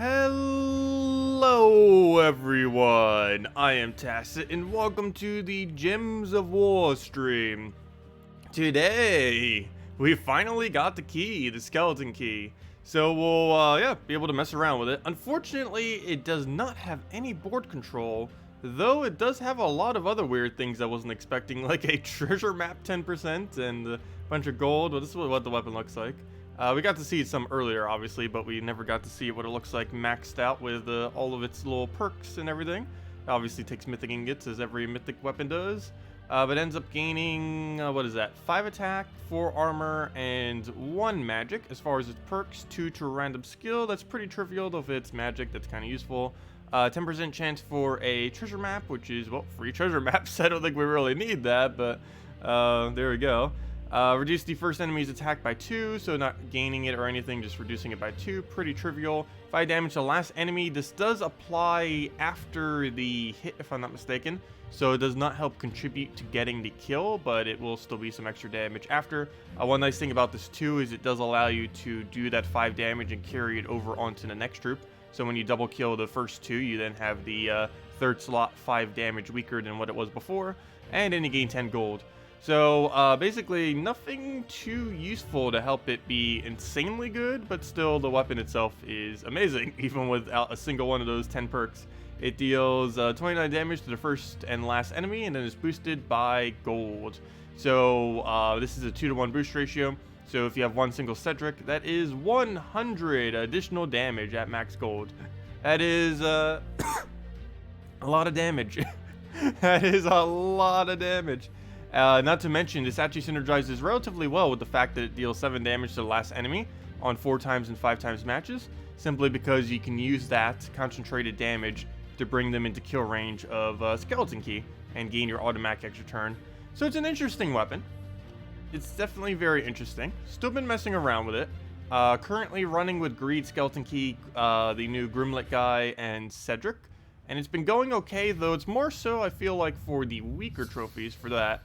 Hello everyone, I am Tacet and welcome to the Gems of War stream. Today, we finally got the key, the skeleton key. So we'll be able to mess around with it. Unfortunately, it does not have any board control, though it does have a lot of other weird things I wasn't expecting, like a treasure map 10% and a bunch of gold. Well, this is what the weapon looks like. We got to see some earlier, obviously, but we never got to see what it looks like maxed out with all of its little perks and everything. It obviously takes mythic ingots, as every mythic weapon does. But ends up gaining, 5 attack, 4 armor, and 1 magic. As far as its perks, 2 to a random skill. That's pretty trivial, though if it's magic, that's kind of useful. 10% chance for a treasure map, which is, well, free treasure maps. I don't think we really need that, but there we go. Reduce the first enemy's attack by 2, so not gaining it or anything, just reducing it by 2. Pretty trivial. 5 damage to the last enemy. This does apply after the hit, if I'm not mistaken. So it does not help contribute to getting the kill, but it will still be some extra damage after. One nice thing about this too is it does allow you to do that 5 damage and carry it over onto the next troop. So when you double kill the first 2, you then have the third slot 5 damage weaker than what it was before, and then you gain 10 gold. So basically nothing too useful to help it be insanely good, but still the weapon itself is amazing, even without a single one of those 10 perks. It deals 29 damage to the first and last enemy, and then is boosted by gold. So this is a 2-to-1 boost ratio. So if you have one single Cedric, that is 100 additional damage at max gold. That is a lot of damage. That is a lot of damage. Not to mention, this actually synergizes relatively well with the fact that it deals 7 damage to the last enemy on 4 times and 5 times matches, simply because you can use that concentrated damage to bring them into kill range of Skeleton Key and gain your automatic extra turn. So it's an interesting weapon. It's definitely very interesting. Still been messing around with it. Currently running with Greed, Skeleton Key, the new Grimlet guy, and Cedric. And it's been going okay, though it's more so, I feel like, for the weaker trophies for that.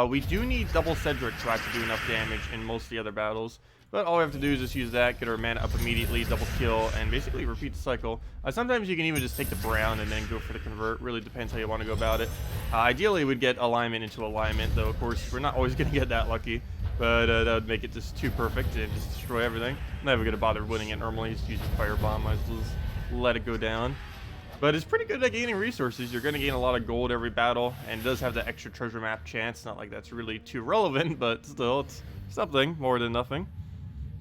We do need double Cedric to actually do enough damage in most of the other battles. But all we have to do is just use that, get our mana up immediately, double kill, and basically repeat the cycle. Sometimes you can even just take the brown and then go for the convert. Really depends how you want to go about it. Ideally, we'd get alignment into alignment, though, of course, we're not always going to get that lucky. But that would make it just too perfect and just destroy everything. I'm never going to bother winning it normally. Just using Firebomb. Might as well just let it go down. But it's pretty good at gaining resources. You're going to gain a lot of gold every battle, and it does have the extra treasure map chance. Not like that's really too relevant, but still, it's something more than nothing.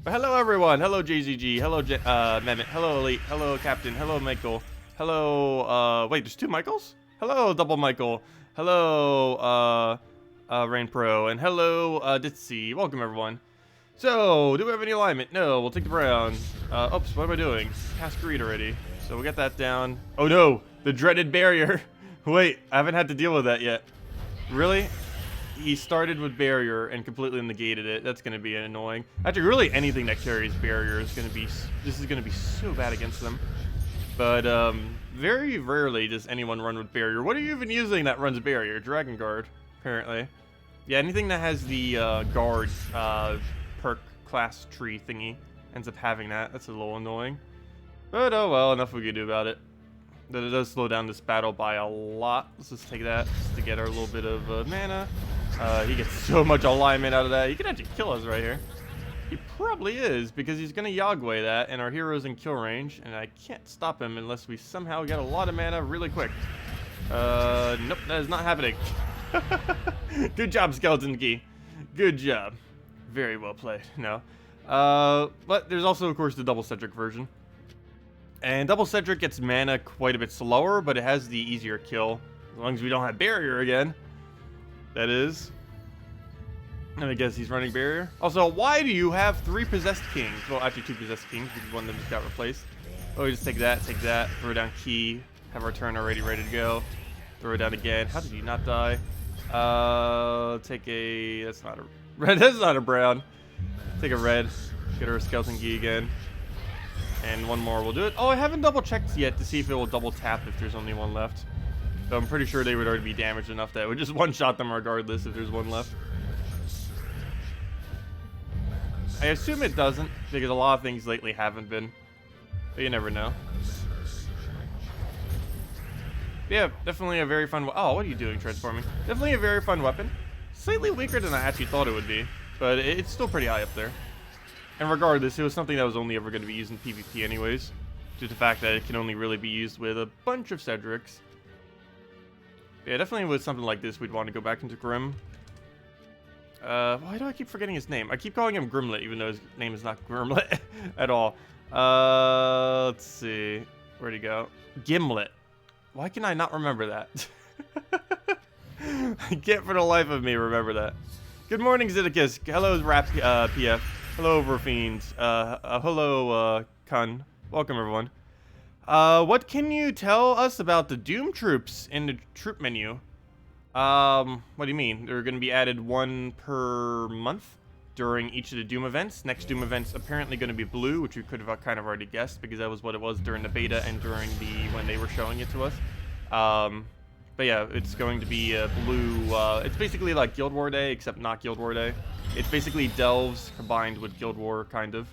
But hello, everyone. Hello, JZG. Hello, Mehmet. Hello, Elite. Hello, Captain. Hello, Michael. Hello, wait, there's 2 Michaels? Hello, Double Michael. Hello, Rain Pro. And hello, Drizzy. Welcome, everyone. So, do we have any alignment? No, we'll take the brown. Oops, what am I doing? Cast Greed already. So we got that down. Oh no, the dreaded barrier. Wait, I haven't had to deal with that yet. Really? He started with barrier and completely negated it. That's going to be annoying. Actually, really anything that carries barrier is going to be, this is going to be so bad against them. But very rarely does anyone run with barrier. What are you even using that runs barrier? Dragon Guard, apparently. Yeah, anything that has the guard perk class tree thingy ends up having that. That's a little annoying. But oh well, enough we can do about it. That it does slow down this battle by a lot. Let's just take that just to get our little bit of mana. He gets so much alignment out of that. He could actually kill us right here. He probably is, because he's going to Yagway that, and our hero's in kill range, and I can't stop him unless we somehow get a lot of mana really quick. Nope, that is not happening. Good job, Skeleton Key. Good job. Very well played. No. But there's also, of course, the double Cedric version. And double Cedric gets mana quite a bit slower, but it has the easier kill. As long as we don't have barrier again. That is. And I guess he's running barrier. Also, why do you have 3 possessed kings? Well, actually 2 possessed kings, because one of them just got replaced. Oh, we just take that, throw down key, have our turn already ready to go. Throw it down again. How did he not die? Take a, that's not a red, that's not a brown. Take a red, get our skeleton key again. And one more will do it. Oh, I haven't double checked yet to see if it will double tap if there's only one left. So I'm pretty sure they would already be damaged enough that it would just one-shot them regardless if there's one left. I assume it doesn't, because a lot of things lately haven't been. But you never know. Yeah, definitely a very fun. Oh, what are you doing, transforming? Definitely a very fun weapon. Slightly weaker than I actually thought it would be, but it's still pretty high up there. And regardless, it was something that was only ever going to be used in PvP anyways, due to the fact that it can only really be used with a bunch of Cedrics. Yeah, definitely with something like this, we'd want to go back into Grim. Why do I keep forgetting his name? I keep calling him Grimlet, even though his name is not Grimlet at all. Let's see. Where'd he go? Gimlet. Why can I not remember that? I can't for the life of me remember that. Good morning, Zeddicus. Hello, Rap PF. Hello, Overfiend. Hello, Kun. Welcome, everyone. What can you tell us about the Doom troops in the troop menu? What do you mean? They're going to be added 1 per month during each of the Doom events. Next Doom event's apparently going to be blue, which we could have kind of already guessed because that was what it was during the beta and during when they were showing it to us. But yeah, it's going to be a blue. It's basically like Guild War Day, except not Guild War Day. It's basically Delves combined with Guild War, kind of.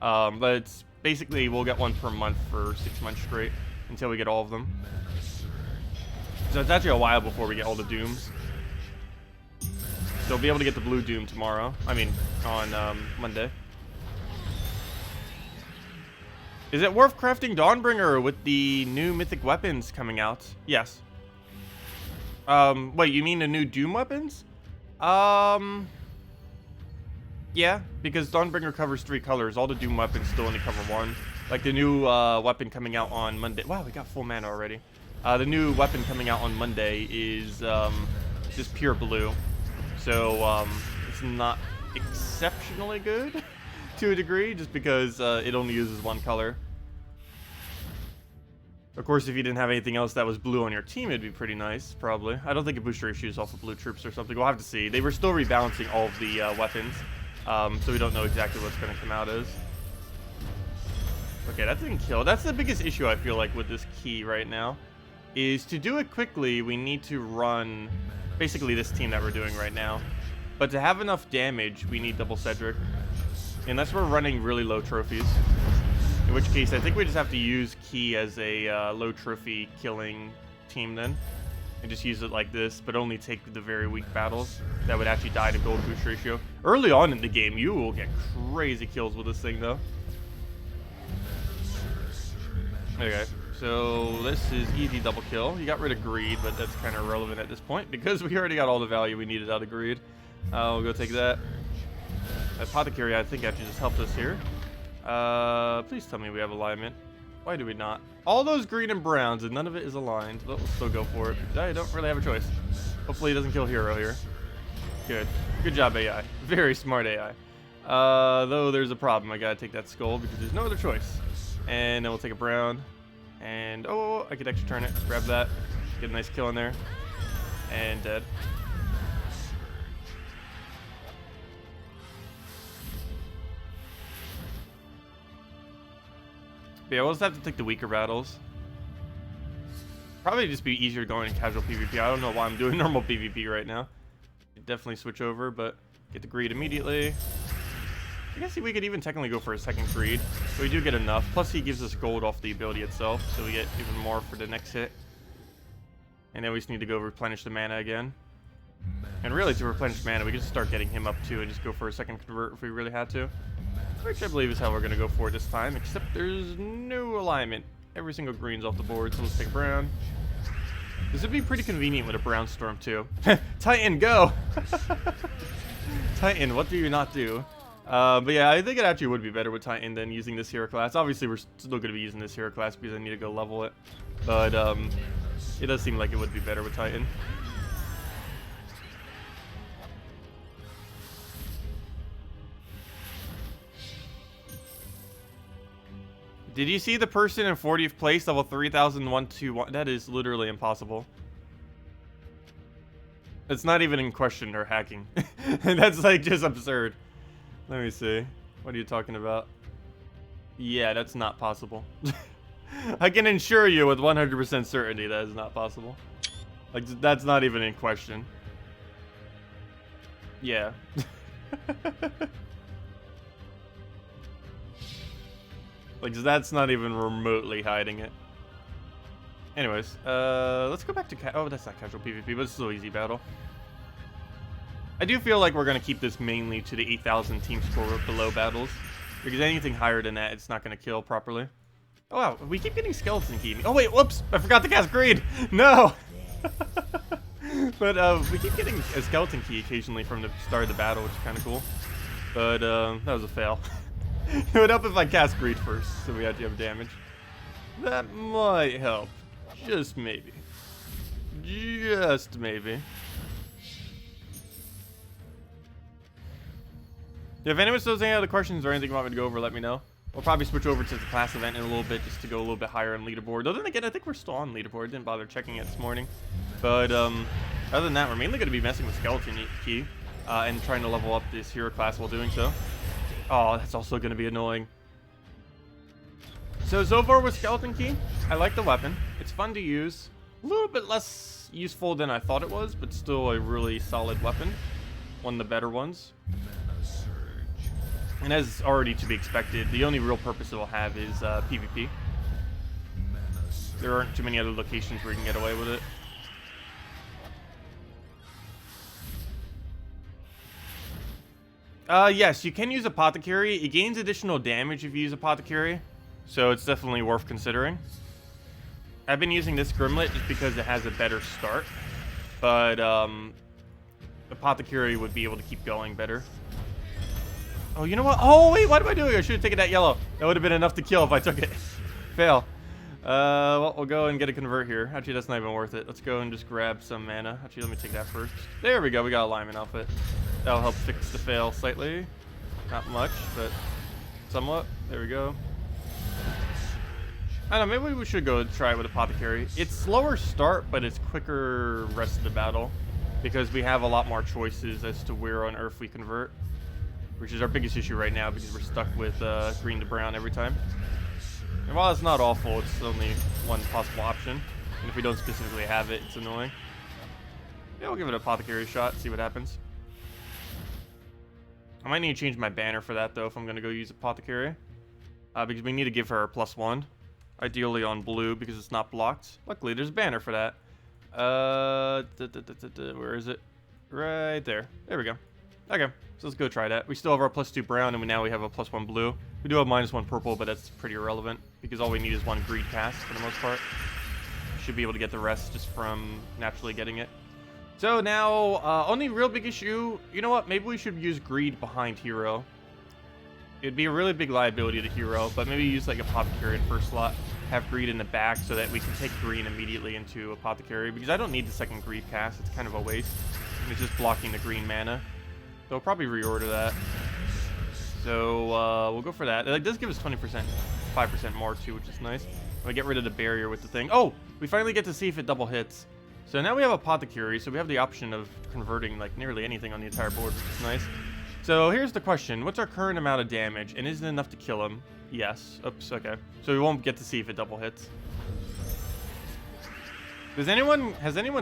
But it's basically we'll get 1 per month for 6 months straight until we get all of them. So it's actually a while before we get all the Dooms. So we'll be able to get the blue Doom tomorrow. I mean, on Monday. Is it worth crafting Dawnbringer with the new mythic weapons coming out? Yes. Wait, you mean the new Doom weapons? Yeah, because Dawnbringer covers 3 colors. All the Doom weapons still only cover 1. Like the new weapon coming out on Monday. Wow, we got full mana already. The new weapon coming out on Monday is just pure blue. So it's not exceptionally good to a degree, just because it only uses 1 color. Of course, if you didn't have anything else that was blue on your team, it'd be pretty nice, probably. I don't think a booster issues off of blue troops or something. We'll have to see. They were still rebalancing all of the weapons, so we don't know exactly what's going to come out as. Okay, that didn't kill. That's the biggest issue, I feel like, with this key right now. Is to do it quickly, we need to run basically this team that we're doing right now. But to have enough damage, we need double Cedric. Unless we're running really low trophies. In which case, I think we just have to use Key as a low trophy killing team then. And just use it like this, but only take the very weak battles that would actually die to gold boost ratio. Early on in the game, you will get crazy kills with this thing though. Okay, so this is easy double kill. You got rid of greed, but that's kind of irrelevant at this point because we already got all the value we needed out of greed. We'll go take that. Apothecary, I think, actually just helped us here. Please tell me we have alignment. Why do we not? All those green and browns, and none of it is aligned, but we'll still go for it. I don't really have a choice. Hopefully he doesn't kill Hero here. Good. Good job, AI. Very smart AI. Though there's a problem. I gotta take that skull because there's no other choice. And then we'll take a brown. And, oh, I could actually turn it. Grab that. Get a nice kill in there. And dead. But yeah, we'll just have to take the weaker battles. Probably just be easier going in casual PvP. I don't know why I'm doing normal PvP right now. Definitely switch over, but get the greed immediately. I guess we could even technically go for a second greed. So we do get enough. Plus he gives us gold off the ability itself, so we get even more for the next hit. And then we just need to go replenish the mana again. And really, to replenish mana, we could just start getting him up too and just go for a second convert if we really had to. Which I believe is how we're going to go for it this time, except there's no alignment. Every single green's off the board, so let's take brown. This would be pretty convenient with a brown storm too. Titan, go! Titan, what do you not do? But yeah, I think it actually would be better with Titan than using this hero class. Obviously, we're still going to be using this hero class because I need to go level it. But it does seem like it would be better with Titan. Did you see the person in 40th place, level 300121? That is literally impossible. It's not even in question or hacking. That's like just absurd. Let me see. What are you talking about? Yeah, that's not possible. I can assure you with 100% certainty that is not possible. Like, that's not even in question. Yeah. Like, that's not even remotely hiding it. Anyways, let's go back to oh, that's not casual PvP, but it's still easy battle. I do feel like we're gonna keep this mainly to the 8,000 team score below battles, because anything higher than that, it's not gonna kill properly. Oh wow, we keep getting skeleton key. Oh wait, whoops, I forgot to cast greed. No. But we keep getting a skeleton key occasionally from the start of the battle, which is kind of cool. But that was a fail. It would help if I cast greed first, so we had to have damage. That might help. Just maybe. Just maybe. If anyone still has any other questions or anything you want me to go over, let me know. We'll probably switch over to the class event in a little bit just to go a little bit higher on leaderboard. Though then again, I think we're still on leaderboard. Didn't bother checking it this morning. But other than that, we're mainly going to be messing with skeleton key and trying to level up this hero class while doing so. Oh, that's also going to be annoying. So far with skeleton key, I like the weapon. It's fun to use. A little bit less useful than I thought it was, but still a really solid weapon. One of the better ones. And as already to be expected, the only real purpose it will have is PvP. There aren't too many other locations where you can get away with it. Yes, you can use Apothecary. It gains additional damage if you use Apothecary, so it's definitely worth considering. I've been using this Grimlet just because it has a better start, but Apothecary would be able to keep going better. Oh, you know what? Oh, wait, what am I doing? I should have taken that yellow. That would have been enough to kill if I took it. Fail. Well, we'll go and get a convert here. Actually, that's not even worth it. Let's go and just grab some mana. Actually, let me take that first. There we go. We got a lineman outfit. That'll help fix the fail slightly. Not much, but somewhat. There we go. I don't know, maybe we should go try it with Apothecary. It's slower start, but it's quicker rest of the battle, because we have a lot more choices as to where on Earth we convert, which is our biggest issue right now, because we're stuck with green to brown every time. And while it's not awful, it's only one possible option, and if we don't specifically have it, it's annoying. Yeah, we'll give it an Apothecary shot, see what happens. I might need to change my banner for that, though, if I'm going to go use Apothecary. Because we need to give her a +1. Ideally on blue, because it's not blocked. Luckily, there's a banner for that. Where is it? Right there. There we go. Okay, so let's go try that. We still have our +2 brown, and now we have a +1 blue. We do have -1 purple, but that's pretty irrelevant, because all we need is one greed cast, for the most part. Should be able to get the rest just from naturally getting it. So now, only real big issue, you know what, maybe we should use greed behind hero. It'd be a really big liability to hero, but maybe use like Apothecary in first slot, have greed in the back so that we can take green immediately into Apothecary, because I don't need the second greed cast, it's kind of a waste. And it's just blocking the green mana. So we'll probably reorder that. So we'll go for that. It does give us 20%, 5% more too, which is nice. We get rid of the barrier with the thing. Oh, we finally get to see if it double hits. So now we have Apothecary, so we have the option of converting like nearly anything on the entire board, which is nice. So here's the question. What's our current amount of damage, and is it enough to kill him? Yes. Oops, okay. So we won't get to see if it double hits. Has anyone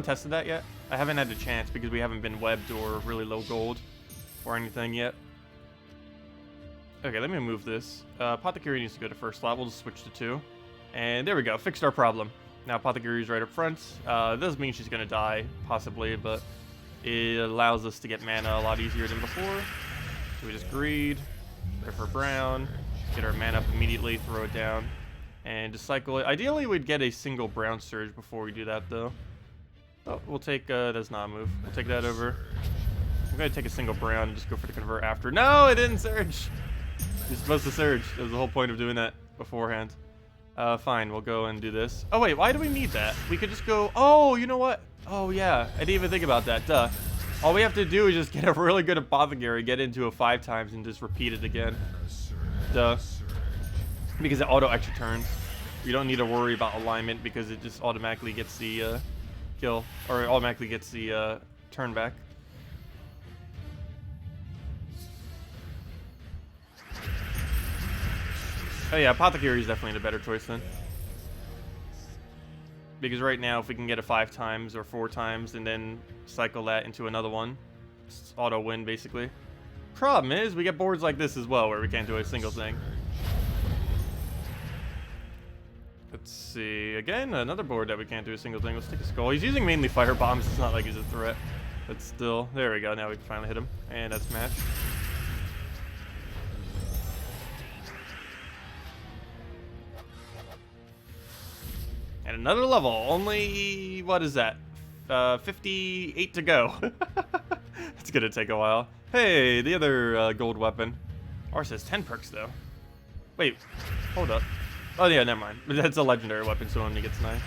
tested that yet? I haven't had the chance because we haven't been webbed or really low gold or anything yet. Okay, let me move this. Apothecary needs to go to first slot. We'll just switch to 2. And there we go. Fixed our problem. Now Apothecary is right up front. It does mean she's going to die, possibly, but it allows us to get mana a lot easier than before. So we just greed, go for brown, get our mana up immediately, throw it down, and just cycle it. Ideally, we'd get a single brown surge before we do that, though. Oh, we'll take, that's not a move. We'll take that over. I'm going to take a single brown and just go for the convert after. No, it didn't surge! You're supposed to surge. That was the whole point of doing that beforehand. Fine, we'll go and do this. Oh, wait, why do we need that? We could just go, oh, you know what? Oh, yeah, I didn't even think about that, duh. All we have to do is just get a really good Apothecary, get into it 5 times, and just repeat it again. Duh. Because it auto-extra turns. You don't need to worry about alignment because it just automatically gets the kill, or it automatically gets the turn back. Oh yeah, Apothecary is definitely the better choice then. Because right now, if we can get it 5 times or 4 times and then cycle that into another one, it's auto win basically. Problem is, we get boards like this as well where we can't do a single thing. Let's see. Again, another board that we can't do a single thing. Let's take a skull. He's using mainly fire bombs. It's not like he's a threat. But still, there we go. Now we can finally hit him. And that's match. And another level. Only, what is that? 58 to go. It's gonna take a while. Hey, the other gold weapon. Ours has 10 perks though. Wait, hold up. Oh yeah, never mind. That's a legendary weapon, so only gets 9.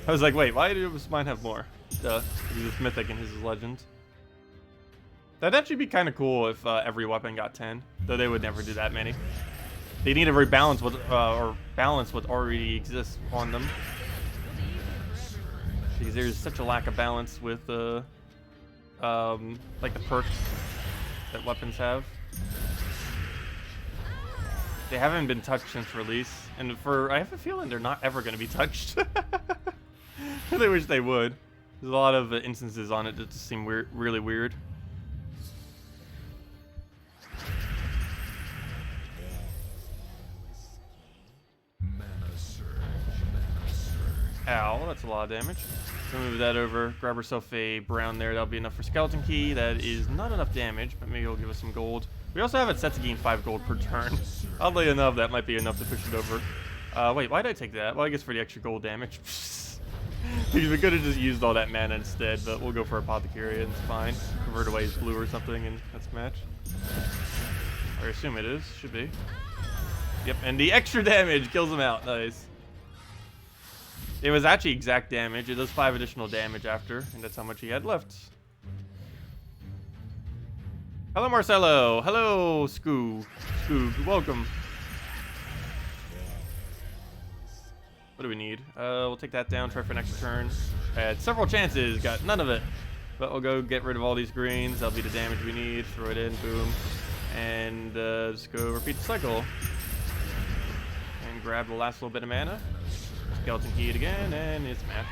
I was like, wait, why does mine have more? He's mythic and his is legend. That'd actually be kind of cool if every weapon got 10, though they would never do that many. They need to rebalance what or balance what already exists on them, because there's such a lack of balance with like the perks that weapons have. They haven't been touched since release, and I have a feeling they're not ever going to be touched. I wish they would. There's a lot of instances on it that just seem weird, really weird. Ow, that's a lot of damage. So move that over, grab herself a brown there. That'll be enough for skeleton key. That is not enough damage, but maybe it'll give us some gold. We also have it set to gain 5 gold per turn. Oddly enough, that might be enough to push it over. Wait, why did I take that? Well, I guess for the extra gold damage. We could have just used all that mana instead, but we'll go for Apothecary and it's fine. Convert away his blue or something and that's a match. I assume it is. Should be. Yep, and the extra damage kills him out. Nice. It was actually exact damage. It does 5 additional damage after, and that's how much he had left. Hello, Marcelo. Hello, Skoog. Welcome. What do we need? We'll take that down, try for an extra turn. Had several chances, got none of it. But we'll go get rid of all these greens. That'll be the damage we need. Throw it in, boom. And just go repeat the cycle. And grab the last little bit of mana. Skeleton key it again, and it's match.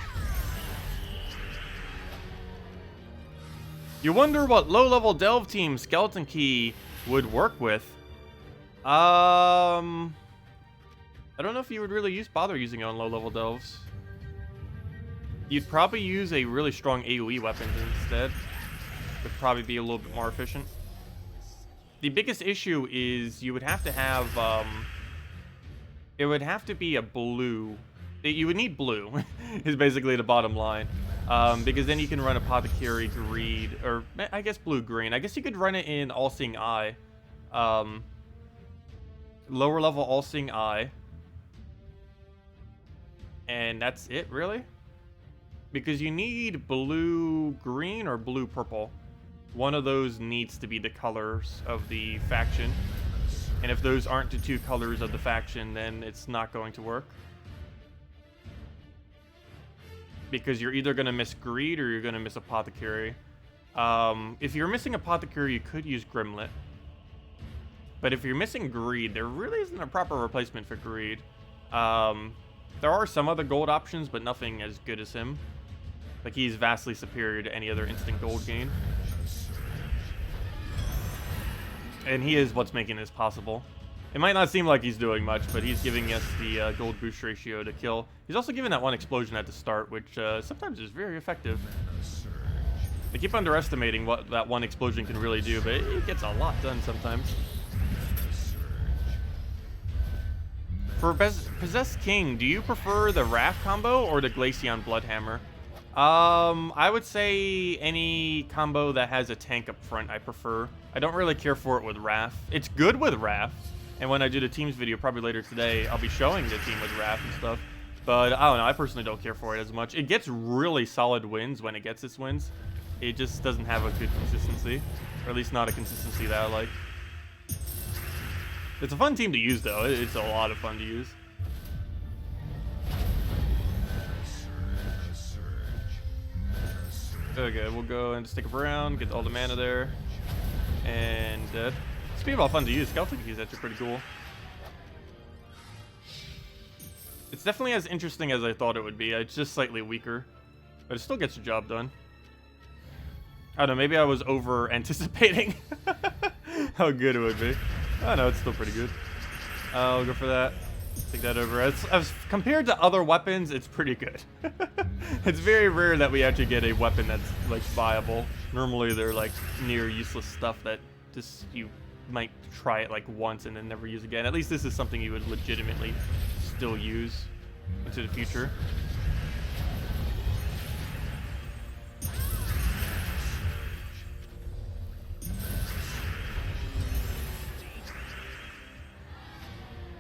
You wonder what low-level delve team skeleton key would work with. I don't know if you would really bother using it on low-level delves. You'd probably use a really strong AoE weapon instead. Would probably be a little bit more efficient. The biggest issue is you would have to have, it would have to be a blue. You would need blue, is basically the bottom line. Because then you can run Apothecary Greed, or I guess blue-green. I guess you could run it in All-Seeing Eye. Lower level All-Seeing Eye. And that's it, really? Because you need blue-green or blue-purple. One of those needs to be the colors of the faction. And if those aren't the 2 colors of the faction, then it's not going to work. Because you're either going to miss Greed or you're going to miss Apothecary. If you're missing Apothecary, you could use Grimlet. But if you're missing Greed, there really isn't a proper replacement for Greed. There are some other gold options, but nothing as good as him. Like, he's vastly superior to any other instant gold gain. And he is what's making this possible. It might not seem like he's doing much, but he's giving us the gold boost ratio to kill. He's also giving that one explosion at the start, which sometimes is very effective. I keep underestimating what that one explosion can really do, but it gets a lot done sometimes. For Possessed King, do you prefer the Wrath combo or the Glaceon Bloodhammer? I would say any combo that has a tank up front I prefer. I don't really care for it with Wrath. It's good with Wrath. And when I do the teams video, probably later today, I'll be showing the team with Wrath and stuff. But I don't know, I personally don't care for it as much. It gets really solid wins when it gets its wins. It just doesn't have a good consistency. Or at least not a consistency that I like. It's a fun team to use, though. It's a lot of fun to use. Okay, we'll go and stick around, get all the mana there. And speaking about fun to use, Skeleton Key is actually pretty cool. It's definitely as interesting as I thought it would be. It's just slightly weaker, but it still gets the job done. I don't know, maybe I was over anticipating how good it would be. I don't know, it's still pretty good. I'll go for that. Take that over. As compared to other weapons, it's pretty good. It's very rare that we actually get a weapon that's like viable. Normally they're like near useless stuff that just you might try it like once and then never use again. At least this is something you would legitimately still use into the future.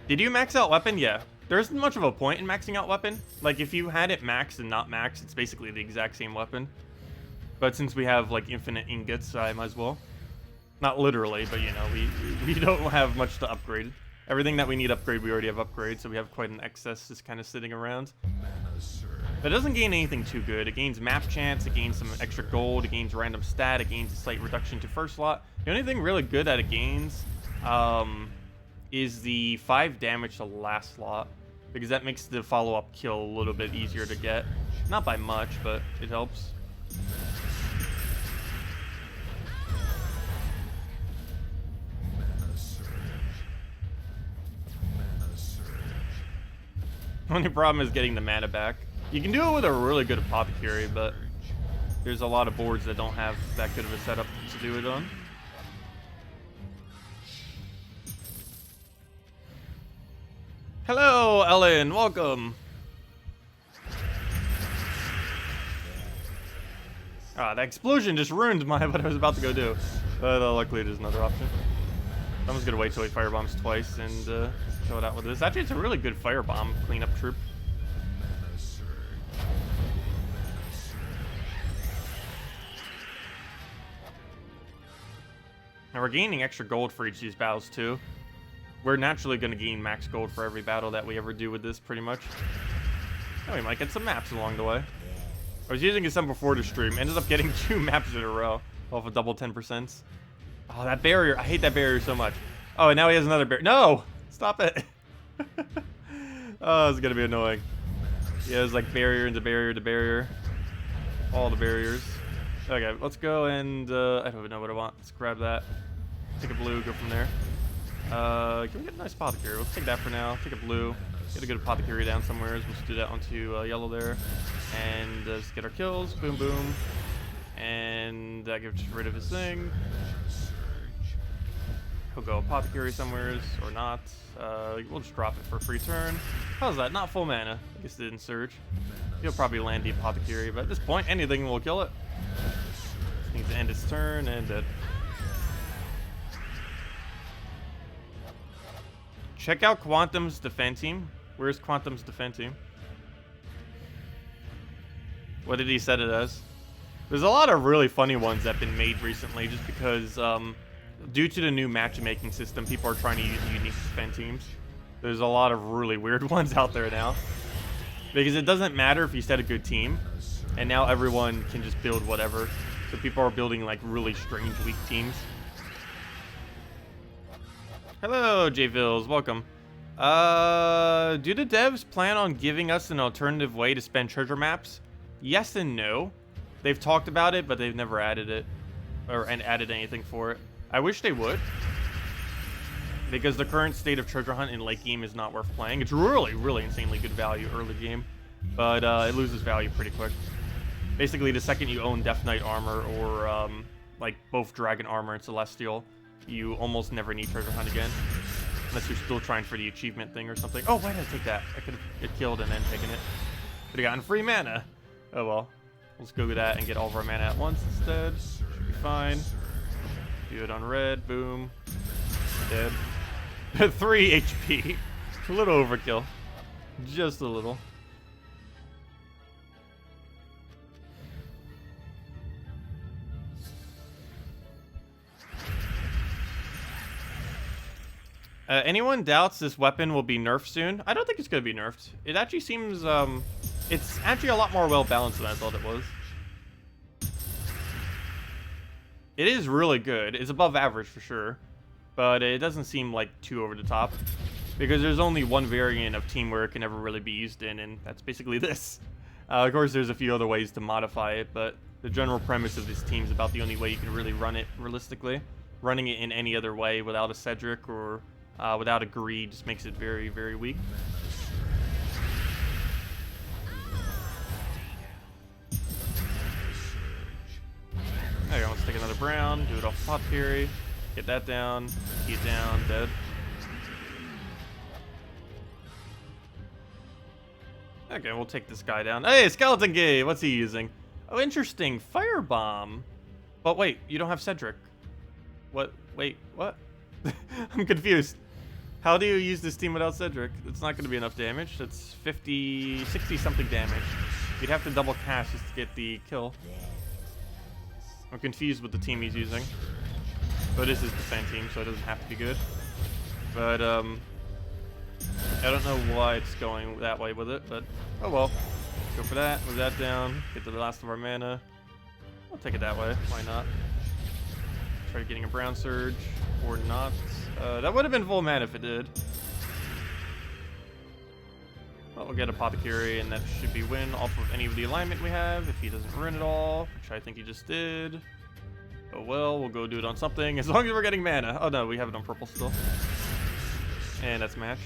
Did you max out weapon? Yeah. There isn't much of a point in maxing out weapon. Like, if you had it maxed and not maxed, it's basically the exact same weapon. But since we have, like, infinite ingots, I might as well. Not literally, but, you know, we don't have much to upgrade. Everything that we need upgrade, we already have upgrade, so we have quite an excess just kind of sitting around. But it doesn't gain anything too good. It gains map chance, it gains some extra gold, it gains random stat, it gains a slight reduction to first slot. The only thing really good that it gains, is the 5 damage to last slot, because that makes the follow-up kill a little bit easier to get. Not by much, but it helps. Only problem is getting the mana back. You can do it with a really good apothecary, but there's a lot of boards that don't have that good of a setup to do it on. Hello, Ellen. Welcome. Ah, that explosion just ruined what I was about to go do. But luckily, there's another option. I'm just gonna wait till he firebombs twice and kill it out with this. Actually, it's a really good firebomb cleanup troop. And we're gaining extra gold for each of these battles too. We're naturally going to gain max gold for every battle that we ever do with this, pretty much. And we might get some maps along the way. I was using some before the stream. Ended up getting 2 maps in a row off a double 10%. Oh, that barrier. I hate that barrier so much. Oh, and now he has another barrier. No! Stop it. Oh, it's going to be annoying. He has like barrier into barrier to barrier. All the barriers. Okay, let's go and I don't even know what I want. Let's grab that. Take a blue, go from there. Can we get a nice apothecary? Let's take that for now. Take a blue. Get a good apothecary down somewhere. We'll just do that onto yellow there. And just get our kills. Boom, boom. And that gets rid of his thing. He'll go apothecary somewhere or not. We'll just drop it for a free turn. How's that? Not full mana. I guess it didn't surge. He'll probably land the apothecary, but at this point, anything will kill it. Just needs to end its turn and dead. Check out Quantum's defense team. Where's Quantum's defense team? What did he set it as? There's a lot of really funny ones that have been made recently just because due to the new matchmaking system, people are trying to use unique defense teams. There's a lot of really weird ones out there now. Because it doesn't matter if you set a good team, and now everyone can just build whatever. So people are building like really strange weak teams. Hello, J-Vills. Welcome. Do the devs plan on giving us an alternative way to spend treasure maps? Yes and no. They've talked about it, but they've never added it. And added anything for it. I wish they would. Because the current state of treasure hunt in late game is not worth playing. It's really, really insanely good value early game. But it loses value pretty quick. Basically, the second you own Death Knight armor or like both Dragon armor and Celestial, you almost never need treasure hunt again. Unless you're still trying for the achievement thing or something. Oh, why did I take that? I could have get killed and then taken it. Could have gotten free mana. Oh well. Let's go with that and get all of our mana at once instead. Should be fine. Do it on red. Boom. Dead. 3 HP. A little overkill. Just a little. Anyone doubts this weapon will be nerfed soon? I don't think it's going to be nerfed. It actually seems, it's actually a lot more well-balanced than I thought it was. It is really good. It's above average for sure. But it doesn't seem like too over the top. Because there's only one variant of team where it can ever really be used in, and that's basically this. Of course, there's a few other ways to modify it, but the general premise of this team is about the only way you can really run it realistically. Running it in any other way without a Cedric or without a greed just makes it very, very weak. There you go, let's take another brown, do it off Apothecary, get that down, key it down, dead. Okay, we'll take this guy down. Hey, Skeleton Gay, what's he using? Oh, interesting, Firebomb. But wait, you don't have Cedric. What? Wait, what? I'm confused. How do you use this team without Cedric? It's not going to be enough damage. That's 50, 60 something damage. You'd have to double cast just to get the kill. I'm confused with the team he's using. But this is the fan team, so it doesn't have to be good. But, I don't know why it's going that way with it, but oh well. Go for that, move that down, get to the last of our mana. I'll take it that way, why not? Try getting a brown surge, or not. That would have been full mana if it did. Well, we'll get Apothecary, and that should be win off of any of the alignment we have, if he doesn't ruin it all, which I think he just did. Oh well, we'll go do it on something, as long as we're getting mana. Oh no, we have it on purple still. And that's match.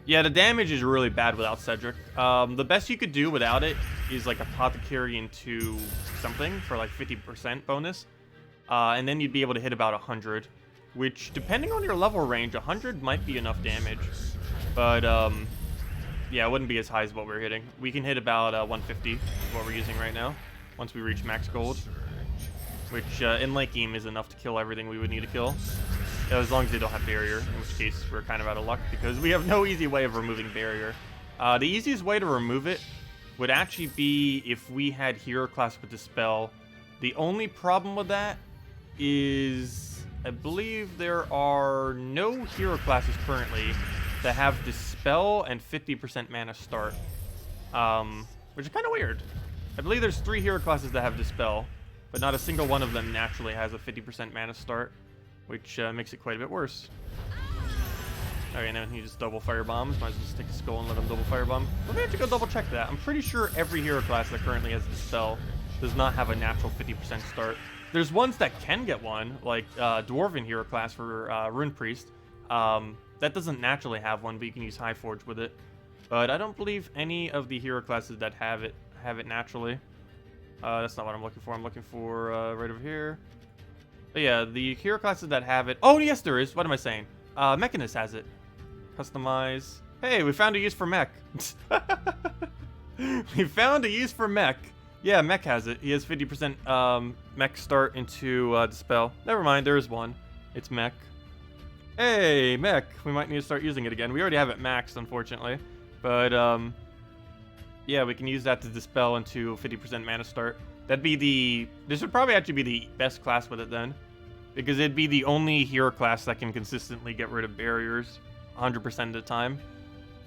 Yeah, the damage is really bad without Cedric. The best you could do without it is like Apothecary into something for like 50% bonus. And then you'd be able to hit about 100. Which, depending on your level range, 100 might be enough damage. But, yeah, it wouldn't be as high as what we're hitting. We can hit about 150, is what we're using right now, once we reach max gold. Which, in late game, is enough to kill everything we would need to kill. As long as they don't have barrier, in which case we're kind of out of luck because we have no easy way of removing barrier. The easiest way to remove it would actually be if we had hero class with Dispel. The only problem with that is I believe there are no hero classes currently that have Dispel and 50% mana start, which is kind of weird. I believe there's 3 hero classes that have Dispel, but not a single one of them naturally has a 50% mana start. Which makes it quite a bit worse. Okay, now he just double firebombs. Might as well just take a skull and let him double firebomb. Let me have to go double check that. I'm pretty sure every hero class that currently has Dispel does not have a natural 50% start. There's ones that can get one, like Dwarven hero class for Rune Priest. That doesn't naturally have one, but you can use Highforge with it. But I don't believe any of the hero classes that have it naturally. That's not what I'm looking for. I'm looking for right over here. But yeah, the hero classes that have it... Oh, yes, there is. What am I saying? Mechanist has it. Customize. Hey, we found a use for Mech. We found a use for Mech. Yeah, Mech has it. He has 50% Mech start into Dispel. Never mind, there is one. It's Mech. Hey, Mech. We might need to start using it again. We already have it maxed, unfortunately. But, yeah, we can use that to Dispel into 50% mana start. That'd be the... This would probably actually be the best class with it then. Because it'd be the only hero class that can consistently get rid of barriers 100% of the time.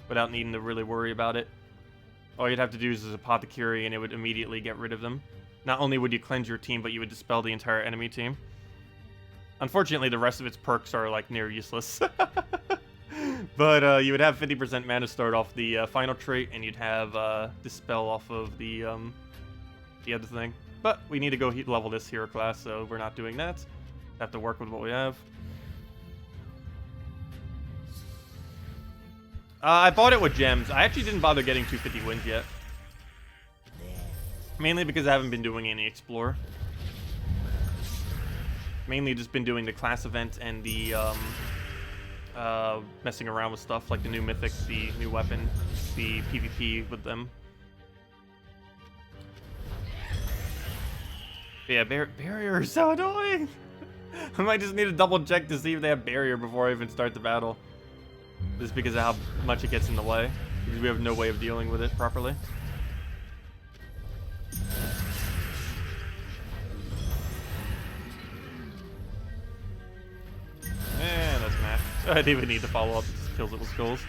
Without needing to really worry about it. All you'd have to do is Apothecary and it would immediately get rid of them. Not only would you cleanse your team, but you would Dispel the entire enemy team. Unfortunately, the rest of its perks are like near useless. But you would have 50% mana start off the final trait, and you'd have Dispel off of the other thing. But we need to go level this hero class, so we're not doing that. Have to work with what we have. I bought it with gems. I actually didn't bother getting 250 wins yet. Mainly because I haven't been doing any explore. Mainly just been doing the class event and the messing around with stuff like the new mythic, the new weapon, the PvP with them. But yeah, barrier is so annoying. I might just need to double check to see if they have barrier before I even start the battle. Just because of how much it gets in the way. Because we have no way of dealing with it properly. And that's match. So I didn't even need to follow up. It just kills it with skulls.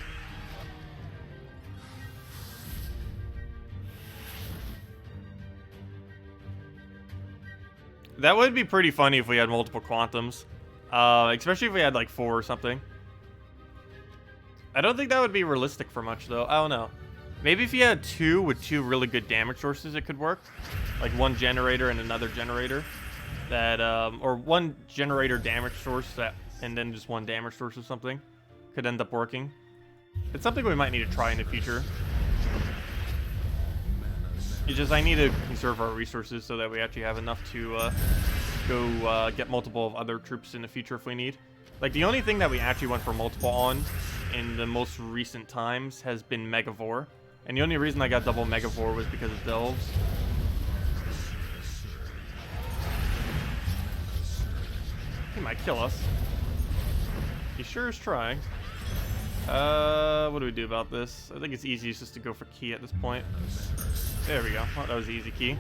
That would be pretty funny if we had multiple quantums. Especially if we had like 4 or something. I don't think that would be realistic for much though. I don't know. Maybe if you had two with two really good damage sources, it could work. Like one generator and another generator. That, or one generator damage source that, and then just one damage source or something. Could end up working. It's something we might need to try in the future. It's just I need to conserve our resources so that we actually have enough to go get multiple of other troops in the future if we need. Like, the only thing that we actually went for multiple on in the most recent times has been Megavore. And the only reason I got double Megavore was because of Delves. He might kill us. He sure is trying. What do we do about this? I think it's easiest just to go for key at this point. There we go. Oh, that was the easy key.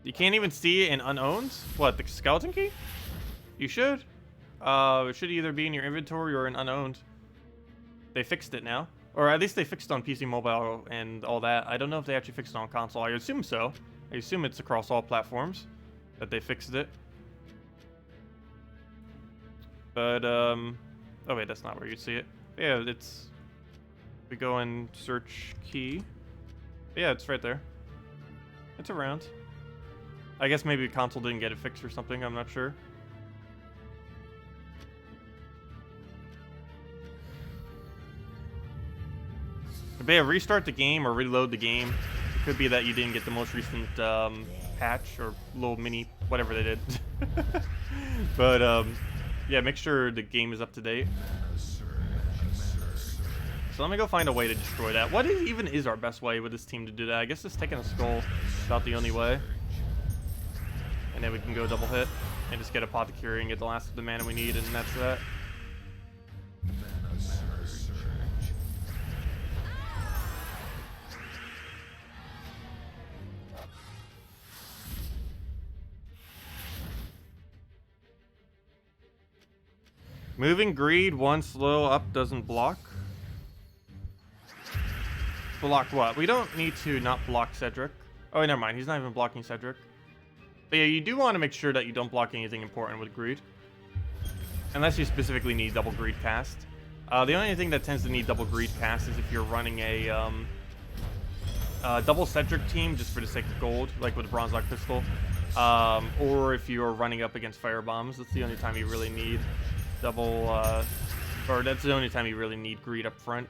You can't even see it in unowned? What, the skeleton key? You should. It should either be in your inventory or in unowned. They fixed it now. Or at least they fixed it on PC Mobile and all that. I don't know if they actually fixed it on console. I assume so. I assume it's across all platforms that they fixed it. But, oh wait, that's not where you see it. Yeah, it's... We go and search key. Yeah, it's right there. It's around. I guess maybe console didn't get it fixed or something, I'm not sure. But yeah, restart the game or reload the game. It could be that you didn't get the most recent patch or little mini, whatever they did. But, yeah, make sure the game is up to date. So let me go find a way to destroy that. What even is our best way with this team to do that? I guess just taking a skull is about the only way. And then we can go double hit and just get Apothecary and get the last of the mana we need, and that's that. Moving greed, one slow up doesn't block. Block what? We don't need to not block Cedric. Oh, never mind. He's not even blocking Cedric. But yeah, you do want to make sure that you don't block anything important with greed. Unless you specifically need double greed cast. The only thing that tends to need double greed cast is if you're running a double Cedric team just for the sake of gold, like with a Bronze Lock Pistol. Or if you're running up against fire bombs, that's the only time you really need double, or that's the only time you really need greed up front.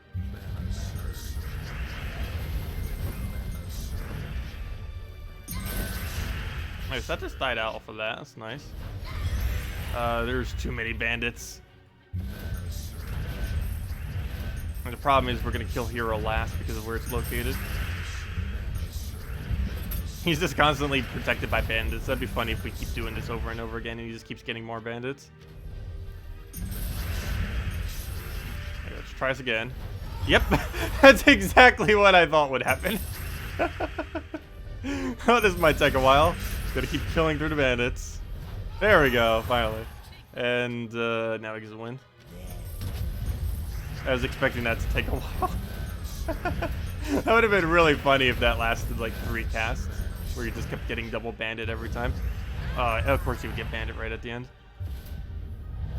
Nice, that just died out for that. That's nice. There's too many bandits. And the problem is we're gonna kill Hero last because of where it's located. He's just constantly protected by bandits. That'd be funny if we keep doing this over and over again and he just keeps getting more bandits. Okay, let's try this again. Yep, that's exactly what I thought would happen. Oh, this might take a while. Gotta keep killing through the bandits. There we go, finally. And now we get a win. I was expecting that to take a while. That would have been really funny if that lasted like 3 casts, where you just kept getting double bandit every time. Of course you would get bandit right at the end.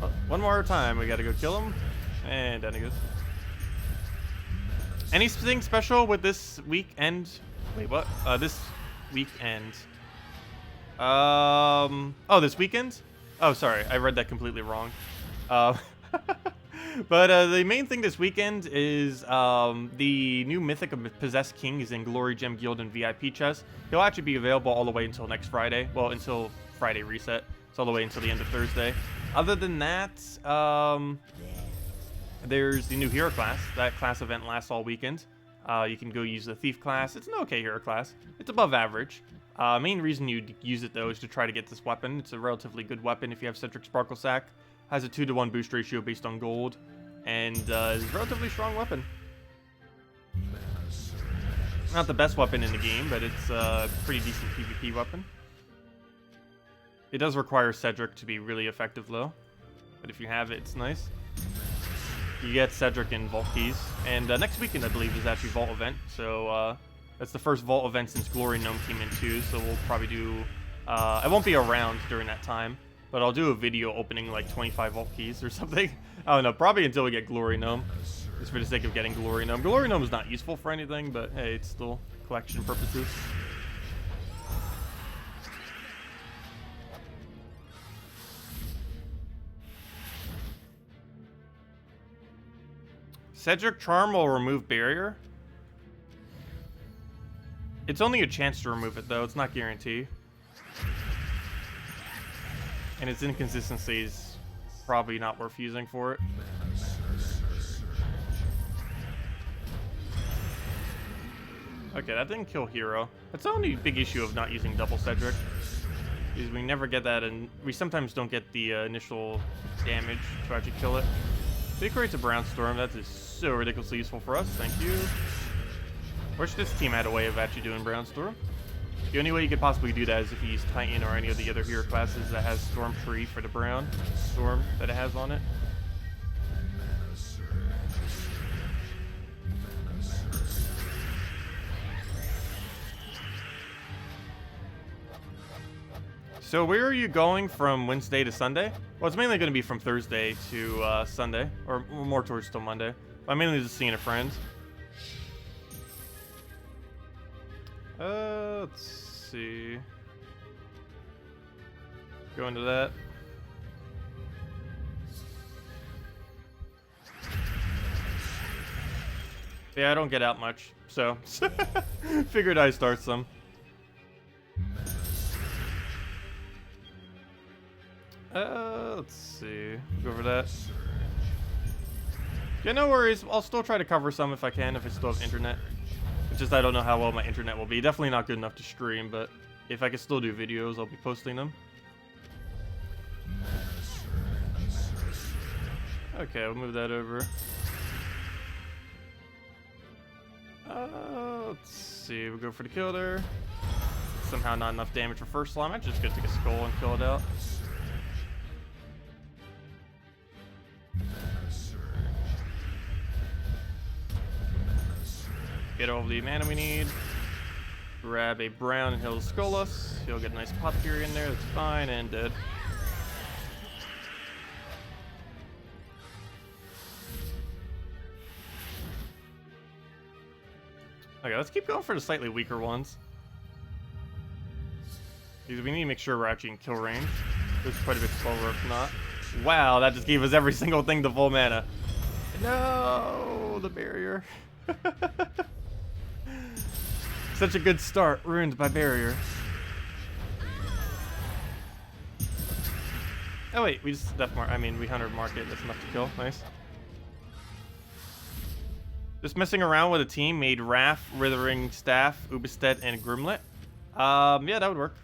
Oh, one more time, we gotta go kill him. And down he goes. Anything special with this weekend? Wait, what? This weekend. Oh, this weekend? Oh, sorry, I read that completely wrong. But the main thing this weekend is the new Mythic of Possessed King is in Glory Gem Guild and VIP chest. He'll actually be available all the way until next Friday. Well, until Friday reset. It's all the way until the end of Thursday. Other than that, there's the new hero class. That class event lasts all weekend. You can go use the Thief class. It's an okay hero class. It's above average. Main reason you'd use it, though, is to try to get this weapon. It's a relatively good weapon if you have Cedric Sparkle Sack. Has a 2-to-1 boost ratio based on gold. And is a relatively strong weapon. Not the best weapon in the game, but it's a pretty decent PvP weapon. It does require Cedric to be really effective, though. But if you have it, it's nice. You get Cedric and Vault Keys. And next weekend, I believe, is actually Vault event. So that's the first Vault event since Glory Gnome came in, too. So we'll probably do... I won't be around during that time. But I'll do a video opening like 25 vault keys or something. I don't know, probably until we get Glory Gnome. Just for the sake of getting Glory Gnome. Glory Gnome is not useful for anything, but hey, it's still collection purposes. Cedric Charm will remove barrier. It's only a chance to remove it though, it's not guaranteed. And its inconsistency is probably not worth using for it. Okay, that didn't kill Hero. That's the only big issue of not using double Cedric. Is we never get that, and we sometimes don't get the initial damage to actually kill it. It creates a Brown Storm. That is so ridiculously useful for us. Thank you. Wish this team had a way of actually doing Brown Storm. The only way you could possibly do that is if you use Titan or any of the other hero classes that has Storm Tree for the Brown Storm that it has on it. So where are you going from Wednesday to Sunday? Well, it's mainly going to be from Thursday to Sunday, or more towards till Monday. I'm mainly just seeing a friend. Let's see. Go into that. Yeah, I don't get out much, so figured I'd start some. Let's see. Go over that. Yeah, no worries. I'll still try to cover some if I can, if I still have internet. It's just I don't know how well my internet will be. Definitely not good enough to stream, but if I can still do videos, I'll be posting them. Okay, we'll move that over. Let's see. We'll go for the kill there. Somehow not enough damage for first slime. I just gotta take a skull and kill it out. Get all the mana we need. Grab a brown and he'll skull us. He'll get a nice pot fury in there, that's fine, and dead. Okay, let's keep going for the slightly weaker ones. Because we need to make sure we're actually in kill range. This is quite a bit slower if not. Wow, that just gave us every single thing to full mana. No, the barrier. Such a good start, ruined by barrier. Oh wait, we just death mark. I mean, we 100 mark it. That's enough to kill. Nice. Just messing around with a team made Raph, Withering Staff, Ubestead, and Grimlet. Yeah, that would work.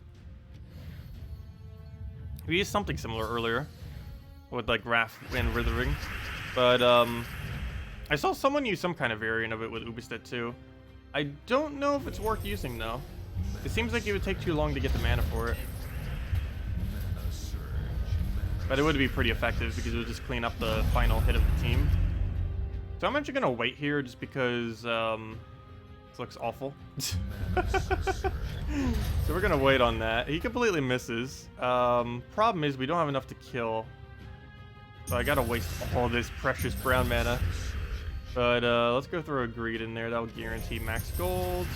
We used something similar earlier with like Raph and Withering, but I saw someone use some kind of variant of it with Ubestead too. I don't know if it's worth using though. It seems like it would take too long to get the mana for it. But it would be pretty effective because it would just clean up the final hit of the team. So I'm actually gonna wait here just because this looks awful. So we're gonna wait on that. He completely misses. Problem is we don't have enough to kill. So I gotta waste all this precious brown mana. But let's go throw a greed in there. That will guarantee max gold.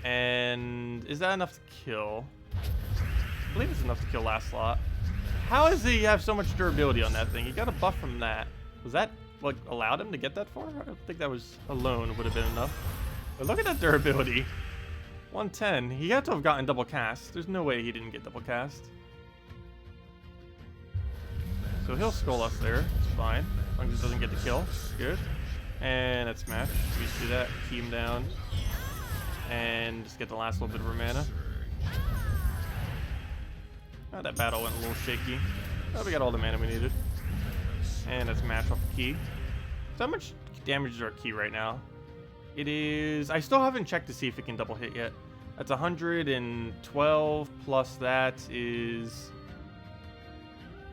And is that enough to kill? I believe it's enough to kill last slot. How does he have so much durability on that thing? He got a buff from that. Was that what allowed him to get that far? I don't think that was alone would have been enough. But look at that durability. 110. He had to have gotten double cast. There's no way he didn't get double cast. So he'll skull us there. It's fine. As long as he doesn't get the kill. Good. And that's smash. We just do that, keep him down, and just get the last little bit of our mana. Oh, that battle went a little shaky. Oh, we got all the mana we needed. And that's match off the key. So how much damage is our key right now? It is... I still haven't checked to see if it can double hit yet. That's 112 plus that is...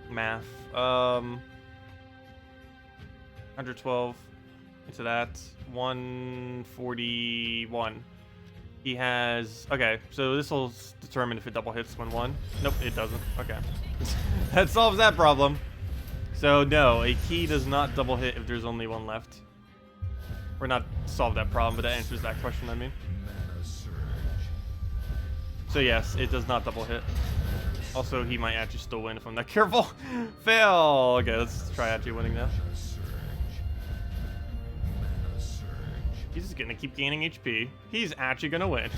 math. 112 into that. 141. He has... Okay, so this will determine if it double hits when one. Nope, it doesn't. Okay. That solves that problem. So, no, a key does not double hit if there's only one left. Or not solve that problem, but that answers that question, I mean. So, yes, it does not double hit. Also, he might actually still win if I'm not careful. Fail! Okay, let's try actually winning now. He's just gonna keep gaining HP. He's actually gonna win.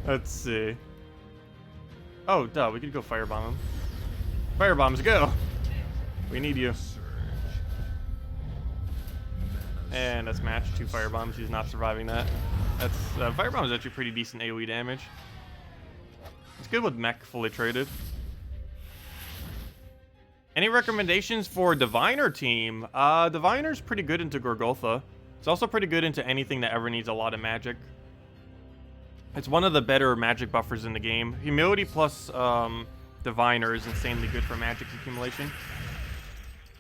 Let's see. Oh, duh, we could go firebomb him. Firebombs, go! We need you. And that's matched. 2 firebombs. He's not surviving that. That's firebomb is actually pretty decent AoE damage. It's good with mech fully traded. Any recommendations for Diviner team? Diviner's pretty good into Gorgotha. It's also pretty good into anything that ever needs a lot of magic. It's one of the better magic buffers in the game. Humility plus Diviner is insanely good for magic accumulation.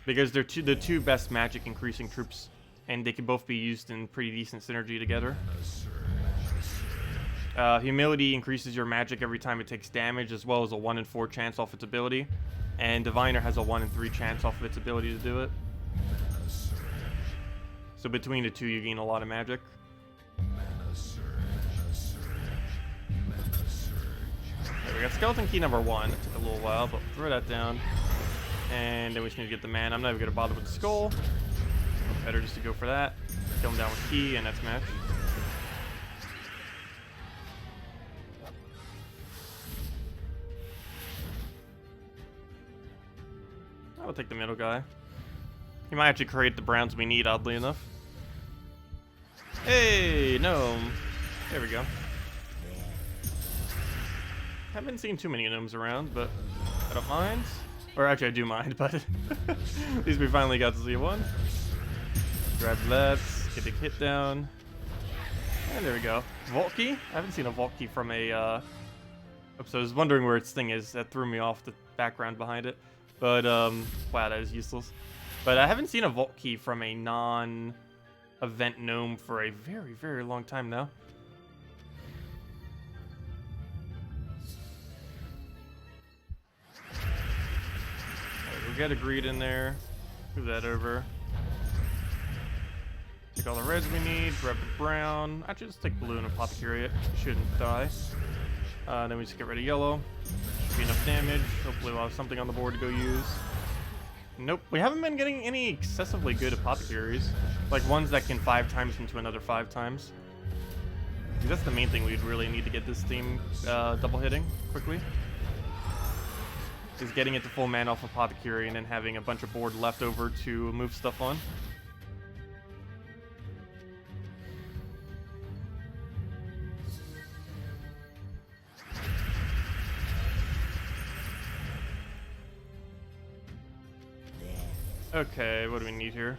Because they're the two best magic increasing troops. And they can both be used in pretty decent synergy together. Humility increases your magic every time it takes damage, as well as a 1 in 4 chance off its ability. And Diviner has a 1 in 3 chance off of its ability to do it. So between the two, you gain a lot of magic. Okay, we got skeleton key number 1. It took a little while, but throw that down. And then we just need to get the man. I'm not even going to bother with the skull. Better just to go for that. Kill him down with key, and that's match. I will take the middle guy. He might actually create the browns we need, oddly enough. Hey, gnome. There we go. Haven't seen too many gnomes around, but I don't mind. Or actually, I do mind, but at least we finally got to see one. Grab that, get the hit down. And there we go. Vault key? I haven't seen a vault key from a... So I was wondering where its thing is. That threw me off the background behind it. But, wow, that is useless. But I haven't seen a vault key from a non-event gnome for a very, very long time now. Right, we'll get a greed in there. Move that over. Take all the reds we need. Grab the brown. Actually, just take blue and apothecary it. Shouldn't die. Then we just get rid of yellow. Should be enough damage. Hopefully we'll have something on the board to go use. Nope, we haven't been getting any excessively good apothecaries. Like ones that can 5 times into another 5 times. That's the main thing we'd really need to get this team double hitting quickly. Is getting it to full mana off apothecary and then having a bunch of board left over to move stuff on. Okay, what do we need here?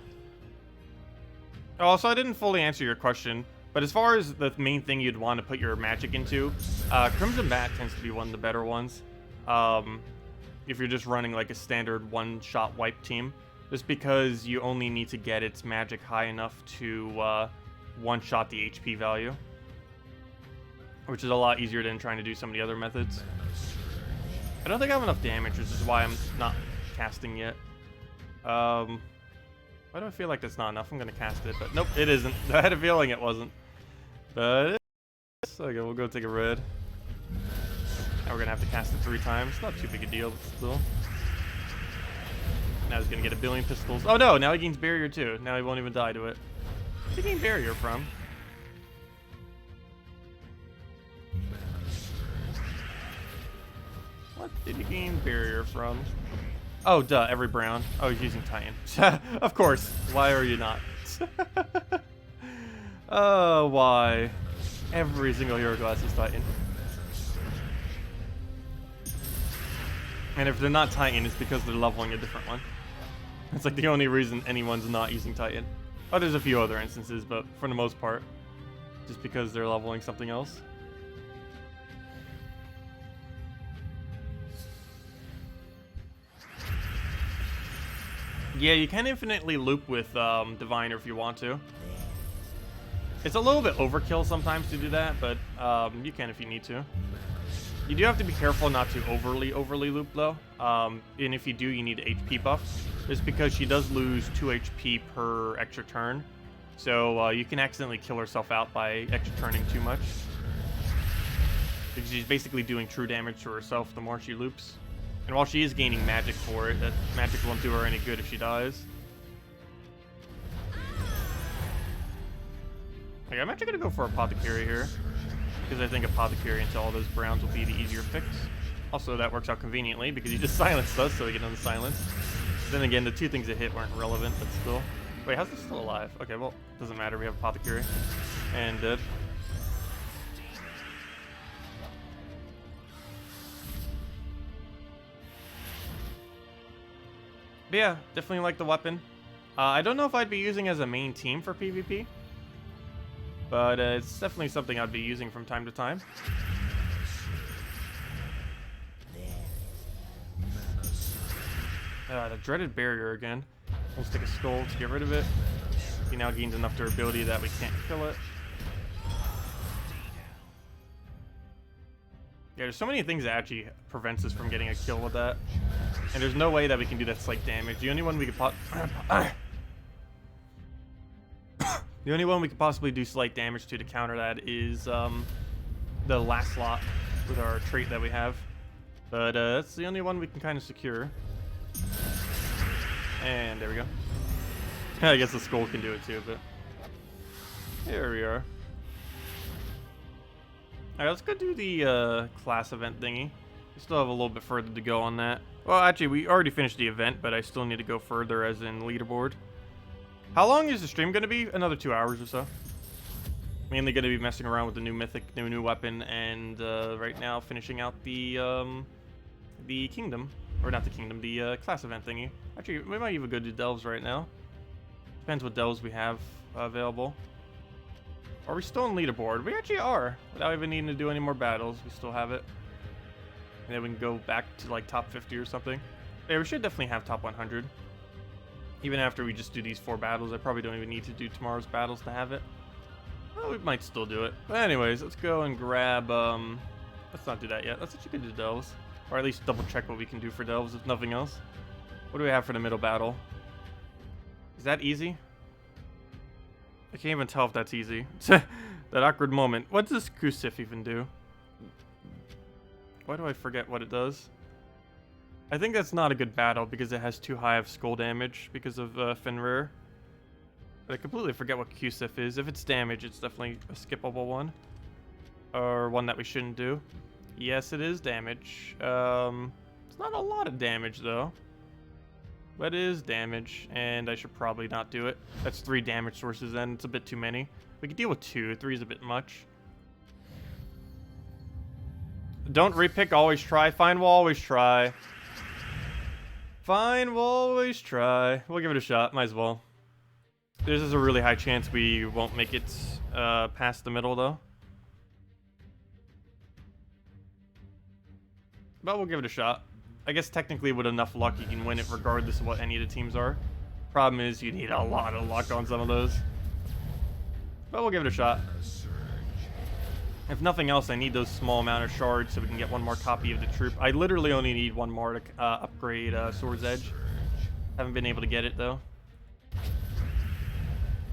Oh, so I didn't fully answer your question, but as far as the main thing you'd want to put your magic into, Crimson Bat tends to be one of the better ones. If you're just running like a standard one-shot wipe team, just because you only need to get its magic high enough to one-shot the HP value, which is a lot easier than trying to do some of the other methods. I don't think I have enough damage, which is why I'm not casting yet. Why do I feel like that's not enough? I'm gonna cast it, but nope, it isn't. I had a feeling it wasn't. But it is. Okay, we'll go take a red. Now we're gonna have to cast it 3 times. Not too big a deal, but still. Now he's gonna get a billion pistols. Oh no, now he gains barrier too. Now he won't even die to it. Where'd he gain barrier from? What did he gain barrier from? Oh, duh, every brown. Oh, he's using Titan. Of course. Why are you not? Oh, why? Every single hero class is Titan. And if they're not Titan, it's because they're leveling a different one. It's like the only reason anyone's not using Titan. Oh, there's a few other instances, but for the most part, just because they're leveling something else. Yeah, you can infinitely loop with Diviner if you want to. It's a little bit overkill sometimes to do that, but you can if you need to. You do have to be careful not to overly loop though. And if you do, you need HP buffs. Just because she does lose 2 HP per extra turn. So you can accidentally kill herself out by extra turning too much. Because she's basically doing true damage to herself the more she loops. And while she is gaining magic for it, that magic won't do her any good if she dies. Okay, I'm actually going to go for Apothecary here. Because I think Apothecary into all those browns will be the easier fix. Also, that works out conveniently because he just silenced us, so we get unsilenced. Then again, the 2 things that hit weren't relevant, but still. Wait, how's this still alive? Okay, well, doesn't matter. We have Apothecary. And dead. But yeah, definitely like the weapon. I don't know if I'd be using as a main team for PvP. But it's definitely something I'd be using from time to time. The dreaded barrier again. We'll stick a skull to get rid of it. He now gains enough durability that we can't kill it. Yeah, there's so many things that actually prevents us from getting a kill with that. And there's no way that we can do that slight damage. The only one we could The only one we could possibly do slight damage to counter that is the last slot with our trait that we have. But that's the only one we can kind of secure. And there we go. I guess the skull can do it too, but here we are. Alright, let's go do the class event thingy. We still have a little bit further to go on that. Well, actually, we already finished the event, but I still need to go further as in leaderboard. How long is the stream going to be? Another 2 hours or so. Mainly going to be messing around with the new mythic, new weapon, and right now finishing out the kingdom. Or not the kingdom, the class event thingy. Actually, we might even go do delves right now. Depends what delves we have available. Are we still on leaderboard? We actually are. Without even needing to do any more battles, we still have it. And then we can go back to like top 50 or something. Yeah, we should definitely have top 100. Even after we just do these 4 battles, I probably don't even need to do tomorrow's battles to have it. Well, we might still do it. But anyways, let's go and grab, let's not do that yet. Let's actually go do delves. Or at least double check what we can do for delves, if nothing else. What do we have for the middle battle? Is that easy? I can't even tell if that's easy. That awkward moment. What does Kusif even do? Why do I forget what it does? I think that's not a good battle because it has too high of skull damage because of Fenrir. But I completely forget what Kusif is. If it's damage, it's definitely a skippable one. Or one that we shouldn't do. Yes, it is damage. It's not a lot of damage, though. But it is damage, and I should probably not do it. That's 3 damage sources, then. It's a bit too many. We could deal with 2. 3 is a bit much. Don't repick, always try. Fine, we'll always try. Fine, we'll always try. We'll give it a shot. Might as well. There's a really high chance we won't make it past the middle, though. But we'll give it a shot. I guess technically with enough luck you can win it regardless of what any of the teams are. Problem is you need a lot of luck on some of those. But we'll give it a shot. If nothing else, I need those small amount of shards so we can get 1 more copy of the troop. I literally only need 1 more to upgrade Sword's Edge. Haven't been able to get it though.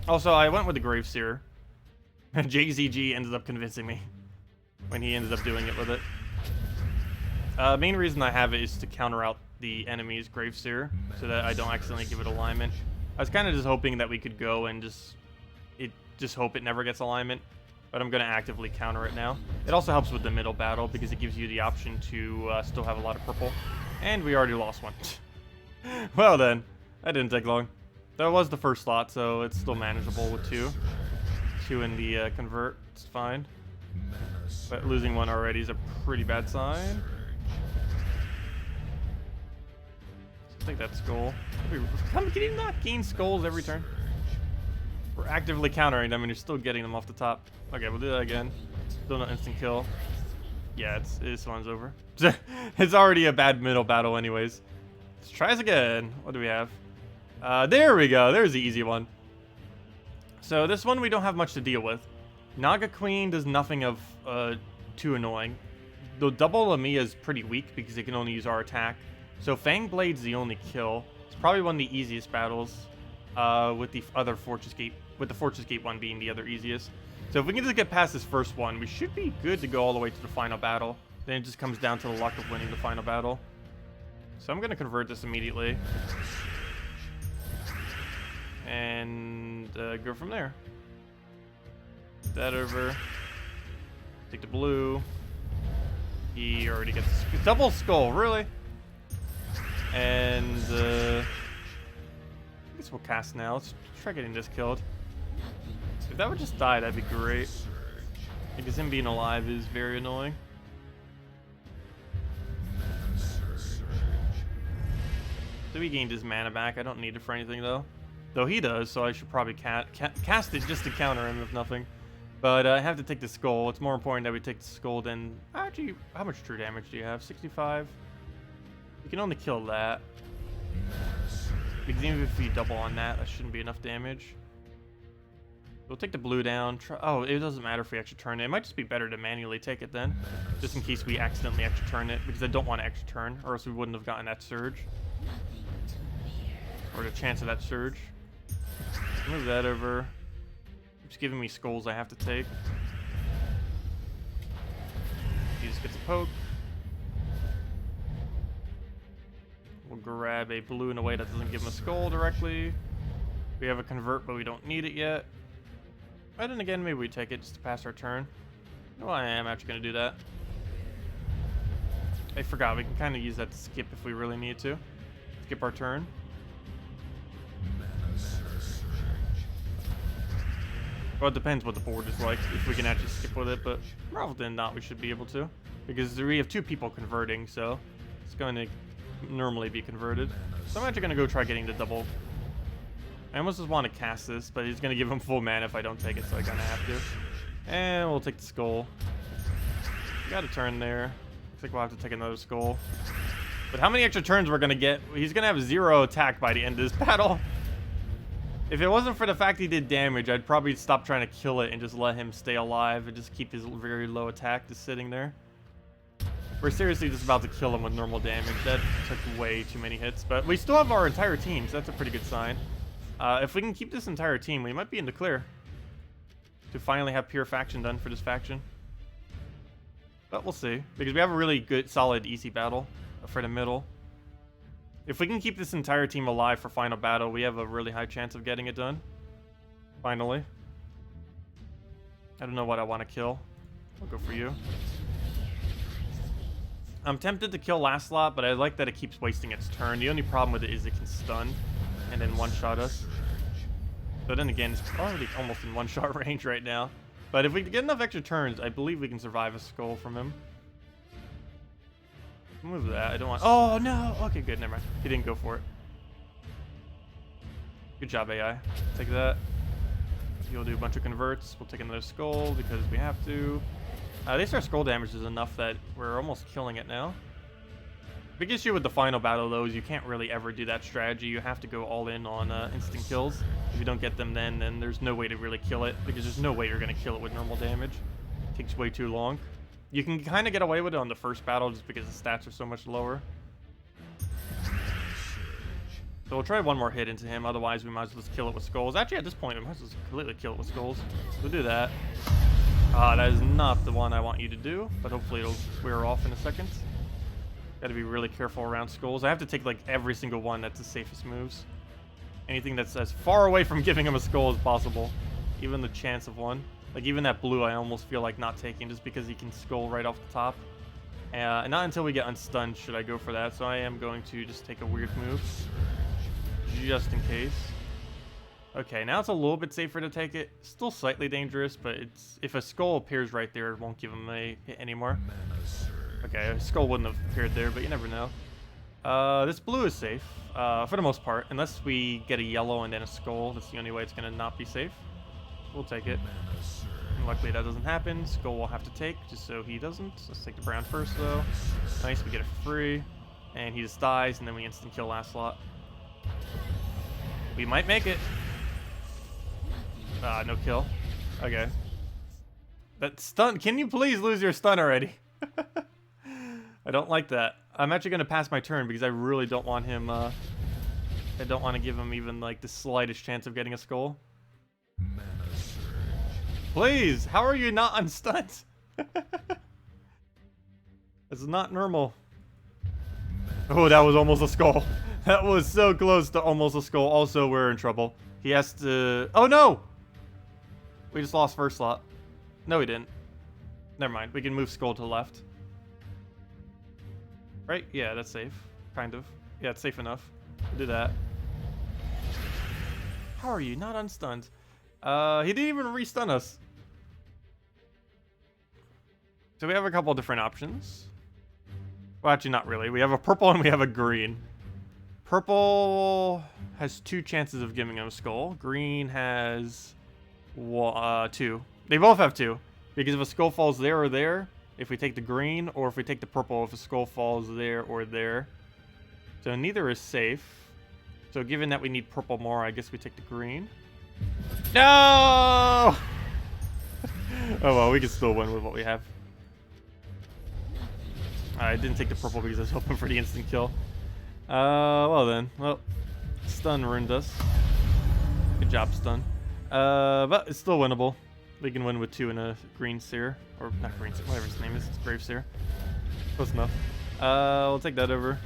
Also, I went with the Graveseer. JZG ended up convincing me when he ended up doing it with it. Main reason I have it is to counter out the enemy's Graveseer so that I don't accidentally give it alignment. I was kind of just hoping that we could go and just hope it never gets alignment, but I'm going to actively counter it now. It also helps with the middle battle because it gives you the option to still have a lot of purple, and we already lost 1. Well then, that didn't take long. That was the first slot, so it's still manageable with 2. 2 in the convert, it's fine. But losing 1 already is a pretty bad sign. I think that's skull. Can you not gain skulls every turn? We're actively countering them and you're still getting them off the top. Okay, we'll do that again. Still no instant kill. Yeah, this one's over. It's already a bad middle battle anyways. Let's try this again. What do we have? There we go. There's the easy one. So this one we don't have much to deal with. Naga Queen does nothing of too annoying. The double Lamia is pretty weak because it can only use our attack. So Fang Blade's the only kill. It's probably one of the easiest battles, with the other Fortress Gate, with the Fortress Gate one being the other easiest. So if we can just get past this first one, we should be good to go all the way to the final battle. Then it just comes down to the luck of winning the final battle. So I'm gonna convert this immediately. And go from there. That over. Take the blue. He already gets double skull, really? And I guess we'll cast now. Let's try getting this killed. If that would just die, that'd be great. Because him being alive is very annoying. So he gained his mana back. I don't need it for anything though. Though he does, so I should probably cast it just to counter him, if nothing. But I have to take the skull. It's more important that we take the skull than... Actually, how much true damage do you have? 65? You can only kill that. Because even if we double on that, that shouldn't be enough damage. We'll take the blue down. Oh, it doesn't matter if we extra turn it. It might just be better to manually take it then. Just in case we accidentally extra turn it. Because I don't want to extra turn, or else we wouldn't have gotten that surge. Or the chance of that surge. Move that over. Keeps giving me skulls I have to take. He just gets a poke. We'll grab a blue in a way that doesn't give him a skull directly. We have a convert, but we don't need it yet. But then again, maybe we take it just to pass our turn. No, I am actually going to do that. I forgot, we can kind of use that to skip if we really need to. Skip our turn. Well, it depends what the board is like, if we can actually skip with it, but rather than not, we should be able to. Because we have 2 people converting, so it's going to normally be converted. So I'm actually going to go try getting the double. I almost just want to cast this, but he's going to give him full mana if I don't take it, so I kind of have to. And we'll take the skull. Got a turn there. Looks like we'll have to take another skull. But how many extra turns we're going to get? He's going to have 0 attack by the end of this battle. If it wasn't for the fact he did damage, I'd probably stop trying to kill it and just let him stay alive and just keep his very low attack just sitting there. We're seriously just about to kill him with normal damage. That took way too many hits, but we still have our entire team, so that's a pretty good sign. If we can keep this entire team, we might be in the clear to finally have pure faction done for this faction. But we'll see, because we have a really good, solid, easy battle for the middle. If we can keep this entire team alive for final battle, we have a really high chance of getting it done. Finally. I don't know what I want to kill. I'll go for you. I'm tempted to kill last slot, but I like that it keeps wasting its turn. The only problem with it is it can stun and then one-shot us. But then again, it's already almost in one-shot range right now. But if we get enough extra turns, I believe we can survive a skull from him. Move that. I don't want... Oh, no! Okay, good. Never mind. He didn't go for it. Good job, AI. Take that. He'll do a bunch of converts. We'll take another skull because we have to. At least our skull damage is enough that we're almost killing it now. Big issue with the final battle, though, is you can't really ever do that strategy. You have to go all in on instant kills. If you don't get them then there's no way to really kill it, because there's no way you're going to kill it with normal damage. It takes way too long. You can kind of get away with it on the first battle just because the stats are so much lower. So we'll try one more hit into him, otherwise we might as well just kill it with skulls. Actually, at this point, we might as well just completely kill it with skulls. So we'll do that. That is not the one I want you to do, but hopefully it'll wear off in a second. Gotta be really careful around skulls. I have to take like every single one that's the safest moves. Anything that's as far away from giving him a skull as possible. Even the chance of one. Like even that blue I almost feel like not taking just because he can skull right off the top. And not until we get unstunned should I go for that, so I am going to just take a weird move. Just in case. Okay, now it's a little bit safer to take it. Still slightly dangerous, but it's if a skull appears right there, it won't give him a hit anymore. Okay, a skull wouldn't have appeared there, but you never know. This blue is safe, for the most part. Unless we get a yellow and then a skull, that's the only way it's going to not be safe. We'll take it. And luckily that doesn't happen. Skull we'll have to take, just so he doesn't. Let's take the brown first, though. Nice, we get it for free. And he just dies, and then we instant kill last slot. We might make it. No kill. Okay. That stun. Can you please lose your stun already? I don't like that. I'm actually going to pass my turn because I really don't want him, I don't want to give him even, like, the slightest chance of getting a skull. Please, how are you not unstunned? That's not normal. Oh, that was almost a skull. That was so close to almost a skull. Also, we're in trouble. He has to... Oh, no! We just lost first slot. No, we didn't. Never mind. We can move skull to the left. Right? Yeah, that's safe. Kind of. Yeah, it's safe enough. We'll do that. How are you not unstunned? He didn't even re-stun us. So we have a couple different options. Well, actually, not really. We have a purple and we have a green. Purple has 2 chances of giving him a skull. Green has 2. They both have 2. Because if a skull falls there or there, if we take the green, or if we take the purple, if a skull falls there or there. So neither is safe. So given that we need purple more, I guess we take the green. No! Oh well, we can still win with what we have. I didn't take the purple because I was hoping for the instant kill. Well then. Well, stun ruined us. Good job, stun. But it's still winnable. We can win with 2 and a green seer. Or not green seer, whatever his name is. It's grave seer. Close enough. We'll take that over.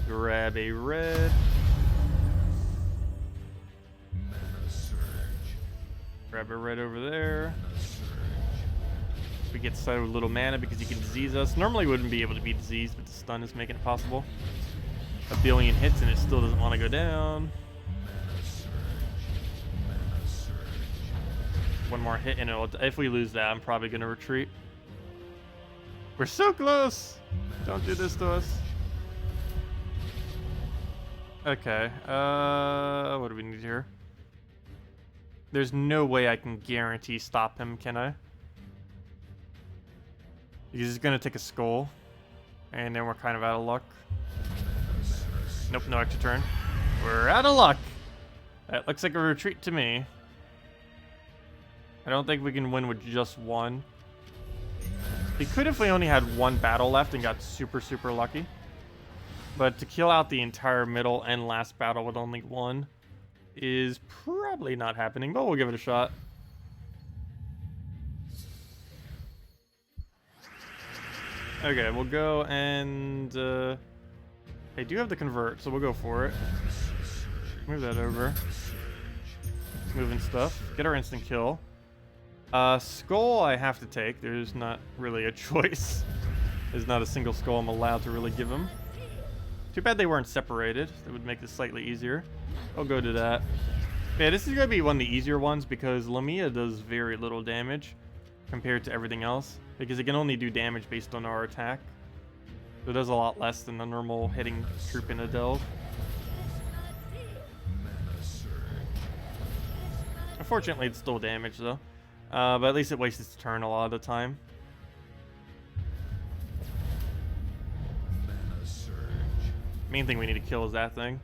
Grab a red. Grab a red over there. We get so little mana because he can disease us. Normally we wouldn't be able to be diseased, but the stun is making it possible. A billion hits and it still doesn't want to go down. One more hit and if we lose that, I'm probably going to retreat. We're so close! Don't do this to us. Okay, what do we need here? There's no way I can guarantee stop him, can I? He's going to take a skull. And then we're kind of out of luck. Nope, no extra turn. We're out of luck! That looks like a retreat to me. I don't think we can win with just 1. We could if we only had 1 battle left and got super, super lucky. But to kill out the entire middle and last battle with only 1 is probably not happening, but we'll give it a shot. Okay, we'll go and... I do have the convert, so we'll go for it. Move that over. Moving stuff. Get our instant kill. Skull I have to take. There's not really a choice. There's not a single skull I'm allowed to really give him. Too bad they weren't separated. That would make this slightly easier. I'll go to that. Yeah, this is going to be one of the easier ones because Lamia does very little damage compared to everything else. Because it can only do damage based on our attack. So it does a lot less than the normal hitting troop in a delve. Unfortunately, it's still damage though. But at least it wastes its turn a lot of the time. Main thing we need to kill is that thing.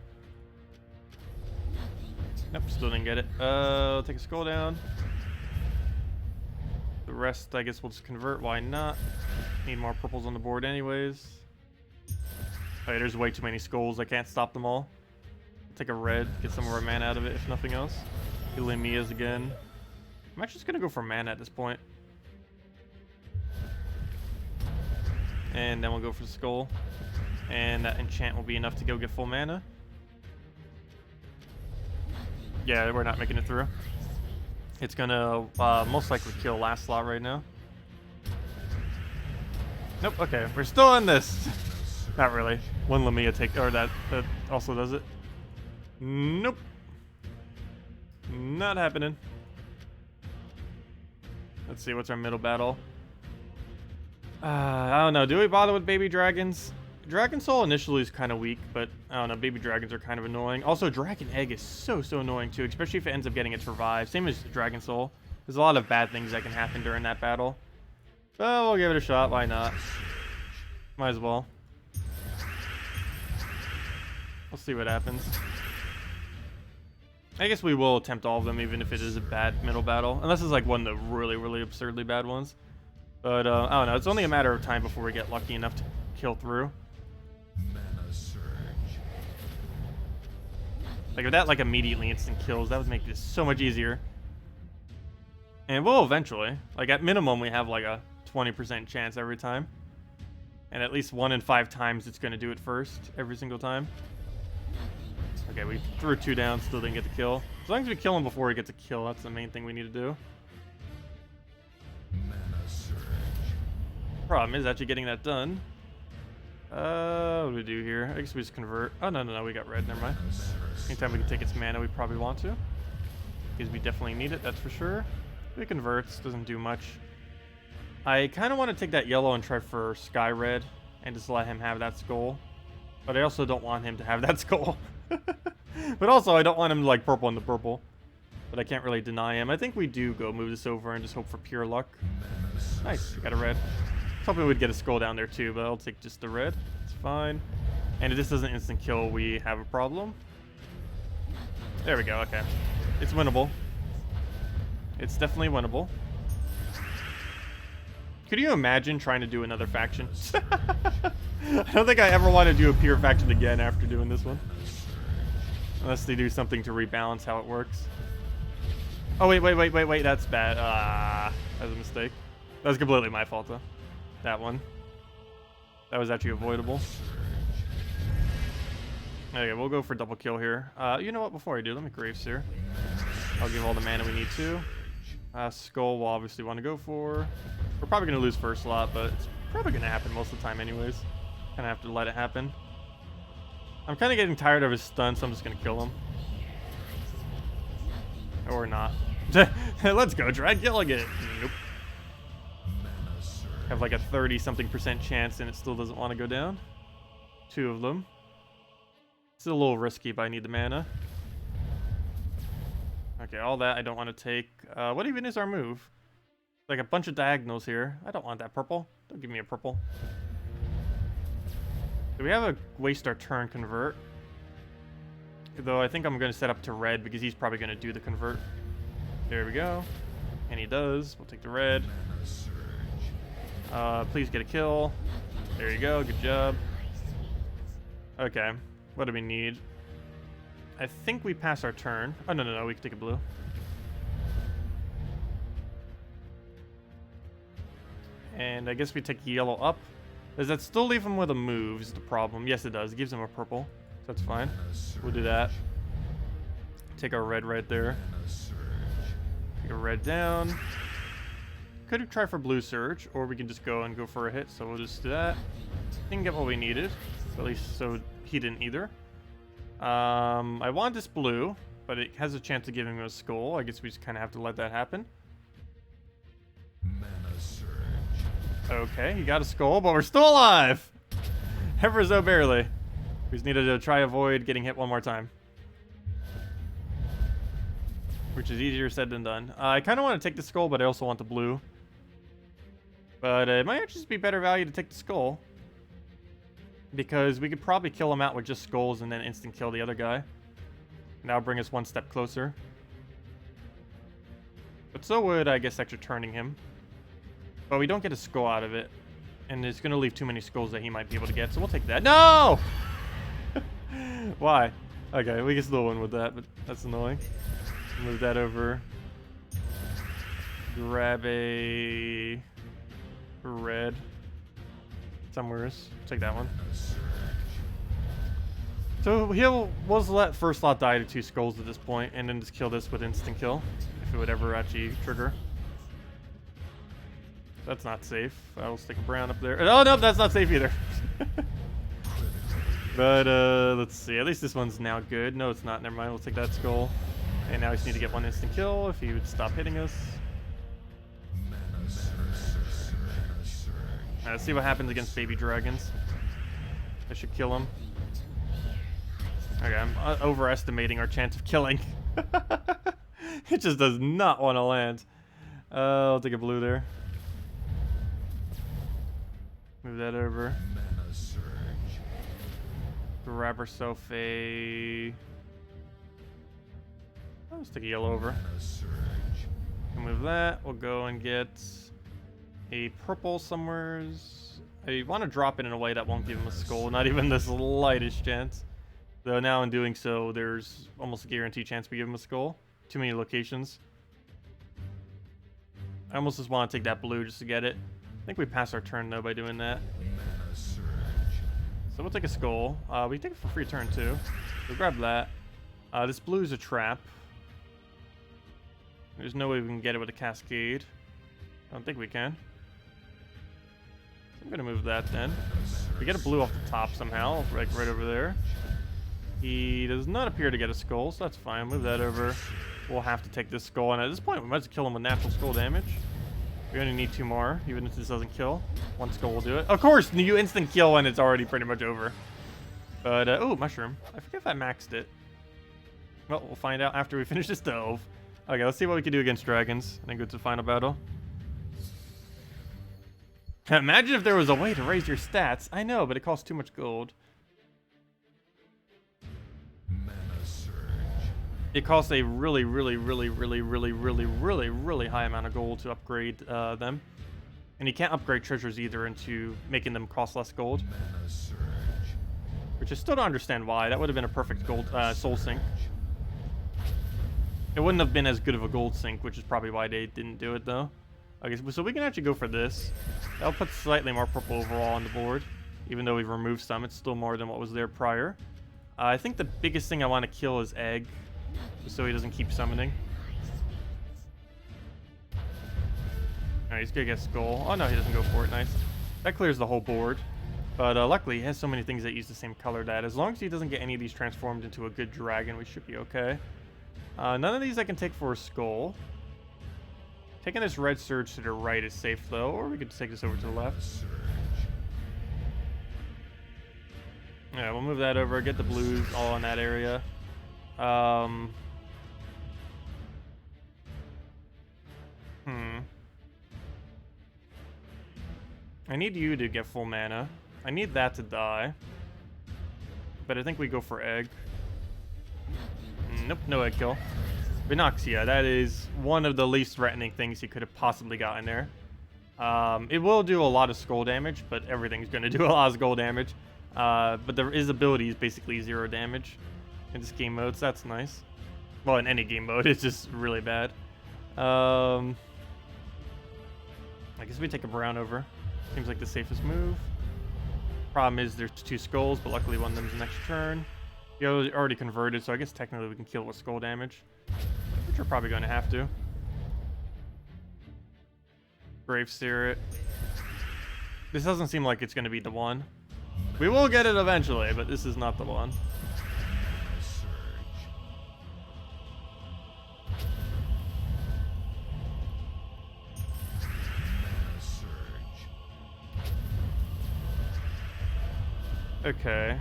Nope, still didn't get it. I'll take a skull down. The rest, I guess we'll just convert. Why not? Need more purples on the board anyways. Okay, there's way too many skulls. I can't stop them all. Take a red, get some of our mana out of it, if nothing else. Healing Mia's again. I'm actually just going to go for mana at this point. And then we'll go for the skull. And that enchant will be enough to go get full mana. Yeah, we're not making it through. It's gonna most likely kill last slot right now. Nope, okay, we're still in this. Not really. One Lamia take, or that also does it. Nope. Not happening. Let's see, what's our middle battle? I don't know, do we bother with baby dragons? Dragon Soul initially is kind of weak, but I don't know, baby dragons are kind of annoying. Also, Dragon Egg is so annoying too, especially if it ends up getting its revive. Same as Dragon Soul. There's a lot of bad things that can happen during that battle. But we'll give it a shot, why not? Might as well. We'll see what happens. I guess we will attempt all of them, even if it is a bad middle battle. Unless it's like one of the really, really absurdly bad ones. But, I don't know. It's only a matter of time before we get lucky enough to kill through. Like, if that, like, immediately instant kills, that would make this so much easier. And we'll eventually. Like, at minimum, we have, like, a 20% chance every time. And at least 1 in 5 times, it's going to do it first, every single time. Okay, we threw 2 down, still didn't get the kill. As long as we kill him before he gets a kill, that's the main thing we need to do. Problem is actually getting that done. What do we do here? I guess we just convert. Oh, no, we got red, never mind. Anytime we can take its mana, we probably want to. Because we definitely need it, that's for sure. It converts, doesn't do much. I kind of want to take that yellow and try for Sky Red and just let him have that skull. But I also don't want him to have that skull. But also, I don't want him to like purple into purple. But I can't really deny him. I think we do go move this over and just hope for pure luck. Nice, we got a red. I was hoping we'd get a skull down there too, but I'll take just the red. It's fine. And if this doesn't instant kill, we have a problem. There we go, okay. It's winnable. It's definitely winnable. Could you imagine trying to do another faction? I don't think I ever want to do a pure faction again after doing this one. Unless they do something to rebalance how it works. Oh, wait, that's bad. That was a mistake. That was completely my fault, though. That one. That was actually avoidable. Okay, we'll go for double kill here. You know what, before I do, let me Graves here. I'll give all the mana we need to. Skull we'll obviously want to go for. We're probably going to lose first slot, but it's probably going to happen most of the time anyways. Kind of have to let it happen. I'm kind of getting tired of his stun, so I'm just going to kill him. Or not. Let's go, try killing it. Nope. Have like a 30-something% chance and it still doesn't want to go down. 2 of them. It's a little risky, but I need the mana. Okay, all that I don't want to take. What even is our move? Like a bunch of diagonals here. I don't want that purple. Don't give me a purple. Do we have a waste our turn convert? Though I think I'm going to set up to red because he's probably going to do the convert. There we go. And he does. We'll take the red. Please get a kill. There you go. Good job. Okay. What do we need? I think we pass our turn. Oh, no. We can take a blue. And I guess we take yellow up. Does that still leave him with a move is the problem? Yes, it does. It gives him a purple. So that's fine. We'll do that. Take our red right there. Take a red down. Could try for blue surge, or we can just go and go for a hit. So we'll just do that. Didn't get what we needed. At least so he didn't either. I want this blue, but it has a chance of giving him a skull. I guess we just kind of have to let that happen. Okay, he got a skull, but we're still alive! Ever so barely. We just needed to try avoid getting hit one more time. Which is easier said than done. I kind of want to take the skull, but I also want the blue. But it might actually just be better value to take the skull. Because we could probably kill him out with just skulls and then instant kill the other guy. Now bring us one step closer. But so would, I guess, extra turning him. But we don't get a skull out of it. And it's going to leave too many skulls that he might be able to get. So we'll take that. No! Why? Okay, we can still win with that, but that's annoying. Move that over. Grab a red. Somewhere. Take that one. So we'll let first slot die to 2 skulls at this point, and then just kill this with instant kill. If it would ever actually trigger. That's not safe. I'll stick a brown up there. Oh, no, that's not safe either. But, let's see. At least this one's now good. No, it's not. Never mind. We'll take that skull. And now we just need to get one instant kill if he would stop hitting us. Let's see what happens against baby dragons. I should kill him. Okay, I'm overestimating our chance of killing. It just does not want to land. I'll take a blue there. Move that over. Grab herself a... Let's take a yellow over. We'll move that. We'll go and get a purple somewhere. I want to drop it in a way that won't give him a skull. Not even the slightest chance. Though now in doing so, there's almost a guaranteed chance we give him a skull. Too many locations. I almost just want to take that blue just to get it. I think we pass our turn though by doing that. So we'll take a skull. We take it for free turn too. We'll grab that. This blue is a trap. There's no way we can get it with a cascade. I don't think we can. So I'm gonna move that then. We get a blue off the top somehow, like right over there. He does not appear to get a skull, so that's fine. Move that over. We'll have to take this skull, and at this point we might as well kill him with natural skull damage. We only need 2 more, even if this doesn't kill. 1 skull will do it. Of course, you instant kill when it's already pretty much over. But, oh, mushroom. I forget if I maxed it. Well, we'll find out after we finish this stove. Okay, let's see what we can do against dragons, and then go to the final battle. Imagine if there was a way to raise your stats. I know, but it costs too much gold. It costs a really high amount of gold to upgrade them. And you can't upgrade treasures either into making them cost less gold. Which I still don't understand why. That would have been a perfect gold soul sink. It wouldn't have been as good of a gold sink, which is probably why they didn't do it though. Okay, so we can actually go for this. That'll put slightly more purple overall on the board. Even though we've removed some, it's still more than what was there prior. I think the biggest thing I want to kill is Egg, so he doesn't keep summoning. Alright, he's gonna get Skull. Oh no, he doesn't go for it. Nice. That clears the whole board. But luckily, he has so many things that use the same color that as long as he doesn't get any of these transformed into a good dragon, we should be okay. None of these I can take for a Skull. Taking this red surge to the right is safe though, or we could take this over to the left. Yeah, we'll move that over, get the blues all in that area. I need you to get full mana. I need that to die. But I think we go for Egg. Nope, no egg kill. Vinoxia, that is one of the least threatening things he could have possibly gotten there. It will do a lot of skull damage, but everything's going to do a lot of skull damage. But his ability is basically 0 damage in this game mode, so that's nice. Well, in any game mode, it's just really bad. I guess we take a brown over. Seems like the safest move. Problem is there's 2 skulls, but luckily one of them is next turn. He already converted, so I guess technically we can kill it with skull damage. Which we're probably going to have to. Brave Seer it. This doesn't seem like it's going to be the one. We will get it eventually, but this is not the one. Okay.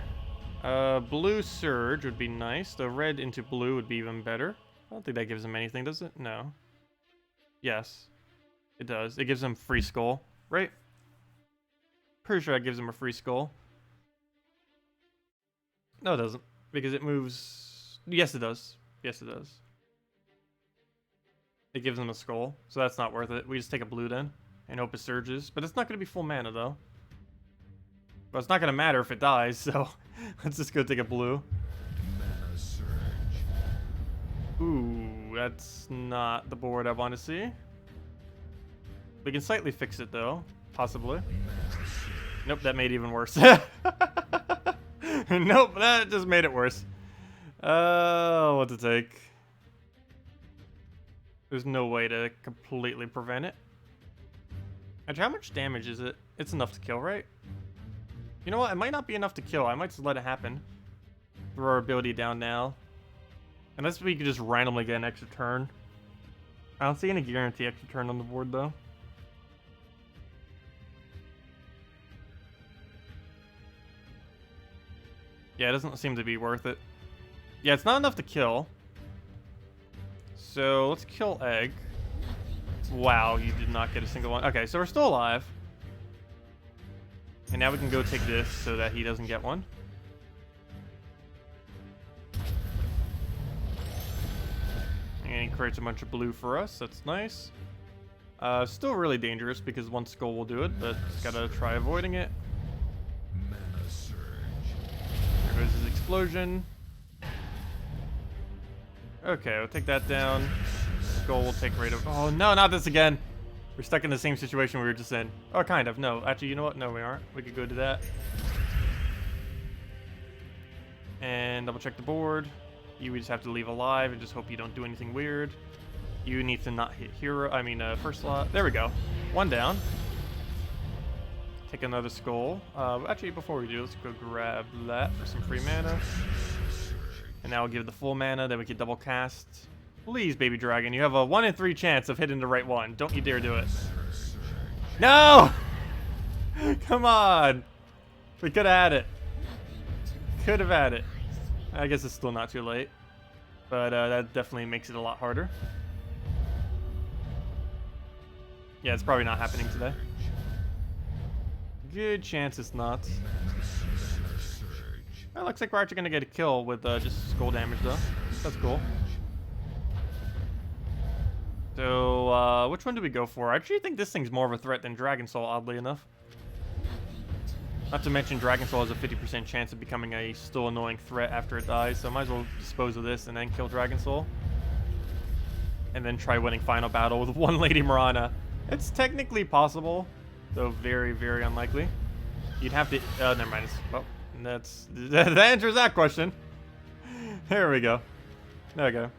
Blue Surge would be nice. The red into blue would be even better. I don't think that gives him anything, does it? No. Yes. It does. It gives him free skull, right? Pretty sure that gives him a free skull. No, it doesn't. Because it moves... Yes, it does. Yes, it does. It gives him a skull, so that's not worth it. We just take a blue then, and hope it surges. But it's not going to be full mana, though. But it's not going to matter if it dies, so... Let's just go take a blue. Ooh, that's not the board I want to see. We can slightly fix it, though. Possibly. Nope, that made it even worse. Nope, that just made it worse. What to take? There's no way to completely prevent it. Actually, how much damage is it? It's enough to kill, right? You know what? It might not be enough to kill. I might just let it happen. Throw our ability down now. Unless we could just randomly get an extra turn. I don't see any guarantee extra turn on the board, though. Yeah, it doesn't seem to be worth it. Yeah, it's not enough to kill. So, let's kill Egg. Wow, you did not get a single one. Okay, so we're still alive. And now we can go take this so that he doesn't get one. And he creates a bunch of blue for us. That's nice. Still really dangerous because one skull will do it, but just gotta try avoiding it. There goes his explosion. Okay, we'll take that down. Skull will take right over. Oh no, not this again! We're stuck in the same situation we were just in. Oh, kind of. No, actually, you know what? No, we aren't. We could go to that. And double check the board. You just have to leave alive and just hope you don't do anything weird. You need to not hit hero. I mean, first slot. There we go. One down. Take another skull. Actually, before we do, let's go grab that for some free mana. And now we'll give the full mana. Then we can double cast. Please, baby dragon. You have a 1 in 3 chance of hitting the right one. Don't you dare do it. No! Come on. We could have had it. Could have had it. I guess it's still not too late. But that definitely makes it a lot harder. Yeah, it's probably not happening today. Good chance it's not. Well, looks like we're actually going to get a kill with just skull damage, though. That's cool. So, which one do we go for? I actually think this thing's more of a threat than Dragon Soul, oddly enough. Not to mention, Dragon Soul has a 50% chance of becoming a still annoying threat after it dies, so might as well dispose of this and then kill Dragon Soul. And then try winning Final Battle with one Lady Mirana. It's technically possible, though very, very unlikely. You'd have to... never mind. Well, that answers that question. There we go. There we go.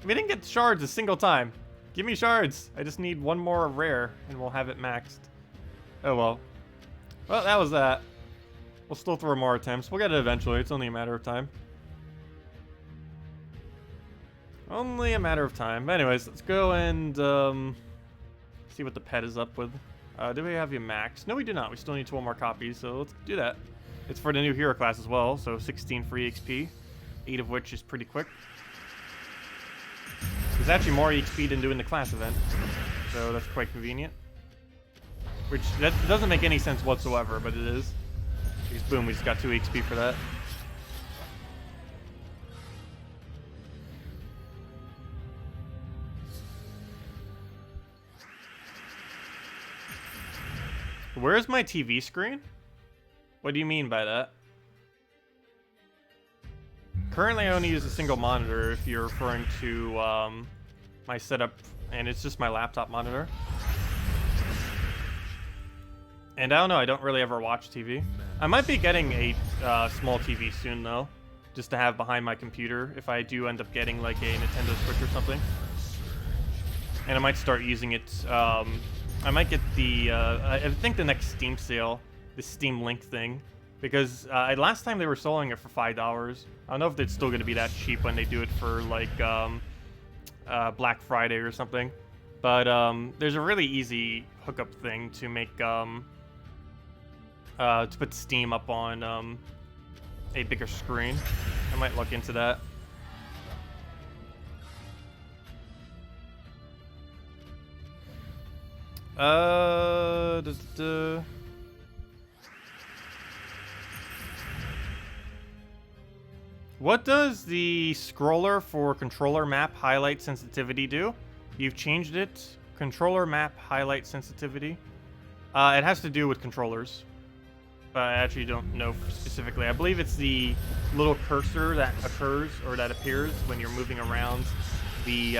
We didn't get shards a single time. Give me shards. I just need one more rare, and we'll have it maxed. Oh, well. Well, that was that. We'll still throw more attempts. We'll get it eventually. It's only a matter of time. Only a matter of time. But anyways, let's go and see what the pet is up with. Do we have you maxed? No, we do not. We still need 12 more copies, so let's do that. It's for the new hero class as well, so 16 free XP, 8 of which is pretty quick. There's actually more XP than doing the class event, so that's quite convenient. Which, that doesn't make any sense whatsoever, but it is. Because boom, we just got 2 XP for that. Where's my TV screen? What do you mean by that? Currently, I only use a single monitor if you're referring to my setup, and it's just my laptop monitor. And I don't know, I don't really ever watch TV. I might be getting a small TV soon, though, just to have behind my computer if I do end up getting like a Nintendo Switch or something. And I might start using it. I might get the, I think the next Steam sale, the Steam Link thing, because last time they were selling it for $5. I don't know if it's still going to be that cheap when they do it for like Black Friday or something. But there's a really easy hookup thing to make to put Steam up on a bigger screen. I might look into that. What does the scroller for controller map highlight sensitivity do? You've changed it. Controller map highlight sensitivity. It has to do with controllers. But I actually don't know specifically. I believe it's the little cursor that occurs or that appears when you're moving around the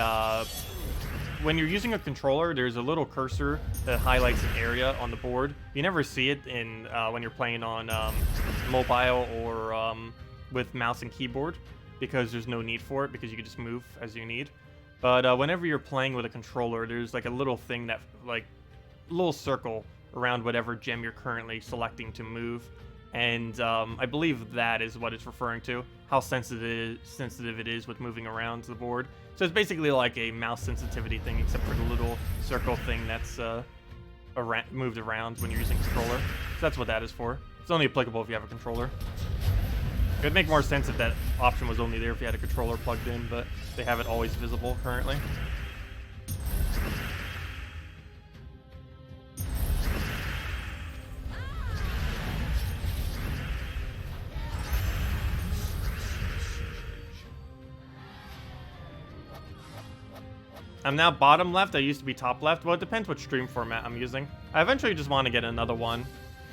when you're using a controller, there's a little cursor that highlights an area on the board. You never see it in when you're playing on mobile or with mouse and keyboard, because there's no need for it, because you can just move as you need. But whenever you're playing with a controller, there's like a little thing that, like, little circle around whatever gem you're currently selecting to move. And I believe that is what it's referring to, how sensitive it is with moving around the board. So it's basically like a mouse sensitivity thing, except for the little circle thing that's moved around when you're using a controller. So that's what that is for. It's only applicable if you have a controller. It would make more sense if that option was only there if you had a controller plugged in, but they have it always visible currently. I'm now bottom left. I used to be top left. Well, it depends what stream format I'm using. I eventually just want to get another one.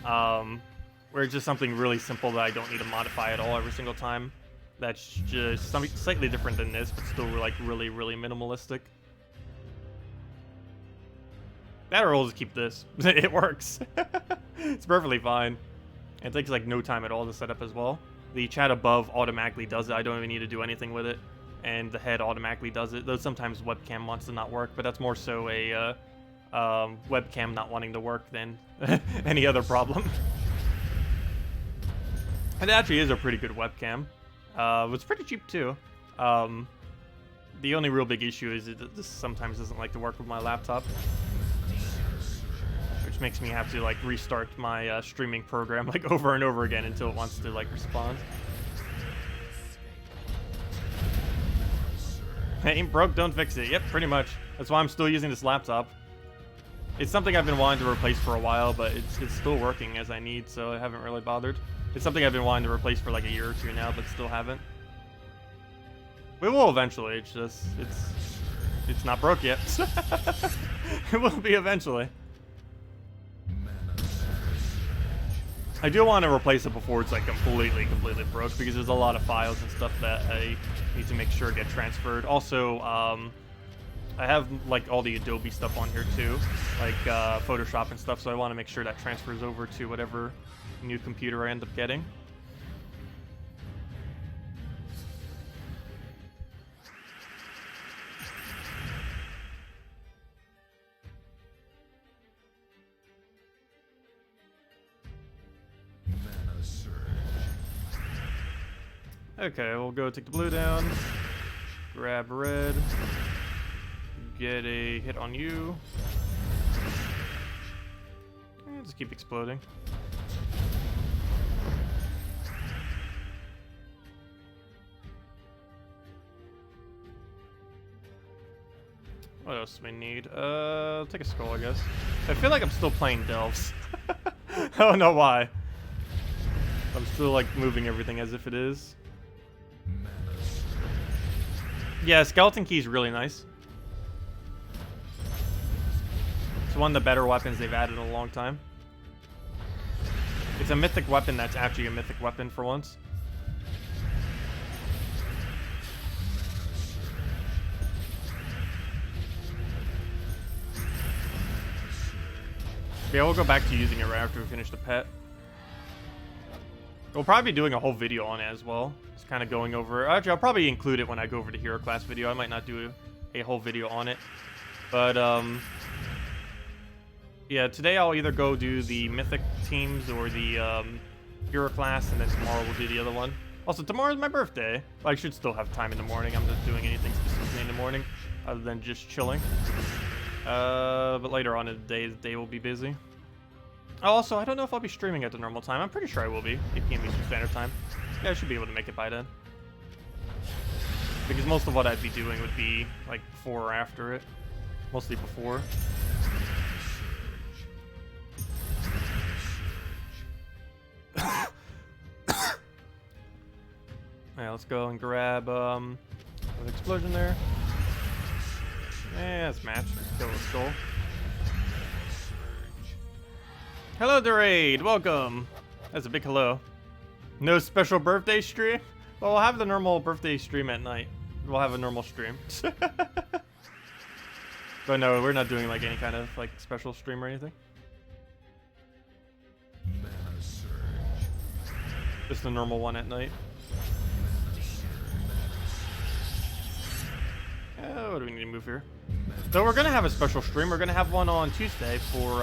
Where it's just something really simple that I don't need to modify at all every single time. That's just something slightly different than this, but still like really, really minimalistic. That or I'll just keep this. It works. It's perfectly fine. It takes like no time at all to set up as well. The chat above automatically does it. I don't even need to do anything with it. And the head automatically does it. Though sometimes webcam wants to not work, but that's more so a webcam not wanting to work than any other problem. It actually is a pretty good webcam. It's pretty cheap too. The only real big issue is that this sometimes doesn't like to work with my laptop, which makes me have to like restart my streaming program like over and over again until it wants to like respond. Ain't broke, don't fix it. Yep, pretty much. That's why I'm still using this laptop. It's something I've been wanting to replace for a while, but it's still working as I need, so I haven't really bothered. It's something I've been wanting to replace for like a year or two now, but still haven't. We will eventually. It's just it's not broke yet. It will be eventually. I do want to replace it before it's like completely broke, because there's a lot of files and stuff that I need to make sure get transferred. Also, I have like all the Adobe stuff on here too, like Photoshop and stuff, so I want to make sure that transfers over to whatever new computer I end up getting. Okay, we'll go take the blue down, grab red, get a hit on you, and just keep exploding. What else do we need? Take a skull, I guess. I feel like I'm still playing Delves. I don't know why. I'm still like moving everything as if it is. Yeah, Skeleton Key is really nice. It's one of the better weapons they've added in a long time. It's a mythic weapon that's actually a mythic weapon for once. Yeah, we'll go back to using it right after we finish the pet. We'll probably be doing a whole video on it as well. Just kind of going over... Actually, I'll probably include it when I go over the hero class video. I might not do a whole video on it. But, yeah, today I'll either go do the mythic teams or the hero class, and then tomorrow we'll do the other one. Also, tomorrow's my birthday. I should still have time in the morning. I'm not doing anything specifically in the morning other than just chilling. But later on in the day will be busy. Also, I don't know if I'll be streaming at the normal time. I'm pretty sure I will be. 8 p.m. Eastern Standard Time. Yeah, I should be able to make it by then. Because most of what I'd be doing would be, like, before or after it. Mostly before. Alright, let's go and grab, an explosion there. Yeah, let's match. Let's kill the skull. Hello, Deraid. Welcome. That's a big hello. No special birthday stream? Well, we'll have the normal birthday stream at night. We'll have a normal stream. But no, we're not doing like any kind of like special stream or anything. Just a normal one at night. What do we need to move here? So we're gonna have a special stream. We're gonna have one on Tuesday for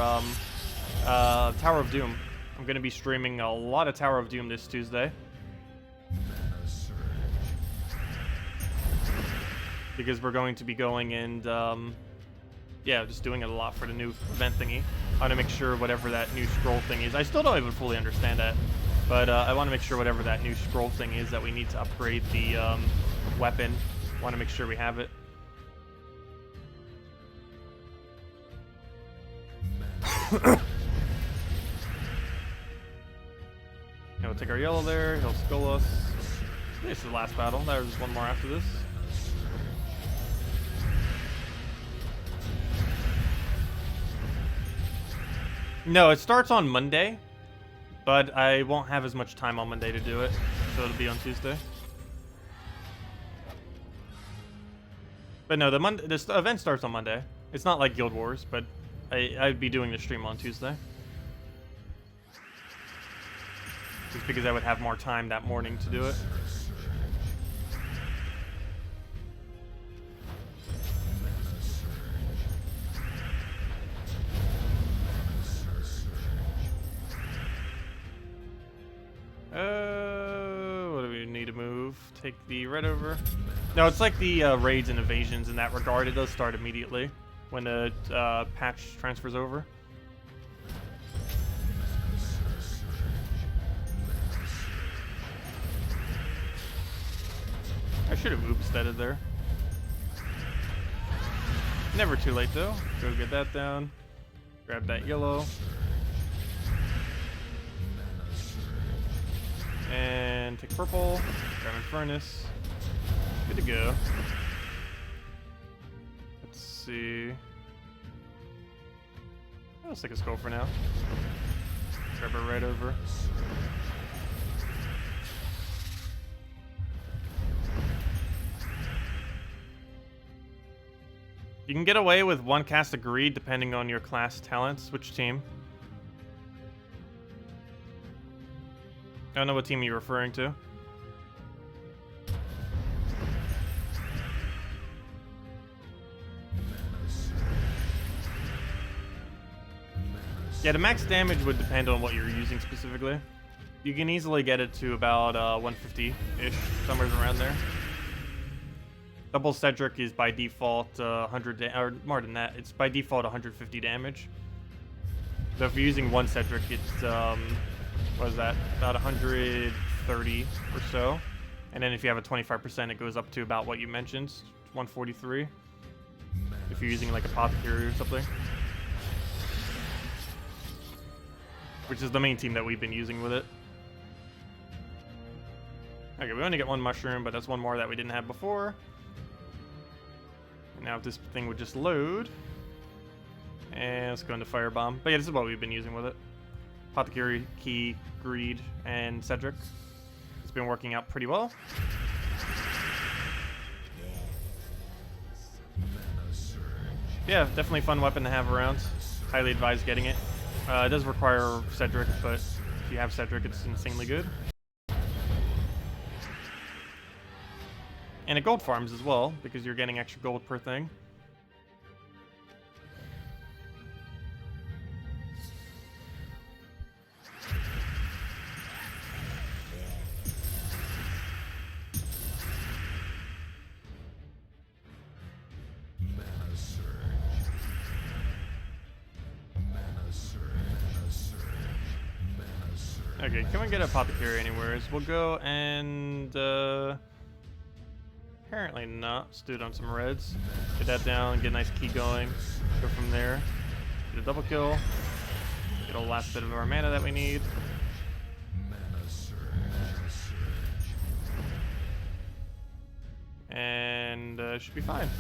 Tower of Doom. I'm gonna be streaming a lot of Tower of Doom this Tuesday. Because we're going to be going and yeah, just doing it a lot for the new event thingy. I want to make sure whatever that new scroll thing is. I still don't even fully understand that. But I want to make sure whatever that new scroll thing is that we need to upgrade the weapon. I want to make sure we have it. We'll take our yellow there. He'll skull us. This is the last battle. There's one more after this. No, it starts on Monday, but I won't have as much time on Monday to do it, so it'll be on Tuesday. But no, this event starts on Monday. It's not like Guild Wars, but I'd be doing the stream on Tuesday. Just because I would have more time that morning to do it. What do we need to move? Take the red over. No, it's like the raids and evasions in that regard. It does start immediately when the patch transfers over. I should have Oobsteaded there. Never too late though. Go get that down. Grab that yellow. And take purple. Grab a furnace. Good to go. Let's see. Let's take a skull for now. Grab her right over. You can get away with one cast of Greed depending on your class talents. Which team? I don't know what team you're referring to. Yeah, the max damage would depend on what you're using specifically. You can easily get it to about 150-ish, somewhere around there. Double Cedric is by default 100, or more than that. It's by default 150 damage. So if you're using one Cedric, it's what is that? About 130 or so. And then if you have a 25%, it goes up to about what you mentioned, 143. If you're using like a Apothecary or something. Which is the main team that we've been using with it. Okay, we only get one mushroom, but that's one more that we didn't have before. And now if this thing would just load. And let's go into Firebomb. But yeah, this is what we've been using with it. Apothecary, Key, Greed, and Cedric. It's been working out pretty well. Yeah, definitely fun weapon to have around. Highly advise getting it. It does require Cedric, but if you have Cedric, it's insanely good. And it gold farms as well, because you're getting extra gold per thing. Okay, can we get Apothecary anywhere? We'll go and apparently not. Let's do it on some reds. Get that down, get a nice key going. Go from there. Get a double kill. Get a last bit of our mana that we need. And should be fine.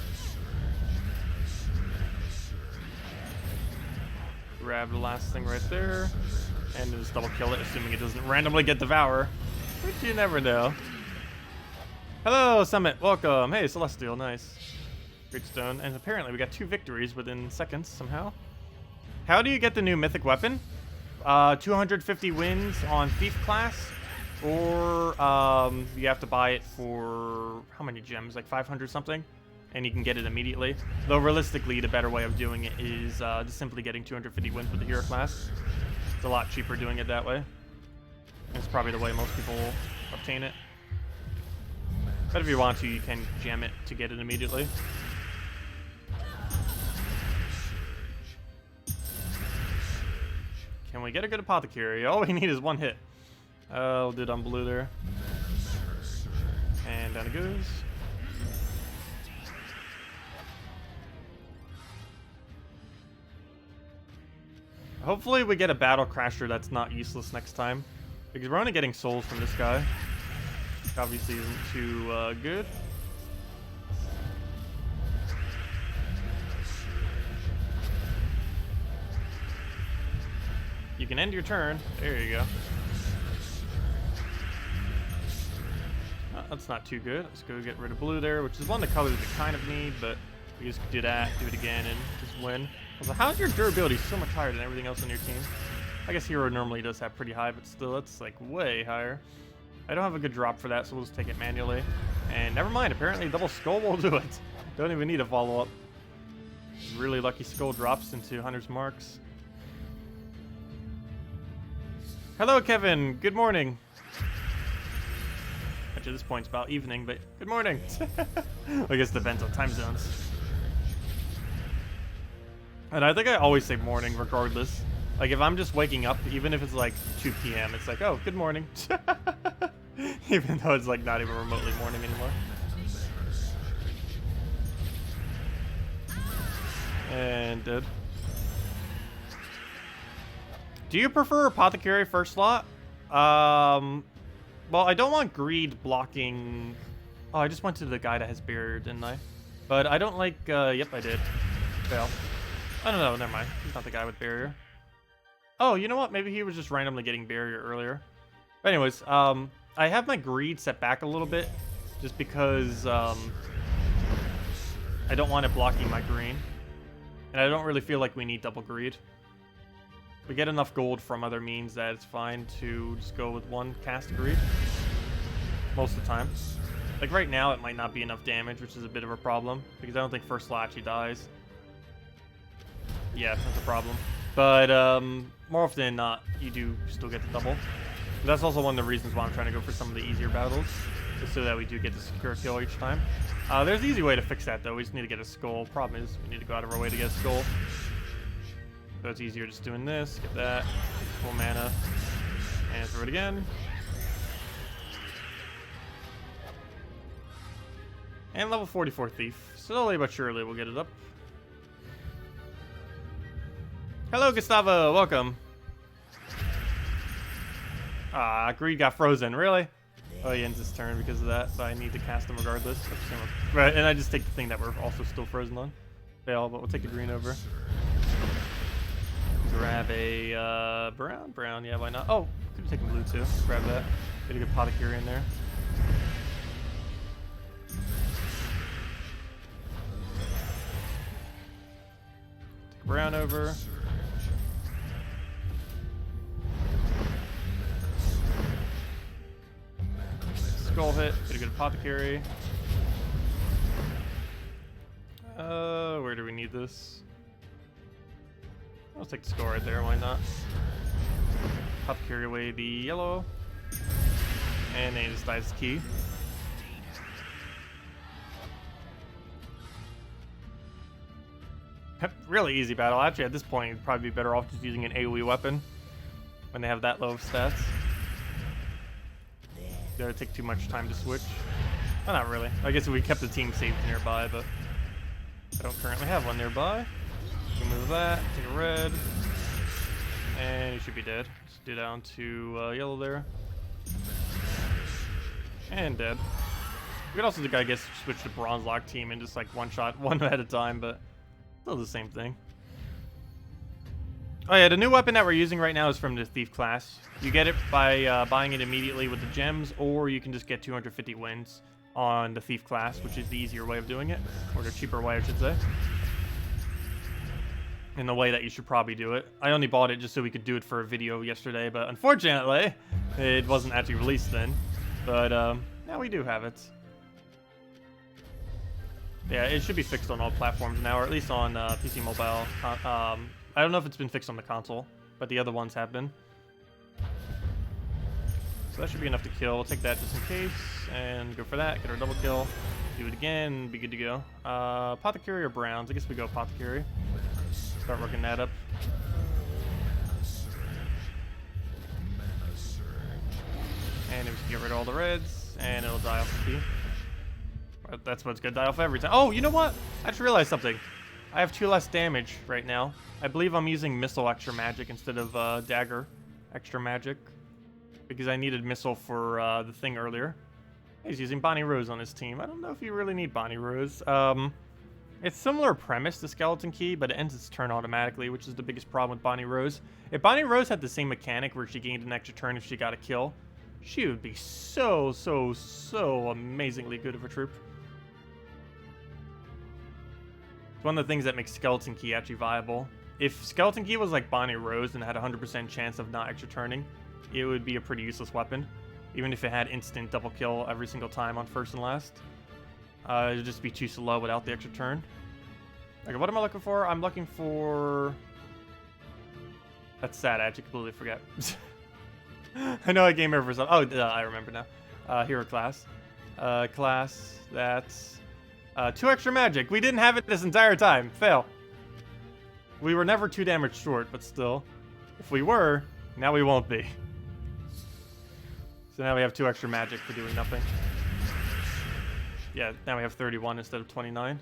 Grab the last thing right there. And just double kill it, assuming it doesn't randomly get Devour. Which you never know. Hello, Summit. Welcome. Hey, Celestial. Nice. Great stone. And apparently we got 2 victories within seconds somehow. How do you get the new mythic weapon? 250 wins on Thief class. Or you have to buy it for how many gems? Like 500 something? And you can get it immediately. Though realistically, the better way of doing it is just simply getting 250 wins with the hero class. It's a lot cheaper doing it that way. It's probably the way most people obtain it. But if you want to, you can gem it to get it immediately. Can we get a good Apothecary? All we need is 1 hit. We'll do it on blue there. And down it goes. Hopefully we get a Battle Crasher that's not useless next time. Because we're only getting souls from this guy. Which obviously isn't too good. can end your turn. There you go. That's not too good. Let's go get rid of blue there, which is one of the colors we kind of need, but we just do that, do it again, and just win. Also, how's your durability so much higher than everything else on your team? I guess hero normally does have pretty high, but still, that's like way higher. I don't have a good drop for that, so we'll just take it manually. And never mind, apparently double skull will do it. Don't even need a follow-up. Really lucky skull drops into Hunter's Marks. Hello, Kevin. Good morning. Actually, this point's about evening, but good morning. I guess it depends on time zones. And I think I always say morning regardless. Like, if I'm just waking up, even if it's like 2 p.m., it's like, oh, good morning. Even though it's like not even remotely morning anymore. And dead. Do you prefer Apothecary first slot? Well, I don't want Greed blocking... Oh, I just went to the guy that has Barrier, didn't I? But I don't like... Yep, I did. Fail. I don't know, never mind. He's not the guy with Barrier. Oh, you know what? Maybe he was just randomly getting Barrier earlier. But anyways, I have my Greed set back a little bit. Just because, I don't want it blocking my green. And I don't really feel like we need double Greed. We get enough gold from other means that it's fine to just go with one cast Greed. Most of the time. Like right now, it might not be enough damage, which is a bit of a problem. Because I don't think first slot actually dies. Yeah, that's a problem. But more often than not, you do still get the double. That's also one of the reasons why I'm trying to go for some of the easier battles. Just so that we do get the secure kill each time. There's an easy way to fix that though. We just need to get a skull. Problem is, we need to go out of our way to get a skull. So it's easier just doing this, get that, get full mana, and throw it again. And level 44 Thief. Slowly but surely we'll get it up. Hello, Gustavo. Welcome. Ah, Greed got frozen. Really? Oh, he ends his turn because of that, but I need to cast him regardless. Right, and I just take the thing that we're also still frozen on. Fail, but we'll take the green over. Grab a brown, yeah, why not? Oh, could have taken blue too. Grab that. Get a good Apothecary in there. Take brown over. Skull hit, get a good Apothecary. Where do we need this? I'll take the skull right there, why not? Apothecary away the yellow. And then he just dies key. Really easy battle. Actually, at this point, you'd probably be better off just using an AoE weapon when they have that low of stats. Gotta take too much time to switch. Well, not really. I guess if we kept the team safe nearby, but I don't currently have one nearby. Remove that, take a red, and he should be dead. Just do down to yellow there. And dead. We could also, I guess, switch to bronze lock team and just like one shot, one at a time, but still the same thing. Oh yeah, the new weapon that we're using right now is from the Thief class. You get it by buying it immediately with the gems, or you can just get 250 wins on the Thief class, which is the easier way of doing it, or the cheaper way, I should say. In the way that you should probably do it. I only bought it just so we could do it for a video yesterday, but unfortunately, it wasn't actually released then. But now we do have it. Yeah, it should be fixed on all platforms now, or at least on PC Mobile. I don't know if it's been fixed on the console, but the other ones have been. So that should be enough to kill. We'll take that just in case, and go for that. Get our double kill. Do it again, be good to go. Apothecary or Browns? I guess we go Apothecary. Start working that up. And we can get rid of all the reds, and it'll die off the key. That's what's gonna die off every time. Oh, you know what? I just realized something. I have 2 less damage right now. I believe I'm using Missile Extra Magic instead of Dagger Extra Magic. Because I needed Missile for the thing earlier. He's using Bonnie Rose on his team. I don't know if you really need Bonnie Rose. It's similar premise to Skeleton Key, but it ends its turn automatically, which is the biggest problem with Bonnie Rose. If Bonnie Rose had the same mechanic where she gained an extra turn if she got a kill, she would be so amazingly good of a troop. It's one of the things that makes Skeleton Key actually viable. If Skeleton Key was like Bonnie Rose and had a 100% chance of not extra turning, it would be a pretty useless weapon. Even if it had instant double kill every single time on first and last. It would just be too slow without the extra turn. Okay, what am I looking for? I'm looking for... That's sad, I actually completely forget. I know I game over some... Oh, I remember now. Hero class. That's... 2 extra magic. We didn't have it this entire time. Fail. We were never 2 damage short, but still. If we were, now we won't be. So now we have 2 extra magic for doing nothing. Yeah, now we have 31 instead of 29.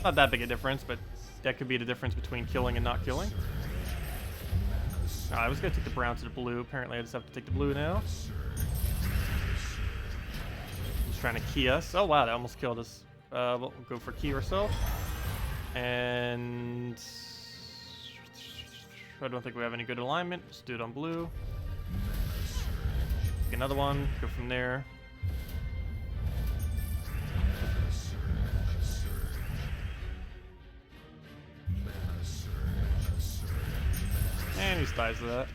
Not that big a difference, but that could be the difference between killing and not killing. I was going to take the brown to the blue. Apparently I just have to take the blue now. He's trying to key us. Oh wow, that almost killed us. We'll go for key ourselves. And... I don't think we have any good alignment. Just do it on blue. Take another one. Go from there. And he dies to that.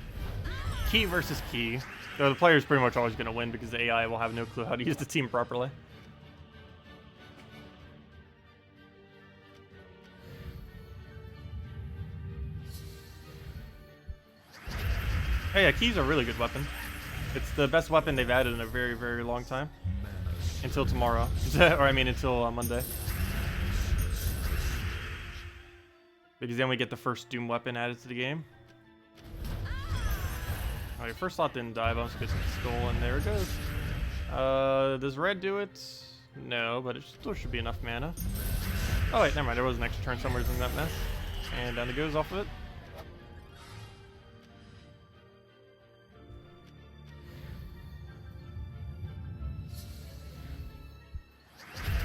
Key versus key. So the player's pretty much always going to win because the AI will have no clue how to use the team properly. Oh yeah, key's a really good weapon. It's the best weapon they've added in a very long time. Until tomorrow. Or I mean until Monday. Because then we get the first Doom weapon added to the game. Oh, your first slot didn't die, but I'm just gonna skull, and there it goes. Does red do it? No, but it still should be enough mana. Oh wait, never mind, there was an extra turn somewhere in that mess. And down it goes off of it.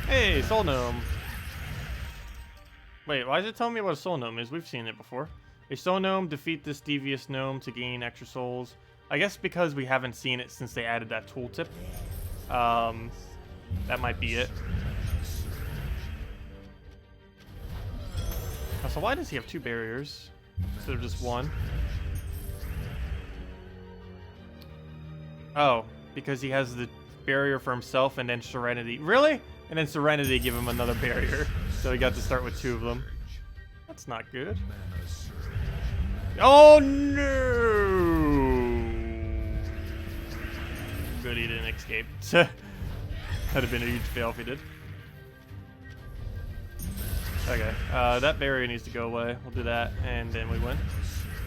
Hey, Soul Gnome! Wait, why is it telling me what a Soul Gnome is? We've seen it before. A Soul Gnome, defeat this devious gnome to gain extra souls. I guess because we haven't seen it since they added that tooltip. That might be it. So why does he have 2 barriers instead of just 1? Oh, because he has the barrier for himself and then Serenity. Really? And then Serenity give him another barrier. So he got to start with 2 of them. That's not good. Oh no! Good he didn't escape. That'd have been a huge fail if he did. Okay, that barrier needs to go away. We'll do that, and then we win.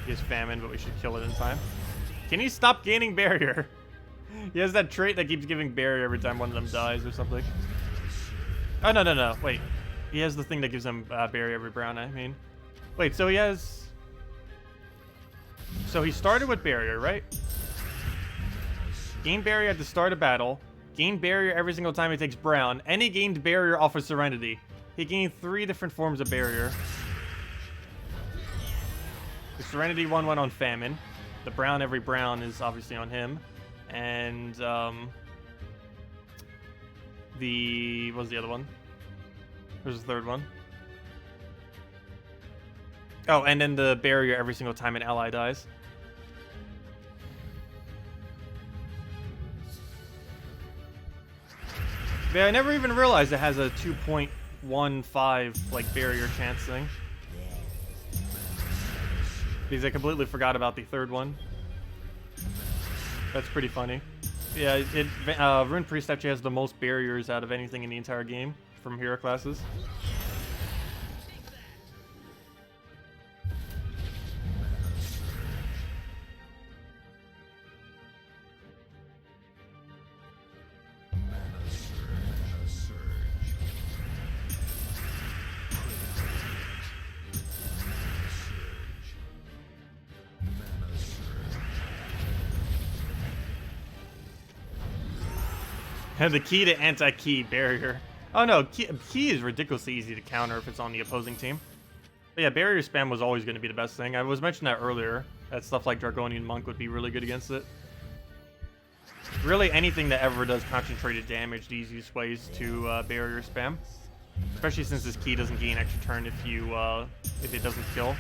He has famine, but we should kill it in time. Can he stop gaining barrier? He has that trait that keeps giving barrier every time one of them dies or something. Oh, no. Wait. He has the thing that gives him barrier every brown, I mean. Wait, so he has... So he started with barrier, right? Gained barrier at the start of battle. Gained barrier every single time he takes brown. And he gained barrier off of Serenity. He gained 3 different forms of barrier. The Serenity one went on Famine. The brown, every brown is obviously on him. And, what was the other one? There's the 3rd one. Oh, and then the barrier every single time an ally dies. Yeah, I never even realized it has a 2.15 like barrier chance thing. Because I completely forgot about the 3rd one. That's pretty funny. Yeah, Rune Priest actually has the most barriers out of anything in the entire game from hero classes. And the key to anti-key barrier. Oh no, Key is ridiculously easy to counter if it's on the opposing team. But yeah, barrier spam was always going to be the best thing. I was mentioning that earlier, that stuff like Draconian Monk would be really good against it. Really, anything that ever does concentrated damage, the easiest ways to barrier spam. Especially since this Key doesn't gain extra turn if it doesn't kill.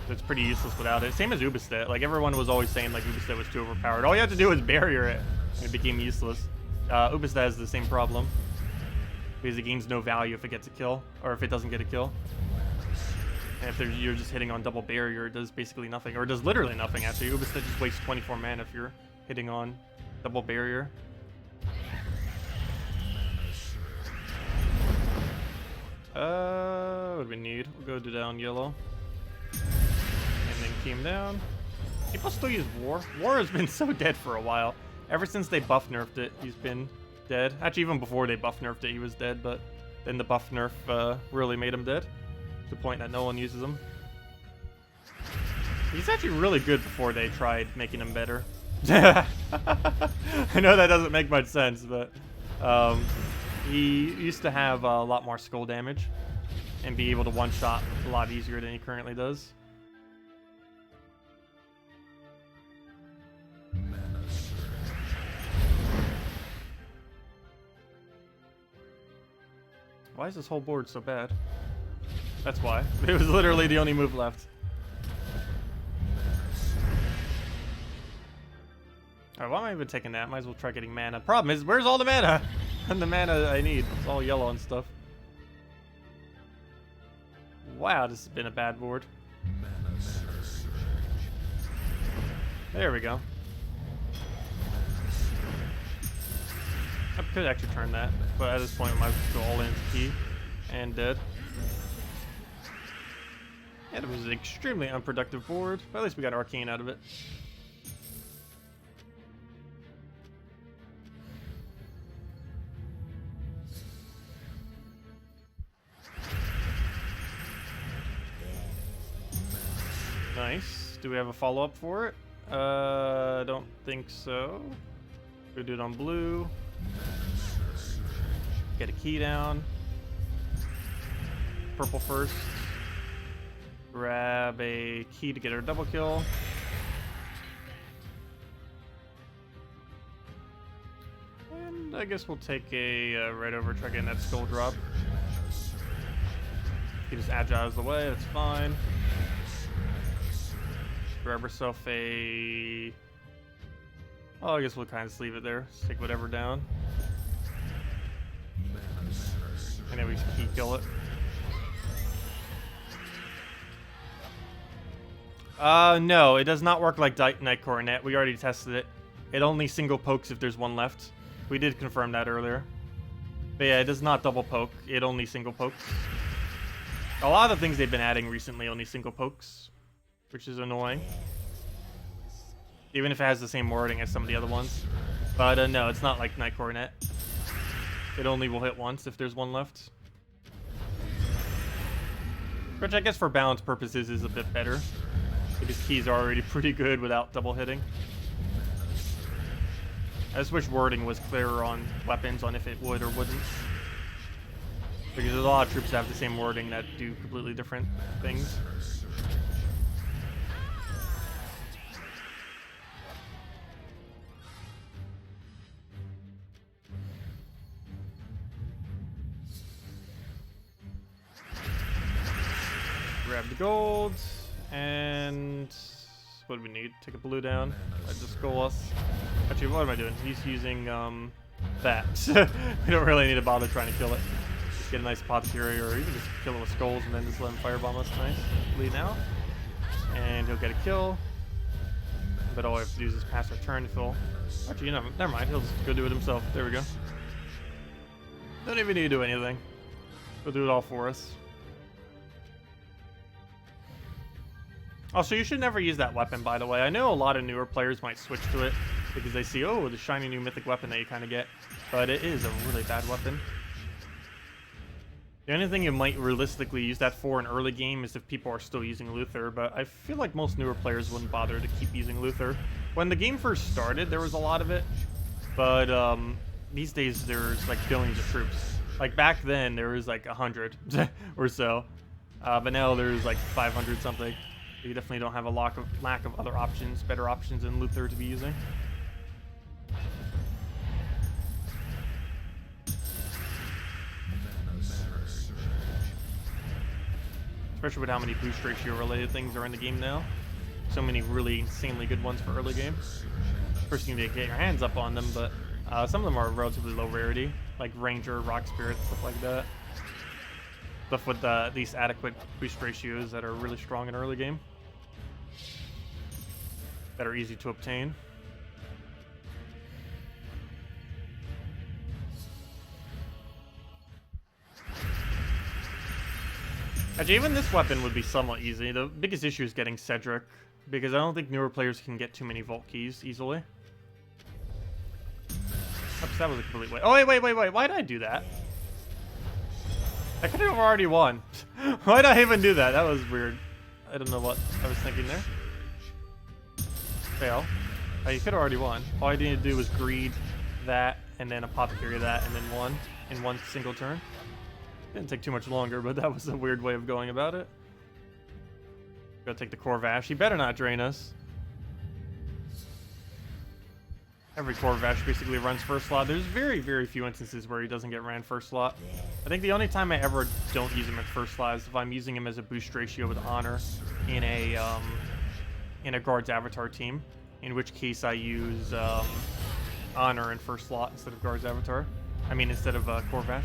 So it's pretty useless without it. Same as Ubistet. Like, everyone was always saying like Ubistet was too overpowered. All you have to do is barrier it, and it became useless. Ubistet has the same problem. Because it gains no value if it gets a kill, or if it doesn't get a kill. And if you're just hitting on double barrier, it does basically nothing, or it does literally nothing actually. Ubistet just wastes 24 mana if you're hitting on double barrier. What do we need? We'll go to down yellow. And then key him down. People still use War. War has been so dead for a while. Ever since they buff nerfed it, he's been dead. Actually, even before they buff nerfed it, he was dead, but then the buff nerf really made him dead. To the point that no one uses him. He's actually really good before they tried making him better. I know that doesn't make much sense, but he used to have a lot more skull damage and be able to one-shot a lot easier than he currently does. Why is this whole board so bad? That's why. It was literally the only move left. Alright, why am I even taking that? Might as well try getting mana. Problem is, where's all the mana? And the mana I need. It's all yellow and stuff. Wow, this has been a bad board. There we go. I could actually turn that, but at this point I might as well go all in key and dead. And it was an extremely unproductive board, but at least we got Arcane out of it. Nice. Do we have a follow-up for it? I don't think so. Go do it on blue. Get a key down. Purple first. Grab a key to get her double kill. And I guess we'll take a right over, try getting that skull drop. He just agiles the way, that's fine. Grab herself a... Oh, I guess we'll kind of just leave it there. Just take whatever down. And then we just key kill it. No, it does not work like Night Coronet. We already tested it. It only single pokes if there's one left. We did confirm that earlier. But yeah, it does not double poke. It only single pokes. A lot of the things they've been adding recently only single pokes, which is annoying. Even if it has the same wording as some of the other ones. But no, it's not like Night Coronet. It only will hit once if there's one left. Which I guess for balance purposes is a bit better. Because keys are already pretty good without double hitting. I just wish wording was clearer on weapons on if it would or wouldn't. Because there's a lot of troops that have the same wording that do completely different things. Grab the gold, and what do we need? Take a blue down. Just skull us. Actually, what am I doing? He's using that. We don't really need to bother trying to kill it. Just get a nice apothecary, or even just kill him with skulls and then just let him firebomb us. Nice. Lead now. And he'll get a kill. But all we have to do is just pass our turn to fill. Actually, never mind. He'll just go do it himself. There we go. Don't even need to do anything. He'll do it all for us. Also, you should never use that weapon, by the way. I know a lot of newer players might switch to it because they see, oh, the shiny new mythic weapon that you kind of get. But it is a really bad weapon. The only thing you might realistically use that for in early game is if people are still using Luther, but I feel like most newer players wouldn't bother to keep using Luther. When the game first started, there was a lot of it, but these days there's like billions of troops. Like back then, there was like 100 or so, but now there's like 500 something. You definitely don't have a lack of other options, better options than Luther to be using. Especially with how many boost ratio related things are in the game now. So many really insanely good ones for early game. First, you need to get your hands up on them, but some of them are relatively low rarity, like Ranger, Rock Spirit, stuff like that. Stuff with these adequate boost ratios that are really strong in early game. That are easy to obtain. Actually, even this weapon would be somewhat easy. The biggest issue is getting Cedric, because I don't think newer players can get too many Vault Keys easily. Oops, that was a complete way. Oh, wait. Why did I do that? I could have already won. Why did I even do that? That was weird. I don't know what I was thinking there. Fail. Oh, you could have already won. All I needed to do was greed that, and then apothecary that, and then won in one single turn. Didn't take too much longer, but that was a weird way of going about it. Gotta take the Corvash. He better not drain us. Every Corvash basically runs first slot. There's very, very few instances where he doesn't get ran first slot. I think the only time I ever don't use him at first slot is if I'm using him as a boost ratio with Honor in a Guard's Avatar team, in which case I use Honor in first slot instead of Guard's Avatar. I mean, instead of Corvash.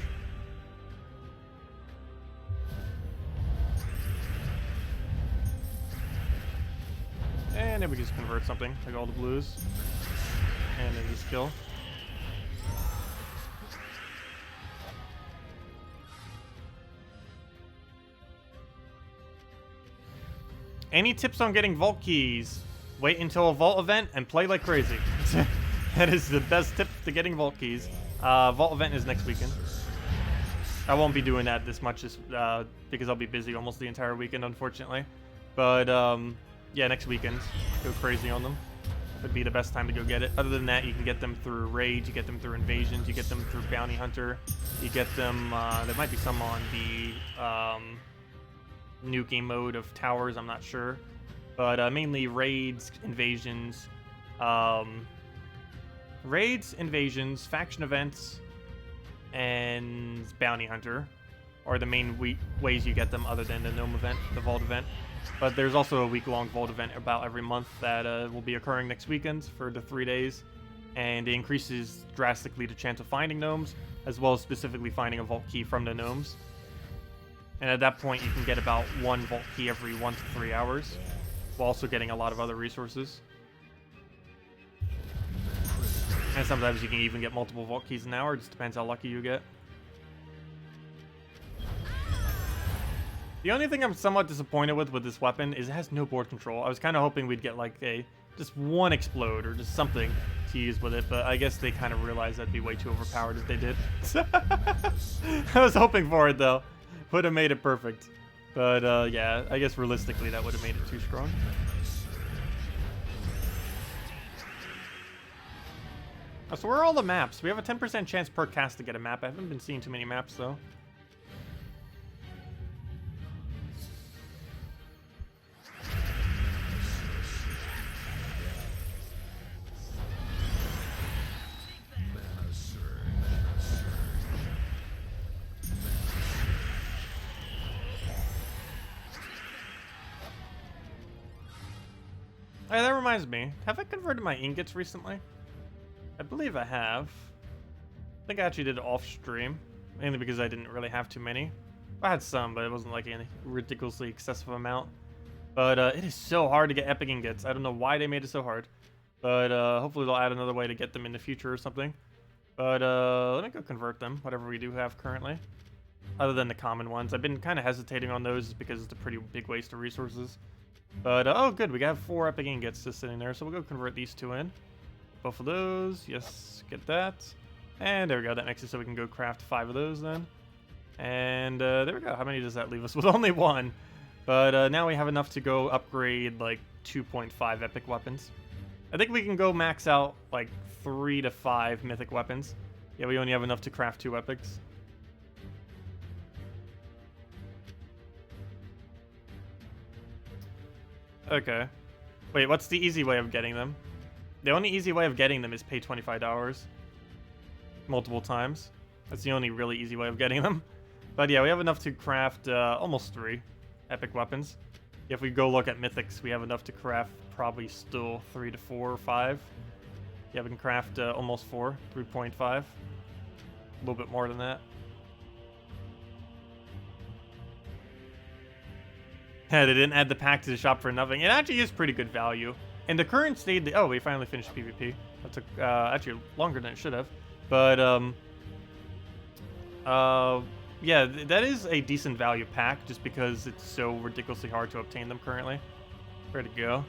And then we can just convert something, like all the blues. And then just kill. Any tips on getting Vault Keys? Wait until a Vault event and play like crazy. That is the best tip to getting Vault Keys. Vault event is next weekend. I won't be doing that this much because I'll be busy almost the entire weekend, unfortunately. But yeah, next weekend, go crazy on them. Would be the best time to go get it. Other than that, you can get them through Raids, you get them through Invasions, you get them through Bounty Hunter, you get them, there might be some on the new game mode of Towers, I'm not sure. But mainly Raids, Invasions, Faction Events, and Bounty Hunter are the main ways you get them other than the Gnome event, the Vault event. But there's also a week-long Vault event about every month that will be occurring next weekend for the 3 days. And it increases drastically the chance of finding gnomes, as well as specifically finding a Vault Key from the gnomes. And at that point, you can get about one Vault Key every 1 to 3 hours, while also getting a lot of other resources. And sometimes you can even get multiple Vault Keys an hour, it just depends how lucky you get. The only thing I'm somewhat disappointed with this weapon is it has no board control. I was kind of hoping we'd get like just one explode or just something to use with it, but I guess they kind of realized that'd be way too overpowered if they did. I was hoping for it though. Would have made it perfect. But yeah, I guess realistically that would have made it too strong. So where are all the maps? We have a 10% chance per cast to get a map. I haven't been seeing too many maps though. Hey, that reminds me. Have I converted my ingots recently? I believe I have. I think I actually did it off stream, mainly because I didn't really have too many. I had some, but it wasn't like any ridiculously excessive amount. But it is so hard to get epic ingots. I don't know why they made it so hard. But hopefully they'll add another way to get them in the future or something. But let me go convert them, whatever we do have currently. Other than the common ones. I've been kind of hesitating on those because it's a pretty big waste of resources. But, oh good, we got 4 epic ingots just sitting there, so we'll go convert these 2 in. Both of those, yes, get that. And there we go, that makes it so we can go craft 5 of those then. And there we go, how many does that leave us with? Only 1. But now we have enough to go upgrade like 2.5 epic weapons. I think we can go max out like 3 to 5 mythic weapons. Yeah, we only have enough to craft 2 epics. Okay. Wait, what's the easy way of getting them? The only easy way of getting them is pay $25. Multiple times. That's the only really easy way of getting them. But yeah, we have enough to craft almost 3 epic weapons. If we go look at mythics, we have enough to craft probably still 3 to 4 or 5. Yeah, we can craft almost 4, 3.5. A little bit more than that. Yeah, they didn't add the pack to the shop for nothing. It actually is pretty good value. In the current state, oh, we finally finished PvP. That took actually longer than it should have. But, yeah, that is a decent value pack just because it's so ridiculously hard to obtain them currently. Where to go?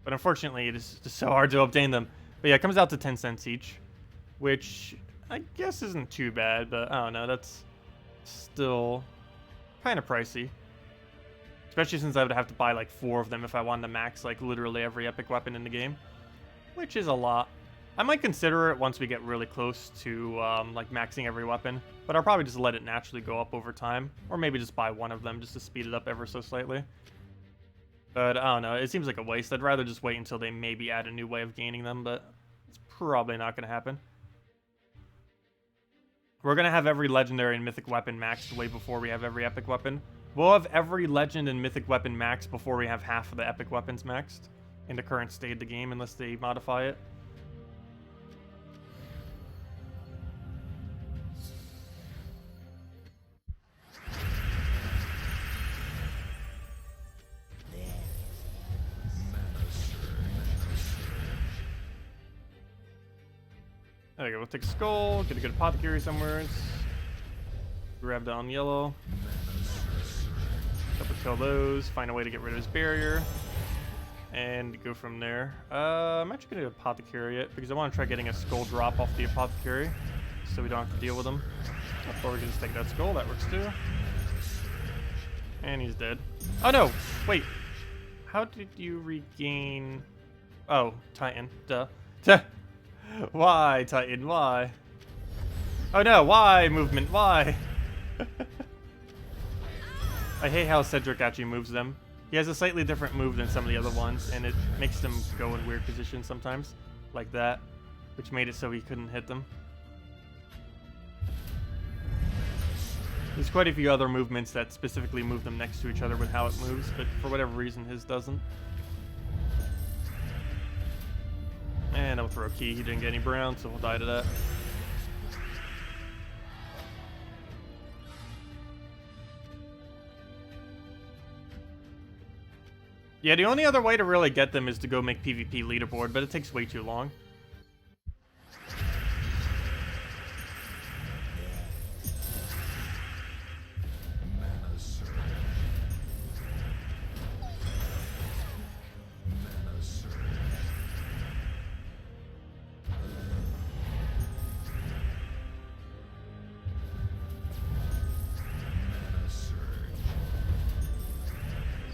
But unfortunately, it is just so hard to obtain them. But yeah, it comes out to 10 cents each, which I guess isn't too bad, but I don't know, that's still kind of pricey. Especially since I would have to buy like 4 of them if I wanted to max like literally every epic weapon in the game, which is a lot. I might consider it once we get really close to like maxing every weapon, but I'll probably just let it naturally go up over time, or maybe just buy 1 of them just to speed it up ever so slightly. But I don't know, it seems like a waste. I'd rather just wait until they maybe add a new way of gaining them, but it's probably not going to happen. We're going to have every legendary and mythic weapon maxed way before we have every epic weapon. We'll have every legend and mythic weapon maxed before we have half of the epic weapons maxed in the current state of the game, unless they modify it. There we go, we'll take a skull, get a good apothecary somewhere. Grab down yellow. Double kill those, find a way to get rid of his barrier. And go from there. I'm actually going to apothecary it because I want to try getting a skull drop off the apothecary so we don't have to deal with him. Or we can just take that skull, that works too. And he's dead. Oh no! Wait! How did you regain... Oh, Titan. Duh. Why, Titan? Why? Oh no, why, movement? Why? I hate how Cedric actually moves them. He has a slightly different move than some of the other ones, and it makes them go in weird positions sometimes, like that, which made it so he couldn't hit them. There's quite a few other movements that specifically move them next to each other with how it moves, but for whatever reason his doesn't. And I'll throw a key. He didn't get any brown, so we'll die to that. Yeah, the only other way to really get them is to go make PvP leaderboard, but it takes way too long.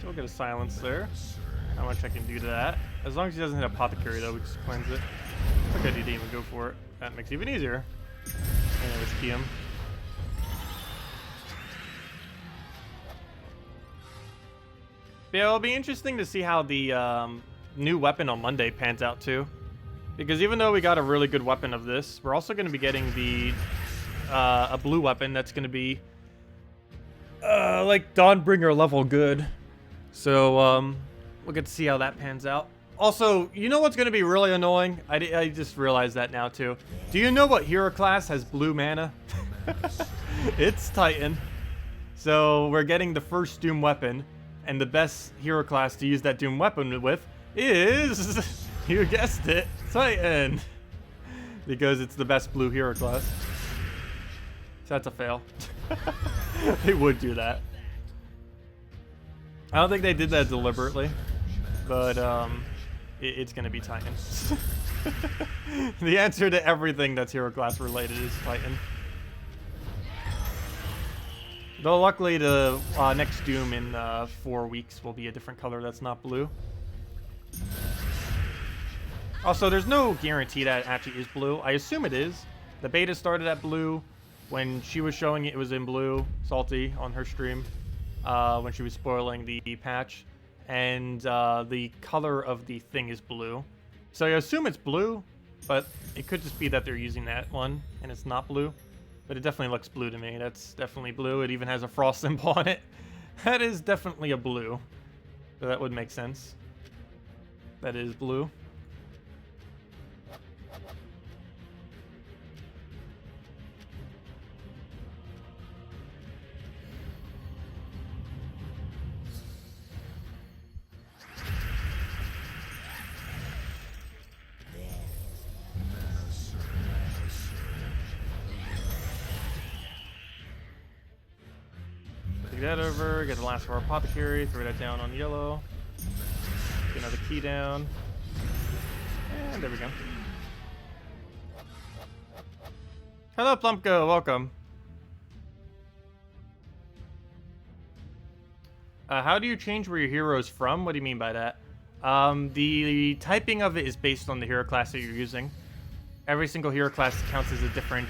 We'll get a silence there. How much I can do to that. As long as he doesn't hit apothecary though, we just cleanse it. Okay, he didn't even go for it. That makes it even easier. And let's key him. Yeah, it'll be interesting to see how the new weapon on Monday pans out too. Because even though we got a really good weapon of this, we're also going to be getting the a blue weapon that's going to be like Dawnbringer level good. So, we'll get to see how that pans out. Also, you know what's going to be really annoying? I just realized that now, too. Do you know what hero class has blue mana? It's Titan. So, we're getting the first Doom weapon. And the best hero class to use that Doom weapon with is, you guessed it, Titan. Because it's the best blue hero class. So that's a fail. They would do that. I don't think they did that deliberately, but it's going to be Titan. The answer to everything that's hero class related is Titan. Though luckily the next Doom in 4 weeks will be a different color that's not blue. Also, there's no guarantee that it actually is blue. I assume it is. The beta started at blue. When she was showing it, it was in blue. Salty on her stream. When she was spoiling the patch. and the color of the thing is blue. So I assume it's blue, but it could just be that they're using that one and it's not blue. But it definitely looks blue to me. That's definitely blue. It even has a frost symbol on it. That is definitely a blue. So that would make sense. That is blue. Take that over, get the last of our apothecary, throw that down on yellow. Get another key down. And there we go. Hello, Plumpko, welcome. How do you change where your hero is from? What do you mean by that? The typing of it is based on the hero class that you're using. Every single hero class counts as a different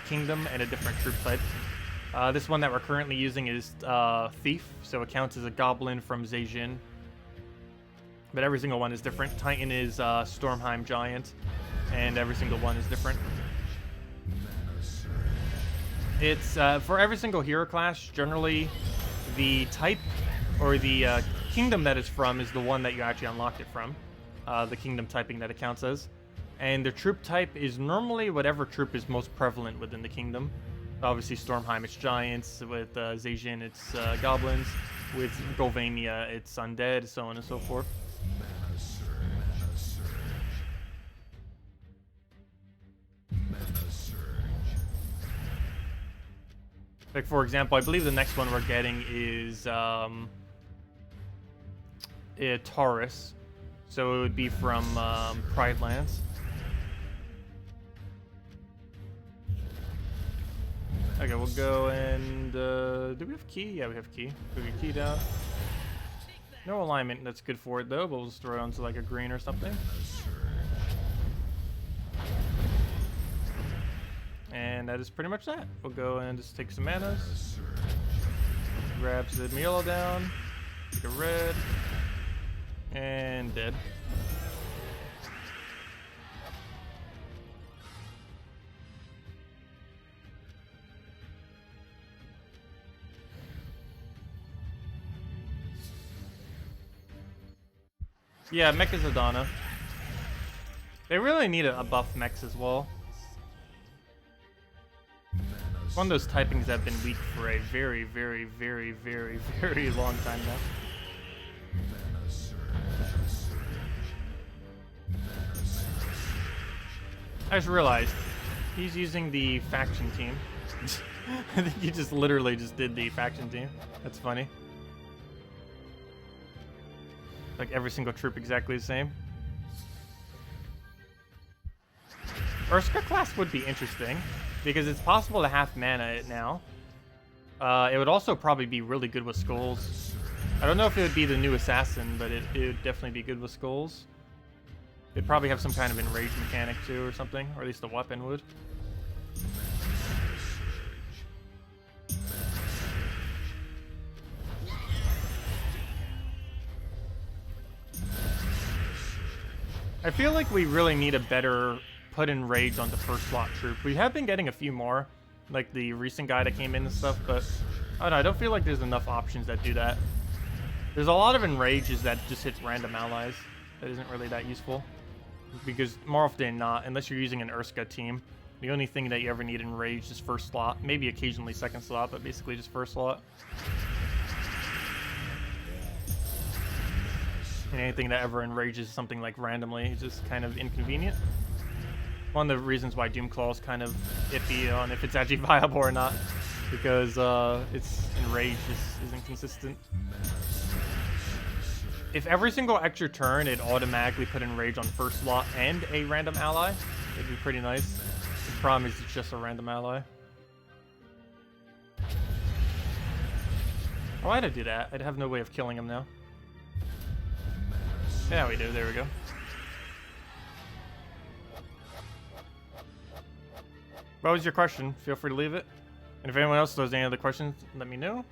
kingdom and a different troop type. This one that we're currently using is Thief, so it counts as a goblin from Zejin. But every single one is different. Titan is Stormheim Giant, and every single one is different. It's for every single hero class, generally the type or the kingdom that it's from is the one that you actually unlocked it from. The kingdom typing that it counts as. And the troop type is normally whatever troop is most prevalent within the kingdom. Obviously, Stormheim, it's giants. With Zejin, it's goblins. With Golvania, it's undead, so on and so forth. Like, for example, I believe the next one we're getting is Taurus. So it would be from Pride Lands. Okay, we'll go and, do we have key? Yeah, we have key. Put your key down. No alignment that's good for it, though, but we'll just throw it onto, like, a green or something. And that is pretty much that. We'll go and just take some manas. Grab some yellow down. Take a red. And dead. Yeah, mech is Adana. They really need a buff mechs as well. It's one of those typings that have been weak for a very, very, very, very, very long time now. I just realized he's using the faction team. I think he just literally just did the faction team. That's funny. Like every single troop exactly the same. Urska class would be interesting because it's possible to half mana it now. It would also probably be really good with skulls. I don't know if it would be the new assassin, but it would definitely be good with skulls. It'd probably have some kind of enrage mechanic too or something, or at least the weapon would. I feel like we really need a better put enrage on the first slot troop. We have been getting a few more, like the recent guy that came in and stuff, but I don't know, I don't feel like there's enough options that do that. There's a lot of enrages that just hits random allies. That isn't really that useful. Because more often than not, unless you're using an Urska team, the only thing that you ever need enrage is first slot. Maybe occasionally second slot, but basically just first slot. And anything that ever enrages something like randomly is just kind of inconvenient. One of the reasons why Doomclaw is kind of iffy on if it's actually viable or not, because its enrage isn't consistent. If every single extra turn it automatically put enrage on first slot and a random ally, it'd be pretty nice. The problem is it's just a random ally. Why'd I do that? I'd have no way of killing him now. Yeah, we do. There we go. What was your question? Feel free to leave it. And if anyone else has any other questions, let me know.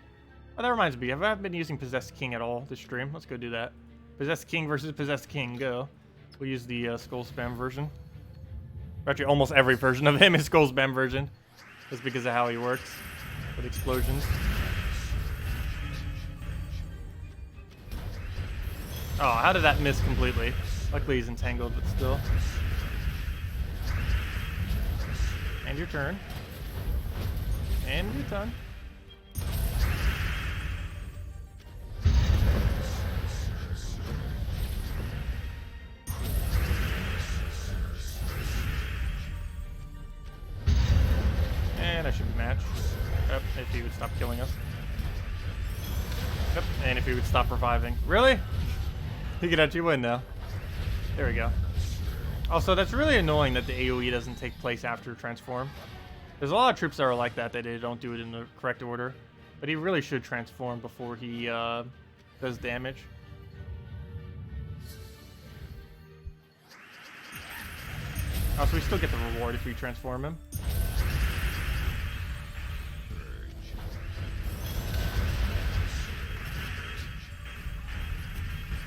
Oh, that reminds me. Have I been using Possessed King at all this stream? Let's go do that. Possessed King versus Possessed King. Go. We'll use the Skull Spam version. Actually, almost every version of him is Skull Spam version. Just because of how he works with explosions. Oh, how did that miss completely? Luckily he's entangled, but still. And your turn. And your turn. And I should be matched. Yep, if he would stop killing us. Yep, and if he would stop reviving. Really? He could actually win now. There we go. Also, that's really annoying that the AoE doesn't take place after transform. There's a lot of troops that are like that, they don't do it in the correct order. But he really should transform before he does damage. Also, we still get the reward if we transform him.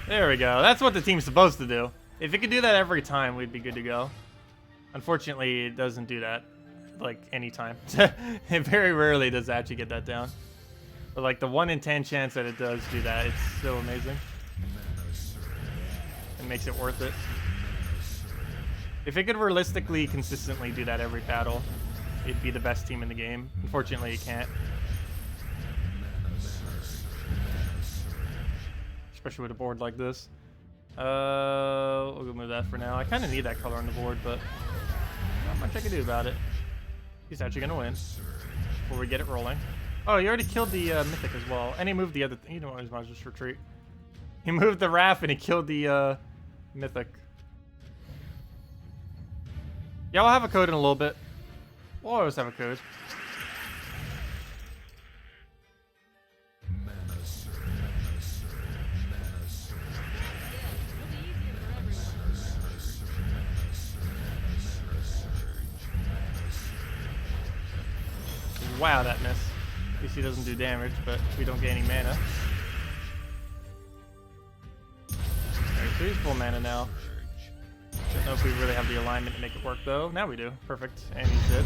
There we go. That's what the team's supposed to do. If it could do that every time, we'd be good to go. Unfortunately, it doesn't do that, like, anytime. It very rarely does actually get that down. But, like, the 1 in 10 chance that it does do that, it's so amazing. It makes it worth it. If it could realistically, consistently do that every battle, it'd be the best team in the game. Unfortunately, it can't. Especially with a board like this. We'll go move that for now. I kind of need that color on the board, but not much I can do about it. He's actually going to win before we get it rolling. Oh, he already killed the Mythic as well. And he moved the other thing. You know what? He might just retreat. He moved the Raph and he killed the Mythic. Yeah, I'll have a code in a little bit. We'll always have a code. Wow, that miss. At least he doesn't do damage, but we don't get any mana. Alright, so he's full mana now. Don't know if we really have the alignment to make it work, though. Now we do. Perfect. And he's dead.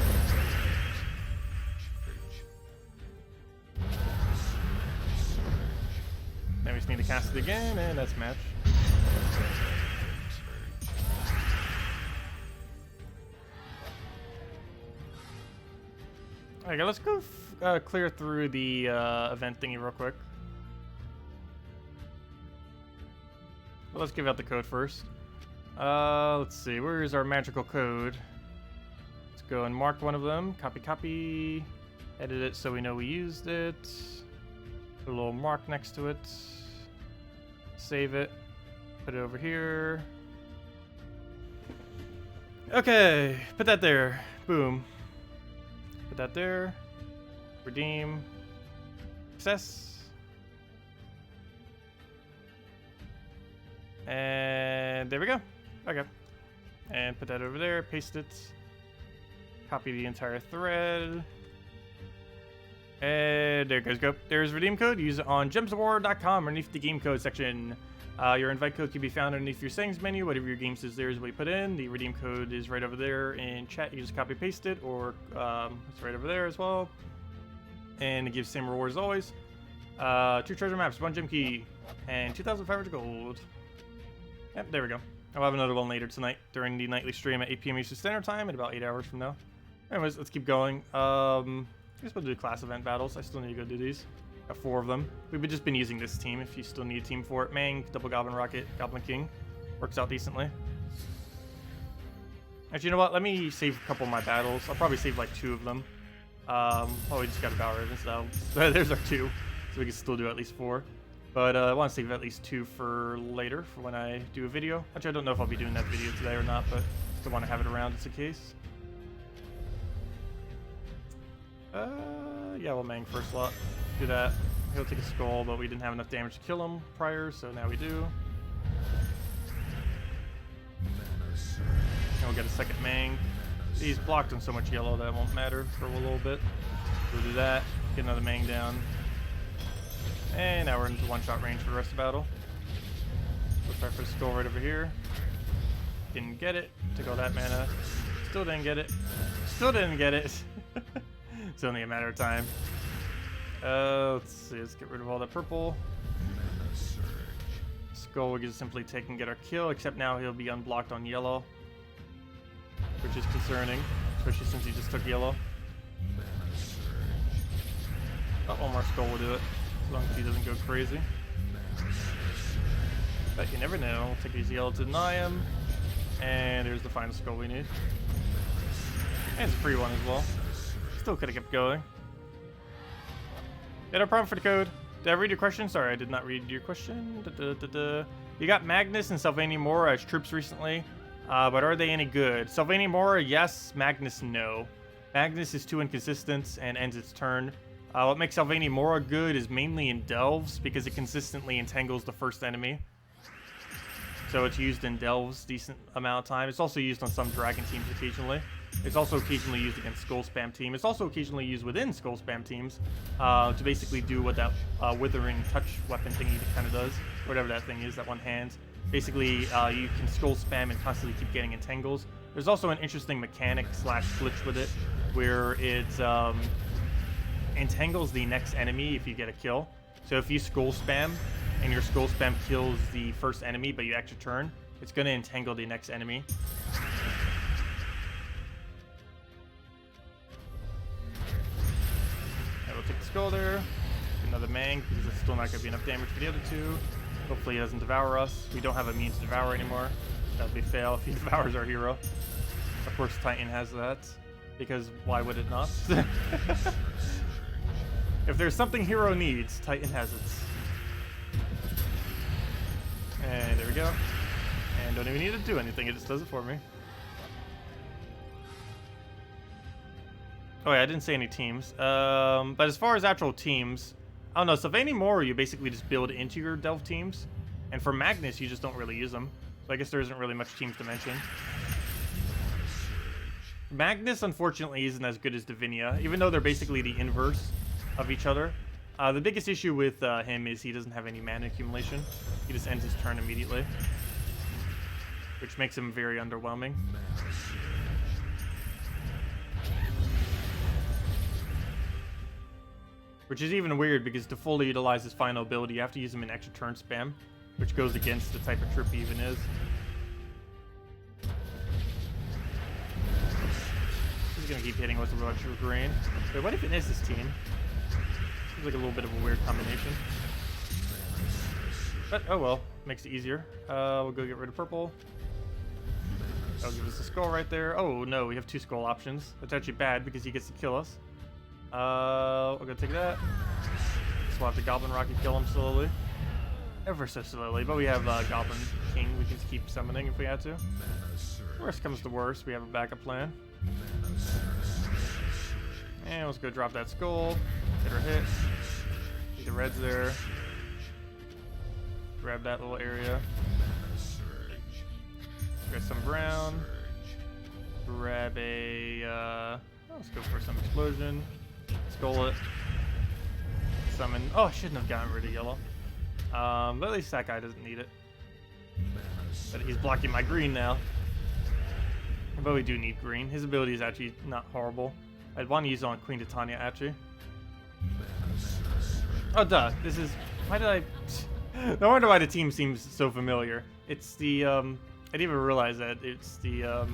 Then we just need to cast it again, and that's match. Okay, let's go clear through the event thingy real quick. Well, let's give out the code first. Let's see, where is our magical code? Let's go and mark one of them. Copy, copy. Edit it so we know we used it. Put a little mark next to it. Save it. Put it over here. Okay, put that there. Boom. Put that there. Redeem. Success. And there we go. Okay. And put that over there. Paste it. Copy the entire thread. And there it goes. Go. There's redeem code. Use it on gemsofwar.com underneath the game code section. Your invite code can be found underneath your settings menu. Whatever your game says there is what you put in. The redeem code is right over there in chat. You just copy paste it, or it's right over there as well. And it gives same reward as always. 2 treasure maps, 1 gem key, and 2,500 gold. Yep, there we go. I'll have another one later tonight during the nightly stream at 8 p.m. Eastern Standard Time in about 8 hours from now. Anyways, let's keep going. I guess we'll do class event battles. I still need to go do these. Got 4 of them. We've just been using this team if you still need a team for it. Mang, Double Goblin Rocket, Goblin King. Works out decently. Actually, you know what? Let me save a couple of my battles. I'll probably save like 2 of them. Oh, we just got a Battle Raven, so there's our 2. So we can still do at least 4. But I want to save at least 2 for later, for when I do a video. Actually, I don't know if I'll be doing that video today or not, but still want to have it around just in case. Yeah, we'll Mang first slot. Do that. He'll take a skull, but we didn't have enough damage to kill him prior, so now we do. And we'll get a second Mang. He's blocked on so much yellow that it won't matter for a little bit. We'll do that. Get another Mang down. And now we're into one-shot range for the rest of the battle. We'll try for the skull right over here. Didn't get it. Took all that mana. Still didn't get it. Still didn't get it. It's only a matter of time. Let's see. Let's get rid of all that purple. Skull we can simply take and get our kill, except now he'll be unblocked on yellow, which is concerning, especially since he just took yellow. Oh, one more skull will do it, as long as he doesn't go crazy. But you never know. We'll take these yellow to deny him. And there's the final skull we need. And it's a free one as well. Still could have kept going. Yeah, no problem for the code. Did I read your question? Sorry, I did not read your question. You got Magnus and Sylvania Mora as troops recently, but are they any good? Sylvania Mora, yes. Magnus, no. Magnus is too inconsistent and ends its turn. What makes Sylvania Mora good is mainly in delves, because it consistently entangles the first enemy. So it's used in delves decent amount of time. It's also used on some dragon teams occasionally. It's also occasionally used against skull spam team. It's also occasionally used within skull spam teams to basically do what that withering touch weapon thingy kind of does. Whatever that thing is, that one hand. Basically, you can skull spam and constantly keep getting entangles. There's also an interesting mechanic / glitch with it, where it entangles the next enemy if you get a kill. So if you skull spam and your skull spam kills the first enemy, but you extra turn, it's going to entangle the next enemy. And we'll take the skull there. Another Mang, because it's still not going to be enough damage for the other two. Hopefully he doesn't devour us. We don't have a means to devour anymore. That would be fail if he devours our hero. Of course Titan has that, because why would it not? If there's something hero needs, Titan has it. And there we go. And don't even need to do anything, it just does it for me. Oh yeah, I didn't say any teams. But as far as actual teams, I don't know, Sylvania Mora you basically just build into your delve teams. And for Magnus, you just don't really use them. So I guess there isn't really much teams to mention. Magnus, unfortunately, isn't as good as Divinia, even though they're basically the inverse of each other. The biggest issue with him is he doesn't have any mana accumulation. He just ends his turn immediately, which makes him very underwhelming. Which is even weird because to fully utilize his final ability, you have to use him in extra turn spam, which goes against the type of troop he even is. He's gonna keep hitting with the electric green. Wait, what if it is this team? Seems like a little bit of a weird combination. But, oh well, makes it easier. We'll go get rid of purple. That'll give us a skull right there. Oh no, we have 2 skull options. That's actually bad because he gets to kill us. We're gonna take that. Swap the Goblin Rocket, kill him slowly. Ever so slowly, but we have Goblin King we can just keep summoning if we had to. Worst comes to worst, we have a backup plan. And let's go drop that skull. Get our hit. See the reds there. Grab that little area. Grab some brown. Grab a, let's go for some explosion. Skull it. Summon. Oh, I shouldn't have gotten rid of yellow. But at least that guy doesn't need it. But he's blocking my green now. But we do need green. His ability is actually not horrible. I'd want to use it on Queen Titania, actually. Oh, duh. This is... Why did I... No wonder why the team seems so familiar. It's the, I didn't even realize that. It's the,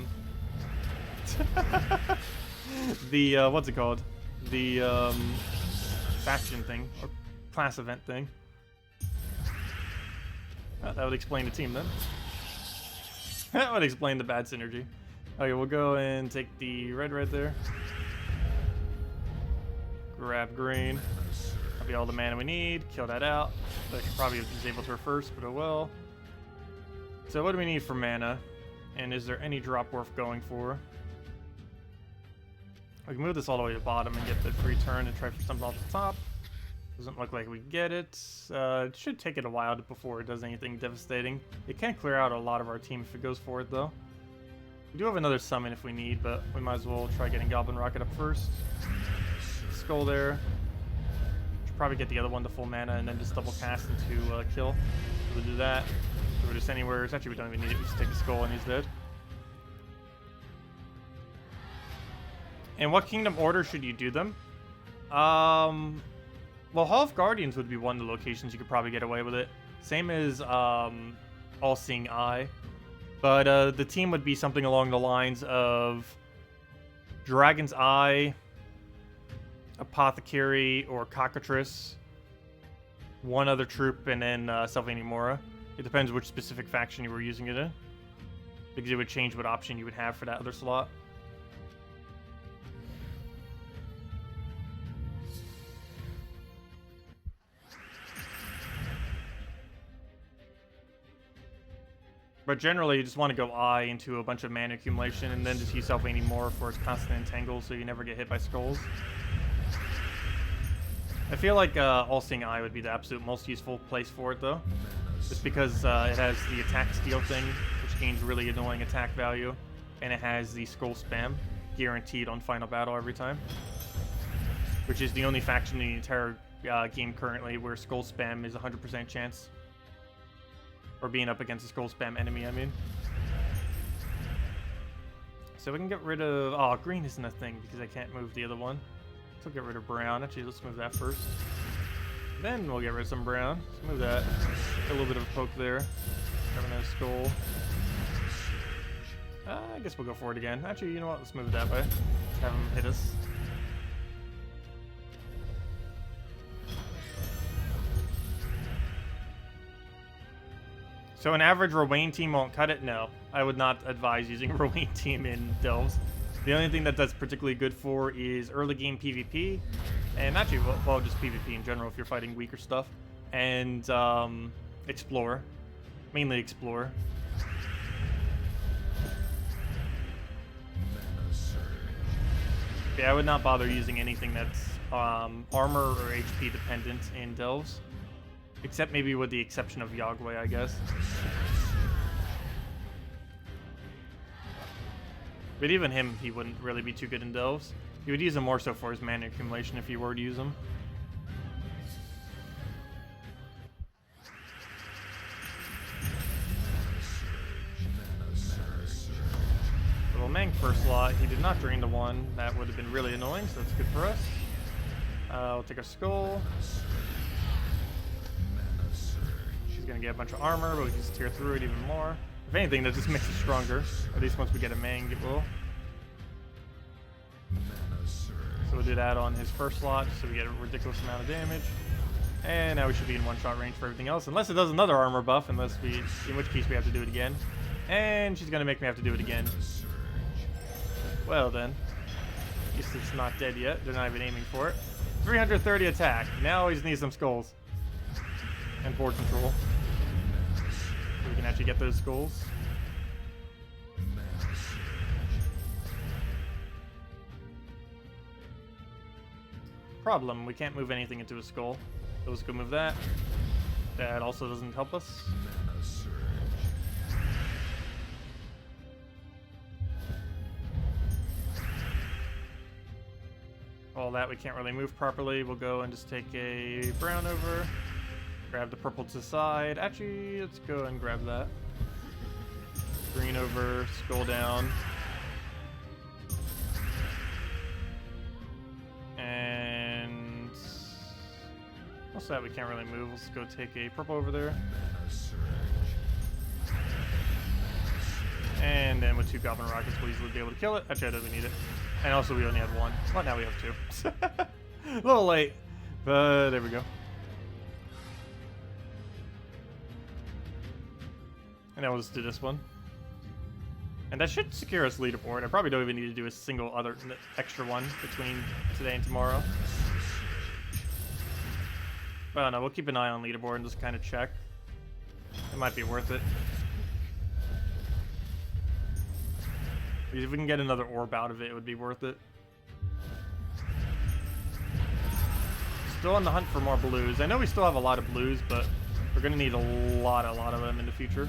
the, what's it called? The, faction thing. Or class event thing. Oh, that would explain the team, then. That would explain the bad synergy. Okay, we'll go and take the red right there. Grab green. That'll be all the mana we need. Kill that out. I could probably have disabled her first, but oh well. So what do we need for mana? And is there any drop worth going for? We can move this all the way to the bottom and get the free turn and try for something off the top. Doesn't look like we get it. It should take it a while before it does anything devastating. It can clear out a lot of our team if it goes for it, though. We do have another summon if we need, but we might as well try getting Goblin Rocket up first. Skull there. Should probably get the other one to full mana and then just double cast into kill. So we'll do that. So we're just anywhere. Actually, we don't even need it. We just take a skull and he's dead. In what kingdom order should you do them? Well, Hall of Guardians would be one of the locations you could probably get away with it. Same as All-Seeing Eye. But the team would be something along the lines of Dragon's Eye, Apothecary, or Cockatrice. One other troop, and then Sylvain Mora. It depends which specific faction you were using it in, because it would change what option you would have for that other slot. But generally, you just want to go Eye into a bunch of mana accumulation, and then just use Sylvain Mora for its constant entangle, so you never get hit by skulls. I feel like All-Seeing Eye would be the absolute most useful place for it, though. Just because it has the attack steal thing, which gains really annoying attack value. And it has the skull spam, guaranteed on final battle every time. Which is the only faction in the entire game currently where skull spam is 100% chance. Or being up against a skull spam enemy, I mean. So we can get rid of... Oh, green isn't a thing because I can't move the other one. So get rid of brown. Actually, let's move that first. Then we'll get rid of some brown. Let's move that. Get a little bit of a poke there. Having a skull. I guess we'll go for it again. Actually, you know what? Let's move it that way. Have him hit us. So an average Rowain team won't cut it? No. I would not advise using a Rowain team in Delves. The only thing that that's particularly good for is early game PvP, and actually, well, just PvP in general if you're fighting weaker stuff, and Explore. Mainly Explore. Yeah, I would not bother using anything that's armor or HP dependent in Delves. Except maybe with the exception of Yagway, I guess. But even him, he wouldn't really be too good in Delves. You would use him more so for his mana accumulation if you were to use him. Little Mang first slot. He did not drain the one. That would have been really annoying, so that's good for us. We'll take our skull. She's gonna get a bunch of armor, but we can just tear through it even more. If anything, that just makes it stronger. At least once we get a Mang, it will. So we'll do that on his first slot, so we get a ridiculous amount of damage. And now we should be in one-shot range for everything else, unless it does another armor buff, in which case we have to do it again. And she's gonna make me have to do it again. Well then, at least it's not dead yet. They're not even aiming for it. 330 attack. Now he just needs some skulls. And board control. So we can actually get those skulls. Problem, we can't move anything into a skull. So let's go move that. That also doesn't help us. All that we can't really move properly. We'll go and just take a brown over. Grab the purple to the side. Actually, let's go and grab that. Green over, skull down. And what's that we can't really move? Let's go take a purple over there. And then with 2 Goblin Rockets, we'll easily be able to kill it. Actually, I don't need it. And also, we only had 1. Well, now we have 2. A little late, but there we go. And now we'll just do this one. And that should secure us leaderboard. I probably don't even need to do a single other extra one between today and tomorrow. But I don't know, we'll keep an eye on leaderboard and just kind of check. It might be worth it. Because if we can get another orb out of it, it would be worth it. Still on the hunt for more blues. I know we still have a lot of blues, but we're going to need a lot of them in the future.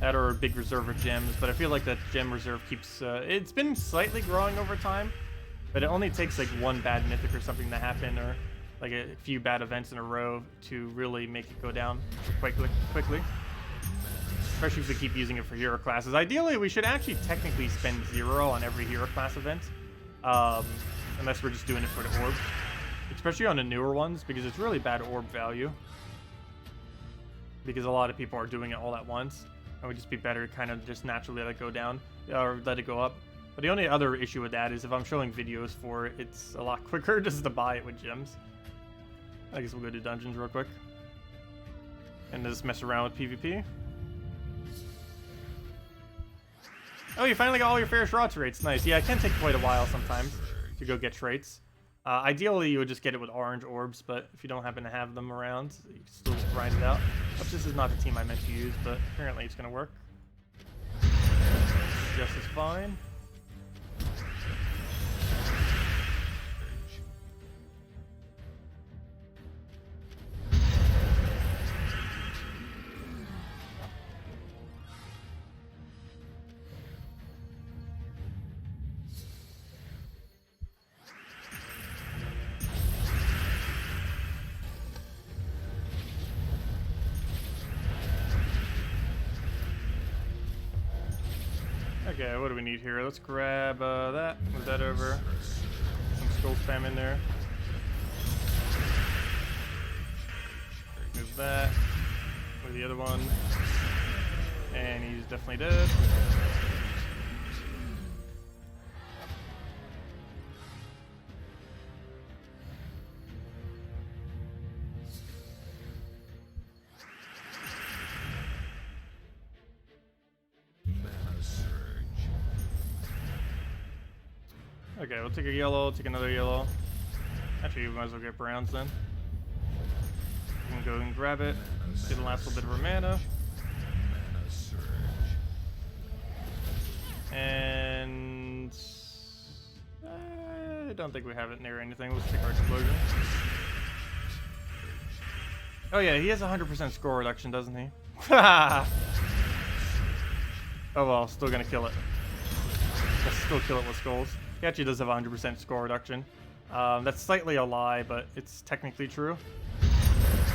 That or a big reserve of gems, but I feel like that gem reserve keeps... it's been slightly growing over time, but it only takes like 1 bad mythic or something to happen, or like a few bad events in a row to really make it go down quickly. Especially if we keep using it for hero classes. Ideally, we should actually technically spend 0 on every hero class event. Unless we're just doing it for the orb. Especially on the newer ones, because it's really bad orb value. Because a lot of people are doing it all at once. And it would just be better to kind of just naturally let it go down. Or let it go up. But the only other issue with that is if I'm showing videos for it, it's a lot quicker just to buy it with gems. I guess we'll go to dungeons real quick. And just mess around with PvP. Oh, you finally got all your fair shot traits. Nice. Yeah, it can take quite a while sometimes to go get traits. Ideally, you would just get it with orange orbs, but if you don't happen to have them around, you can still just grind it out. Hope this is not the team I meant to use, but apparently it's going to work. Just as fine. Okay, what do we need here? Let's grab that, move that over. Some skull spam in there. Move that. Move the other one. And he's definitely dead. Okay, we'll take a yellow, take another yellow. Actually, we might as well get browns then. We can go and grab it. Get the last little bit of our mana. And I don't think we have it near anything. Let's take our explosion. Oh yeah, he has 100% score reduction, doesn't he? Oh well, still gonna kill it. Let's still kill it with skulls. He actually does have 100% score reduction. That's slightly a lie, but it's technically true.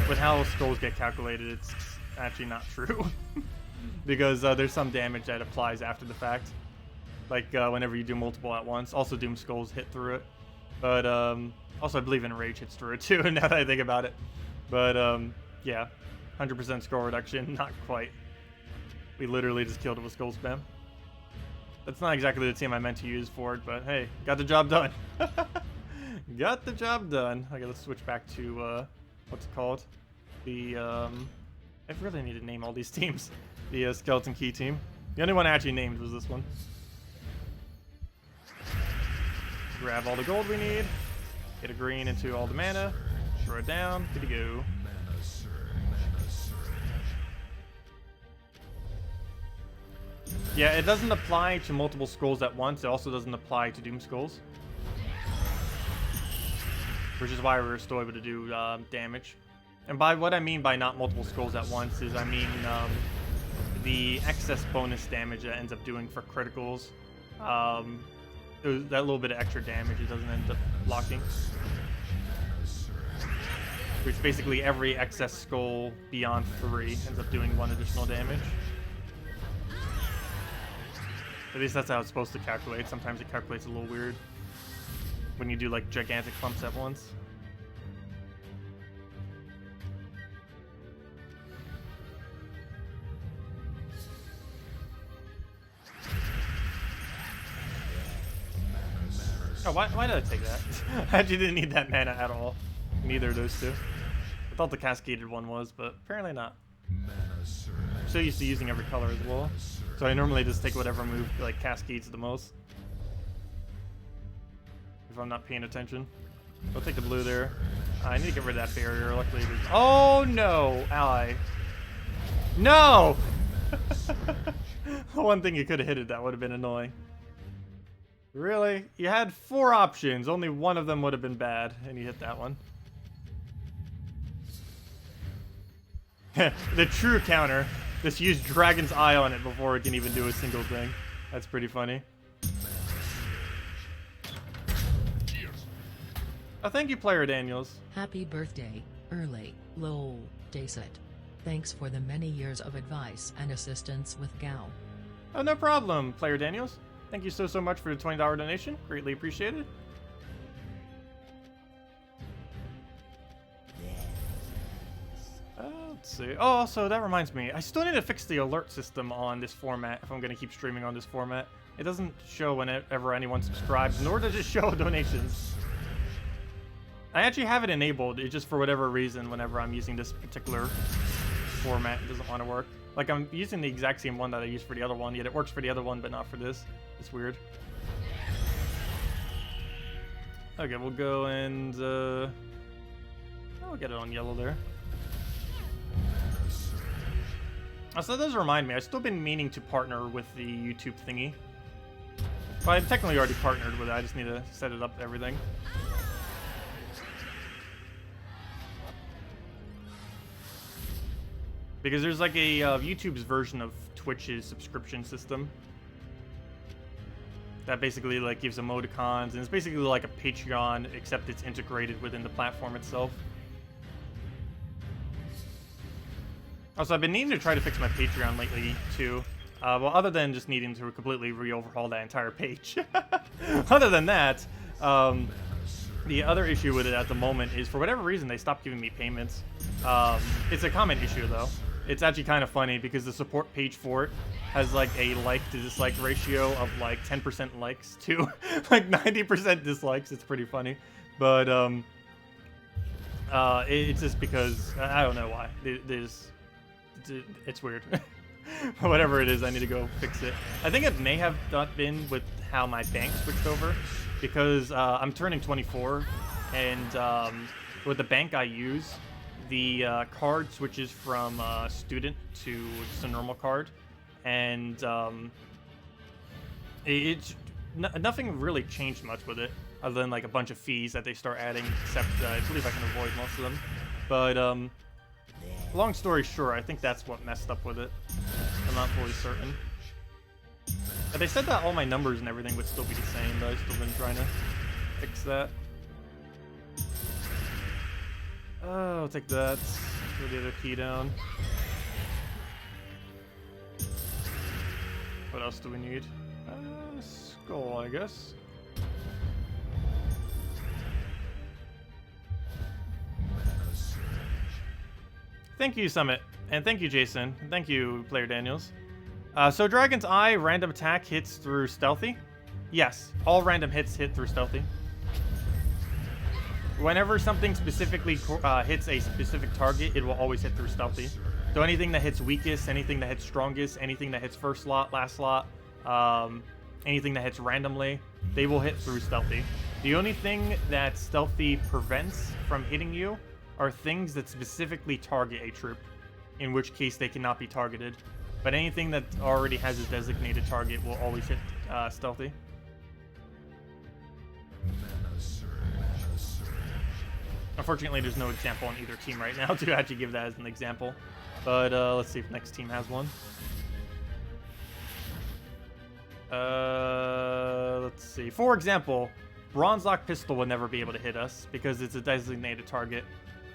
With how skulls get calculated, it's actually not true. Because there's some damage that applies after the fact. Like whenever you do multiple at once. Also, Doom Skulls hit through it. But also, I believe Enrage hits through it too, now that I think about it. But yeah, 100% score reduction, not quite. We literally just killed it with skull spam. That's not exactly the team I meant to use for it, but hey, got the job done. Got the job done. Okay, let's switch back to, what's it called? The, I really need to name all these teams. The Skeleton Key team. The only one I actually named was this one. Grab all the gold we need. Get a green into all the mana. Throw it down. Good to go. Yeah, it doesn't apply to multiple skulls at once. It also doesn't apply to Doom Skulls. Which is why we're still able to do damage. And by what I mean by not multiple skulls at once is I mean the excess bonus damage that ends up doing for criticals. That little bit of extra damage it doesn't end up blocking. Which basically every excess skull beyond 3 ends up doing 1 additional damage. At least that's how it's supposed to calculate. Sometimes it calculates a little weird when you do like gigantic clumps at once. Oh, why did I take that? I actually didn't need that mana at all. Neither of those two. I thought the cascaded one was, but apparently not. I'm so used to using every color as well. So I normally just take whatever move like cascades the most. If I'm not paying attention. I'll take the blue there. I need to get rid of that barrier. Luckily there's... Oh no! Ally. No! One thing you could have hit it that would have been annoying. Really? You had 4 options. Only one of them would have been bad, and you hit that one. The true counter. Just use Dragon's Eye on it before it can even do a single thing. That's pretty funny. Oh, thank you, PlayerDaniels. Happy birthday, early, lol, Tacet. Thanks for the many years of advice and assistance with Gao. Oh, no problem, PlayerDaniels. Thank you so much for the $20 donation. Greatly appreciated. Let's see. Oh, also, that reminds me. I still need to fix the alert system on this format if I'm going to keep streaming on this format. It doesn't show whenever anyone subscribes, nor does it show donations. I actually have it enabled. It just, for whatever reason, whenever I'm using this particular format, it doesn't want to work. Like, I'm using the exact same one that I used for the other one, yet it works for the other one, but not for this. It's weird. Okay, we'll go and, I'll get it on yellow there. So that does remind me, I've still been meaning to partner with the YouTube thingy. Well, I've technically already partnered with it, I just need to set it up and everything. Because there's like a YouTube's version of Twitch's subscription system that basically like gives emoticons, and it's basically like a Patreon, except it's integrated within the platform itself. Also, I've been needing to try to fix my Patreon lately too. Well, other than just needing to completely re-overhaul that entire page. Other than that, the other issue with it at the moment is, for whatever reason, they stopped giving me payments. It's a comment issue though. It's actually kind of funny because the support page for it has like a like to dislike ratio of like 10% likes to like 90% dislikes. It's pretty funny, but it's just because I don't know why. It's weird. Whatever it is, I need to go fix it. I think it may have not been with how my bank switched over, because I'm turning 24, and with the bank I use, the card switches from student to just a normal card, and nothing really changed much with it, other than like a bunch of fees that they start adding, except I believe I can avoid most of them. But long story short, I think that's what messed up with it. I'm not fully certain. But they said that all my numbers and everything would still be the same, but I've still been trying to fix that. I'll take that. Throw the other key down. What else do we need? Skull, I guess. Thank you, Summit. And thank you, Jason. And thank you, PlayerDaniels. So Dragon's Eye, random attack hits through stealthy? Yes, all random hits hit through stealthy. Whenever something specifically hits a specific target, it will always hit through stealthy. So anything that hits weakest, anything that hits strongest, anything that hits first slot, last slot, anything that hits randomly, they will hit through stealthy. The only thing that stealthy prevents from hitting you are things that specifically target a troop, in which case they cannot be targeted. But anything that already has a designated target will always hit stealthy. Unfortunately, there's no example on either team right now to actually give that as an example. But let's see if next team has one. Let's see. For example, Bronze Lock Pistol would never be able to hit us because it's a designated target.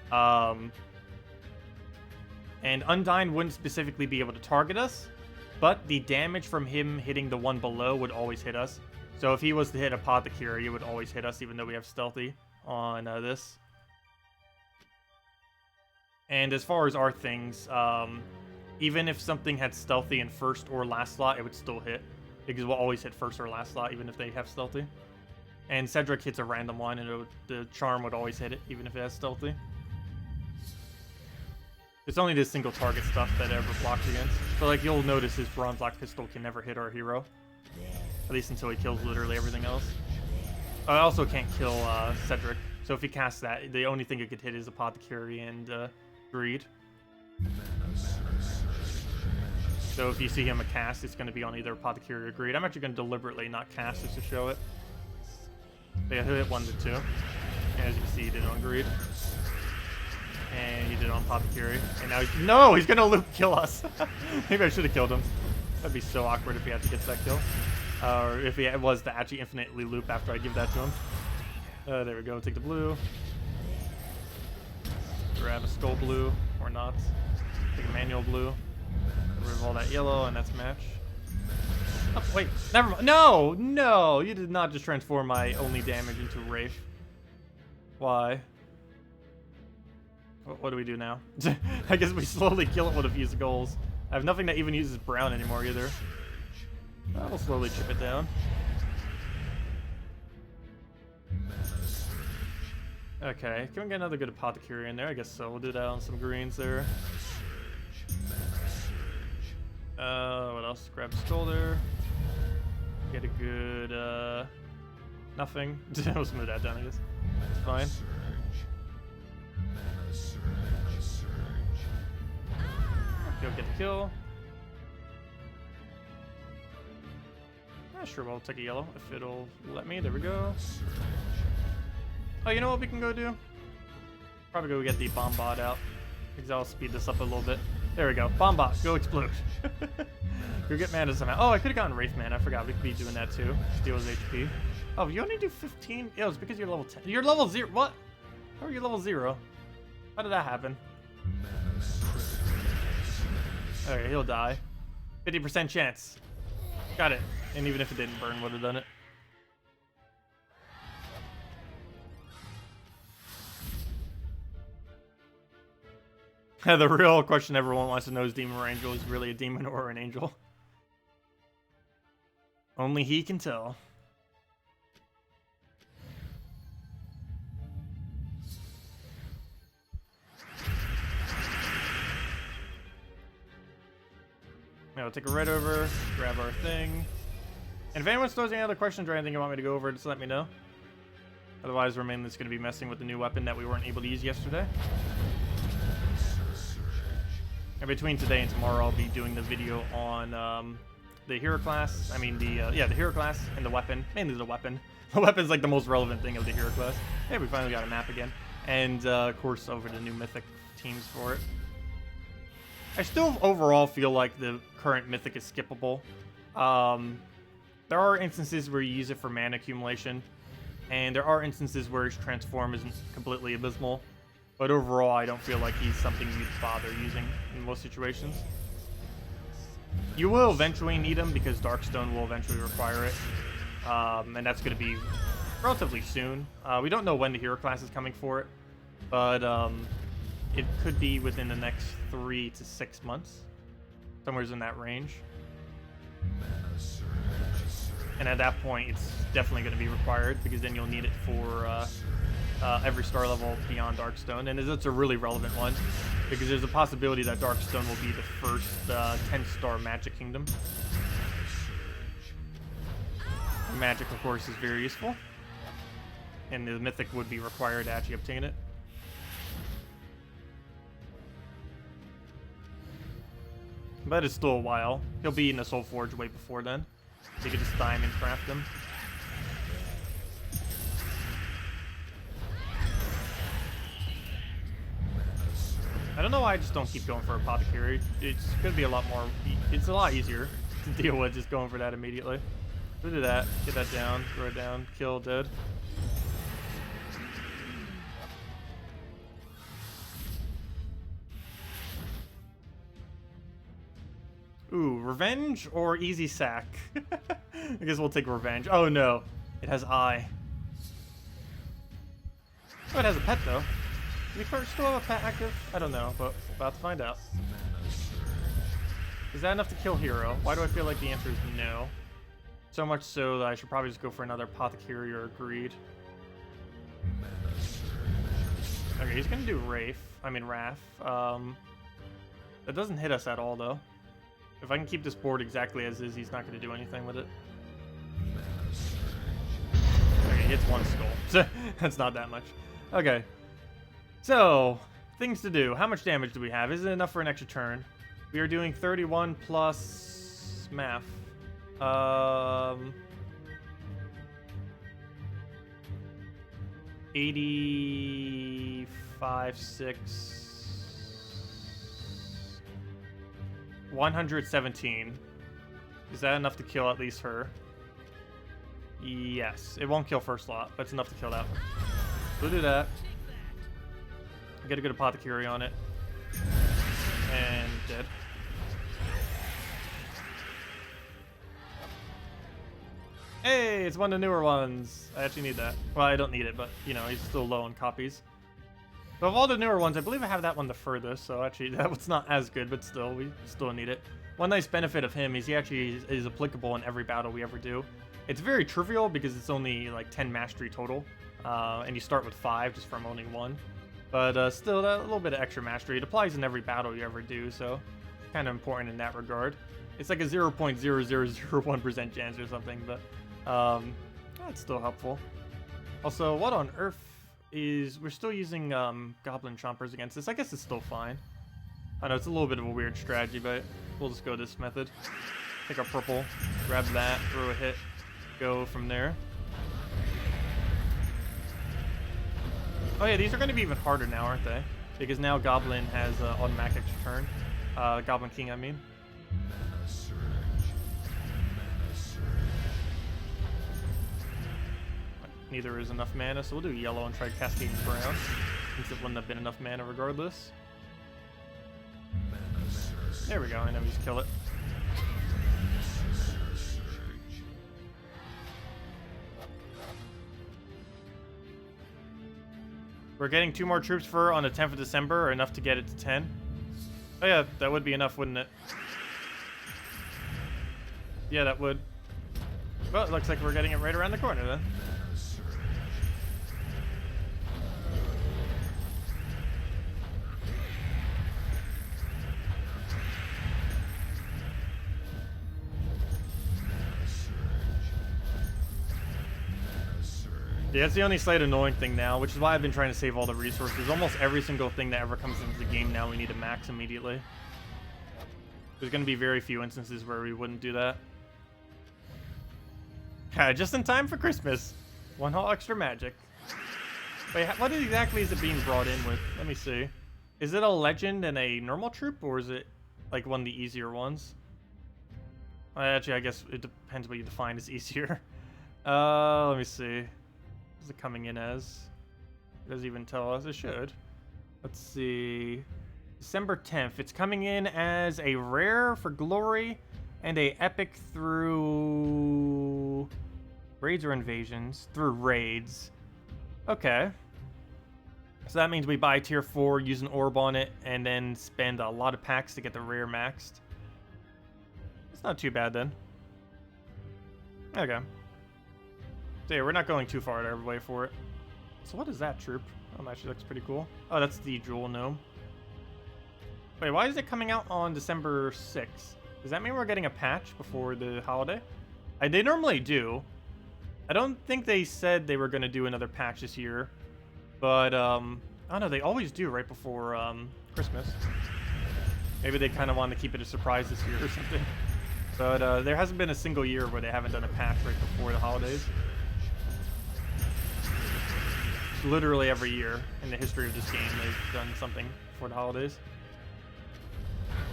And Undyne wouldn't specifically be able to target us, but the damage from him hitting the one below would always hit us. So if he was to hit Apothecary, it would always hit us, even though we have Stealthy on this. And as far as our things, even if something had Stealthy in first or last slot, it would still hit, because we'll always hit first or last slot, even if they have Stealthy. And Cedric hits a random one, and the Charm would always hit it, even if it has Stealthy. It's only this single target stuff that it ever blocks against. So like you'll notice his Bronze Lock Pistol can never hit our hero. At least until he kills literally everything else. I also can't kill Cedric. So if he casts that, the only thing it could hit is Apothecary and Greed. So if you see him a cast, it's going to be on either Apothecary or Greed. I'm actually going to deliberately not cast just to show it. But yeah, he'll hit 1 to 2. And as you can see, he did it on Greed. And he did it on Apothecary. And now he's going to loop kill us. Maybe I should have killed him. That'd be so awkward if he had to get that kill. Or if he was to actually infinitely loop after I give that to him. There we go. Take the blue. Grab a skull blue or not. Take a manual blue. Get rid of all that yellow, and that's match. Oh, wait, never mind. No, no, you did not just transform my only damage into Wraith. Why? What do we do now? I guess we slowly kill it with a few skulls. I have nothing that even uses brown anymore either. We'll slowly chip it down. Okay, can we get another good apothecary in there? I guess so. We'll do that on some greens there. What else? Grab a skull there. Get a good, nothing. We'll smooth that down, I guess. It's fine. Go get the kill. Sure, we'll take a yellow if it'll let me. There we go. Oh, you know what we can go do? Probably go get the bomb bot out, because I'll speed this up a little bit. There we go. Bomb bot, go explode. Go get mana somehow. Oh, I could have gotten Wraith mana. I forgot we could be doing that too. Steal his HP. Oh, you only do 15? Yeah, it's because you're level 10. You're level 0. What? How are you level 0? How did that happen? Okay, he'll die. 50% chance. Got it. And even if it didn't burn, would have done it. The real question everyone wants to know is demon or angel is really a demon or an angel. Only he can tell. Now we'll take a red over, grab our thing. And if anyone still has any other questions or anything you want me to go over, just let me know. Otherwise, we're mainly just going to be messing with the new weapon that we weren't able to use yesterday. And between today and tomorrow, I'll be doing the video on the hero class. I mean, the hero class and the weapon. Mainly the weapon. The weapon's like the most relevant thing of the hero class. Hey, we finally got a map again. And, of course, over the new mythic teams for it. I still overall feel like the current mythic is skippable. There are instances where you use it for mana accumulation, and there are instances where his transform isn't completely abysmal. But overall, I don't feel like he's something you'd bother using in most situations. You will eventually need him because Darkstone will eventually require it, and that's going to be relatively soon. We don't know when the hero class is coming for it, but it could be within the next 3 to 6 months, somewhere in that range. And at that point, it's definitely going to be required because then you'll need it for every star level beyond Darkstone. And it's a really relevant one because there's a possibility that Darkstone will be the first 10-star Magic Kingdom. Magic, of course, is very useful. And the Mythic would be required to actually obtain it. But it's still a while. He'll be in the Soul Forge way before then. You could just diamond craft him. I don't know why I just don't keep going for Apothecary. It's gonna be a lot more. It's a lot easier to deal with just going for that immediately. We'll do that. Get that down. Throw it down. Kill. Dead. Ooh, revenge or easy sack? I guess we'll take revenge. Oh no, it has eye. Oh, it has a pet though. Do we still have a pet active? I don't know, but about to find out. Is that enough to kill hero? Why do I feel like the answer is no? So much so that I should probably just go for another apothecary or greed. Okay, he's gonna do Wrath. That doesn't hit us at all though. If I can keep this board exactly as is, he's not going to do anything with it. Okay, he hits one skull. That's not that much. Okay. So, things to do. How much damage do we have? Is it enough for an extra turn? We are doing 31 plus math. 85, 6... 117. Is that enough to kill at least her? Yes, it won't kill first slot, but it's enough to kill that. We'll do that. Get a good apothecary on it. And dead. Hey, it's one of the newer ones. I actually need that. Well, I don't need it, but, you know, he's still low on copies. But of all the newer ones, I believe I have that one the furthest, so actually that one's not as good, but still, we still need it. One nice benefit of him is he actually is applicable in every battle we ever do. It's very trivial because it's only like 10 mastery total, and you start with 5 just from owning 1. But still, a little bit of extra mastery. It applies in every battle you ever do, so kind of important in that regard. It's like a 0.0001% chance or something, but that's still helpful. Also, what on earth is... We're still using Goblin Chompers against this. I guess it's still fine. I know it's a little bit of a weird strategy, but we'll just go this method. Take our purple, grab that, throw a hit, go from there. Oh yeah, these are going to be even harder now, aren't they? Because now Goblin has automatic extra turn. Goblin King, I mean. Neither is enough mana, so we'll do yellow and try cascading brown, since it wouldn't have been enough mana regardless. There we go, and then we just kill it. We're getting 2 more troops for on the 10th of December, or enough to get it to 10. Oh yeah, that would be enough, wouldn't it? Yeah, that would. Well, it looks like we're getting it right around the corner then. Yeah, it's the only slight annoying thing now, which is why I've been trying to save all the resources. Almost every single thing that ever comes into the game now we need to max immediately. There's going to be very few instances where we wouldn't do that. Just in time for Christmas. 1 whole extra magic. Wait, what exactly is it being brought in with? Let me see. Is it a legend and a normal troop, or is it like one of the easier ones? Actually, I guess it depends what you define as easier. Let me see. Is it coming in as? It doesn't even tell us. It should. Let's see. December 10th. It's coming in as a rare for glory and a epic through raids or invasions. Through raids. Okay. So that means we buy tier 4, use an orb on it, and then spend a lot of packs to get the rare maxed. It's not too bad then. Okay. So yeah, we're not going too far out of our way for it. So what is that troop? Oh, actually looks pretty cool. Oh, that's the Jewel Gnome. Wait, why is it coming out on December 6th? Does that mean we're getting a patch before the holiday? They normally do. I don't think they said they were going to do another patch this year. But, I don't know, they always do right before Christmas. Maybe they kind of wanted to keep it a surprise this year or something. But there hasn't been a single year where they haven't done a patch right before the holidays. Literally every year in the history of this game they've done something for the holidays.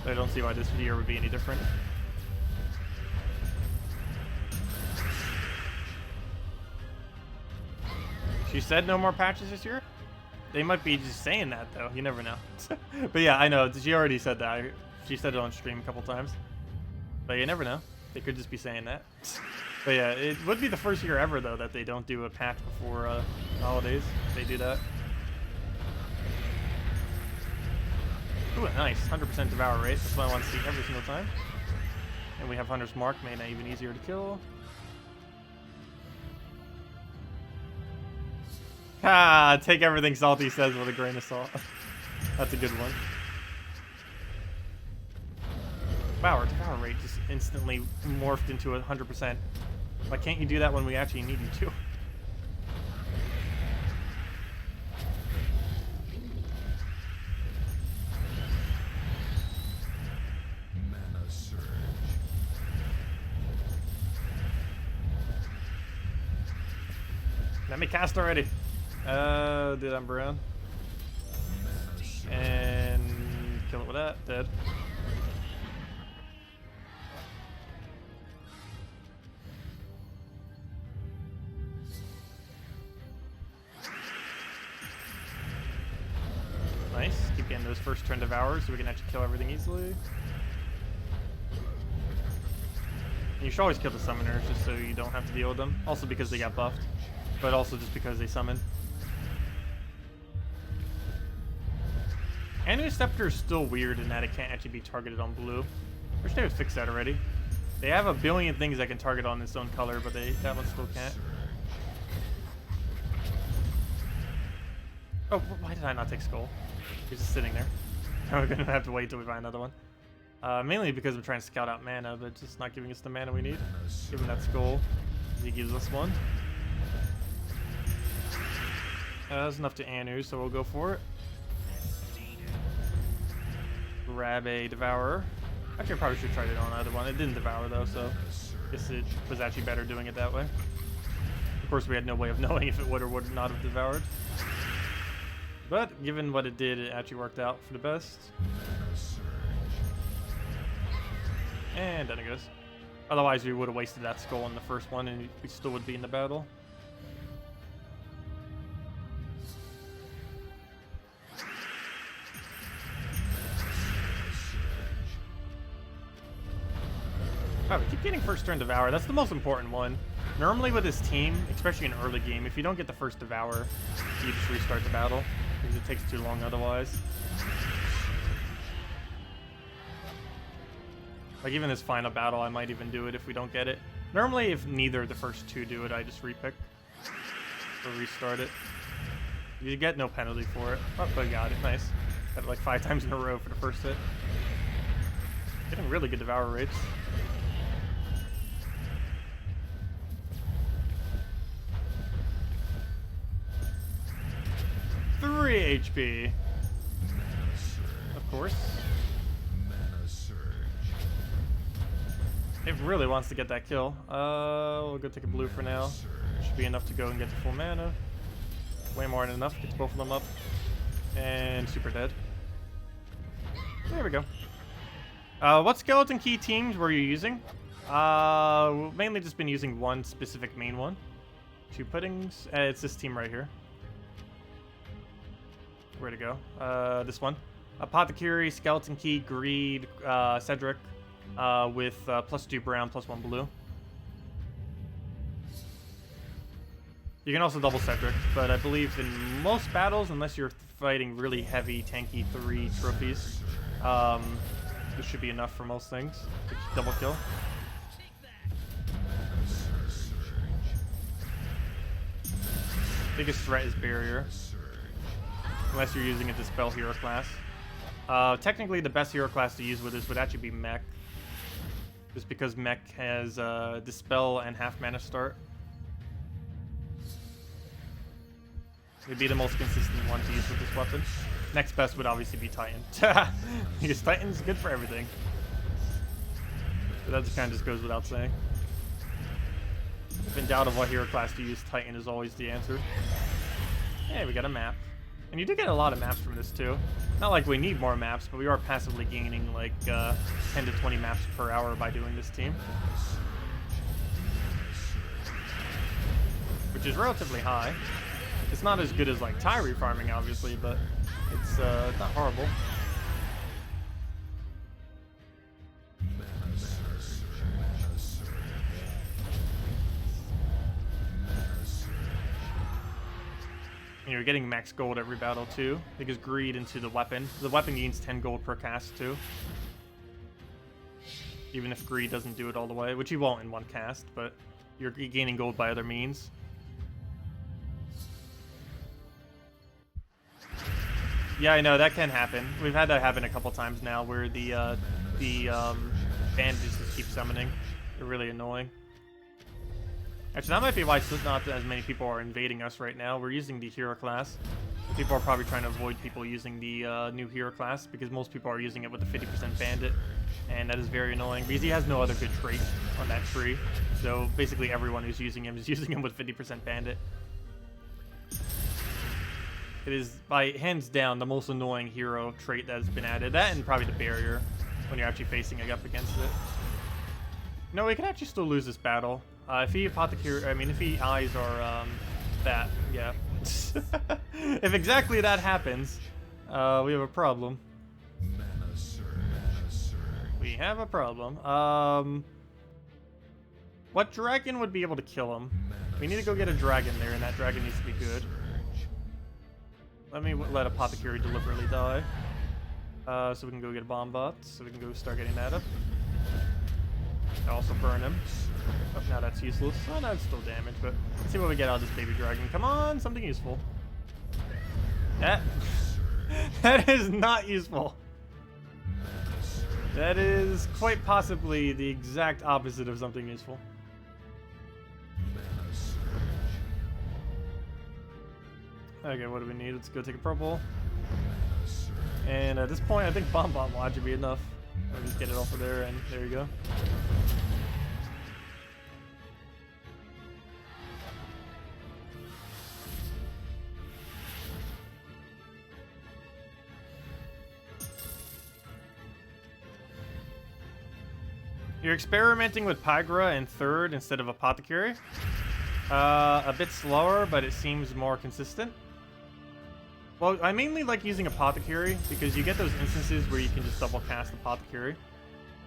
I don't see why this year would be any different. She said no more patches this year? They might be just saying that though, you never know. But yeah, I know, she already said that. She said it on stream a couple times. But you never know. They could just be saying that. But yeah, it would be the first year ever, though, that they don't do a patch before holidays. They do that. Ooh, nice. 100% devour rate. That's what I want to see every single time. And we have Hunter's Mark, made it even easier to kill. Ah, take everything Salty says with a grain of salt. That's a good one. Wow, our devour rate just instantly morphed into 100%. Why can't you do that when we actually need you to? Mana surge. Let me cast already. Did I'm brown. And kill it with that. Dead. first turn Devour so we can actually kill everything easily. And you should always kill the summoners just so you don't have to deal with them. Also because they got buffed, but also just because they summon. Anu's Scepter is still weird in that it can't actually be targeted on blue. I wish they would fix that already. They have a billion things that can target on its own color, but that one still can't. Oh, why did I not take Skull? He's just sitting there. We're gonna have to wait till we find another one. Mainly because I'm trying to scout out mana, but just not giving us the mana we need. Give him that Skull. He gives us one. That's enough to Anu, so we'll go for it. Grab a Devourer. Actually, I probably should have tried it on either one. It didn't Devour though, so I guess it was actually better doing it that way. Of course, we had no way of knowing if it would or would not have devoured. But given what it did, it actually worked out for the best. And then it goes. Otherwise, we would have wasted that Skull in the first one, and we still would be in the battle. Oh, we keep getting first turn Devour. That's the most important one. Normally with this team, especially in early game, if you don't get the first Devour, you just restart the battle because it takes too long otherwise. Like even this final battle, I might even do it if we don't get it. Normally, if neither of the first two do it, I just repick or restart it. You get no penalty for it. Oh, but I got it. Nice. Got it like 5 times in a row for the first hit. Getting really good Devour rates. Three HP. Of course. It really wants to get that kill. We'll go take a blue for now. Should be enough to go and get the full mana. Way more than enough. Gets both of them up. And super dead. There we go. What skeleton key teams were you using? Mainly just been using one specific main one. 2 puddings. It's this team right here. Where to go? This one. Apothecary, Skeleton Key, Greed, Cedric, with +2 brown, +1 blue. You can also double Cedric, but I believe in most battles, unless you're fighting really heavy, tanky 3 trophies, this should be enough for most things to double kill. Biggest threat is Barrier. Unless you're using a Dispel hero class. Technically, the best hero class to use with this would actually be Mech. Just because Mech has Dispel and half mana start. It'd be the most consistent one to use with this weapon. Next best would obviously be Titan. Because Titan's good for everything. But that just kind of just goes without saying. If in doubt of what hero class to use, Titan is always the answer. Hey, we got a map. And you do get a lot of maps from this too. Not like we need more maps, but we are passively gaining like 10 to 20 maps per hour by doing this team. Which is relatively high. It's not as good as like Tyree farming obviously, but it's not horrible. You're getting max gold every battle too, because greed into the weapon. The weapon gains 10 gold per cast too. Even if greed doesn't do it all the way, which you won't in one cast, but you're gaining gold by other means. Yeah, I know, that can happen. We've had that happen a couple times now, where the bandages just keep summoning. They're really annoying. Actually, that might be why not as many people are invading us right now. We're using the hero class. People are probably trying to avoid people using the new hero class, because most people are using it with the 50% bandit, and that is very annoying, because he has no other good trait on that tree. So basically everyone who's using him is using him with 50% bandit. It is, by hands down, the most annoying hero trait that has been added. That and probably the barrier, when you're actually facing up against it. No, we can actually still lose this battle. If he if he eyes our yeah. If exactly that happens, we have a problem. have a problem. What dragon would be able to kill him? We need to go get a dragon there, and that dragon needs to be good. Let me let Apothecary deliberately die. So we can go get a bomb bot, so we can go start getting that up. Also burn him. Oh, now that's useless. Oh, no, it's still damage, but let's see what we get out of this baby dragon. Come on, something useful. That is not useful. That is quite possibly the exact opposite of something useful. Okay, what do we need? Let's go take a purple. And at this point, I think Bomb Bomb Watch would be enough. I'll just get it off of there, and there you go. You're experimenting with Pygra in third instead of Apothecary. A bit slower, but it seems more consistent. Well, I mainly like using Apothecary because you get those instances where you can just double cast Apothecary.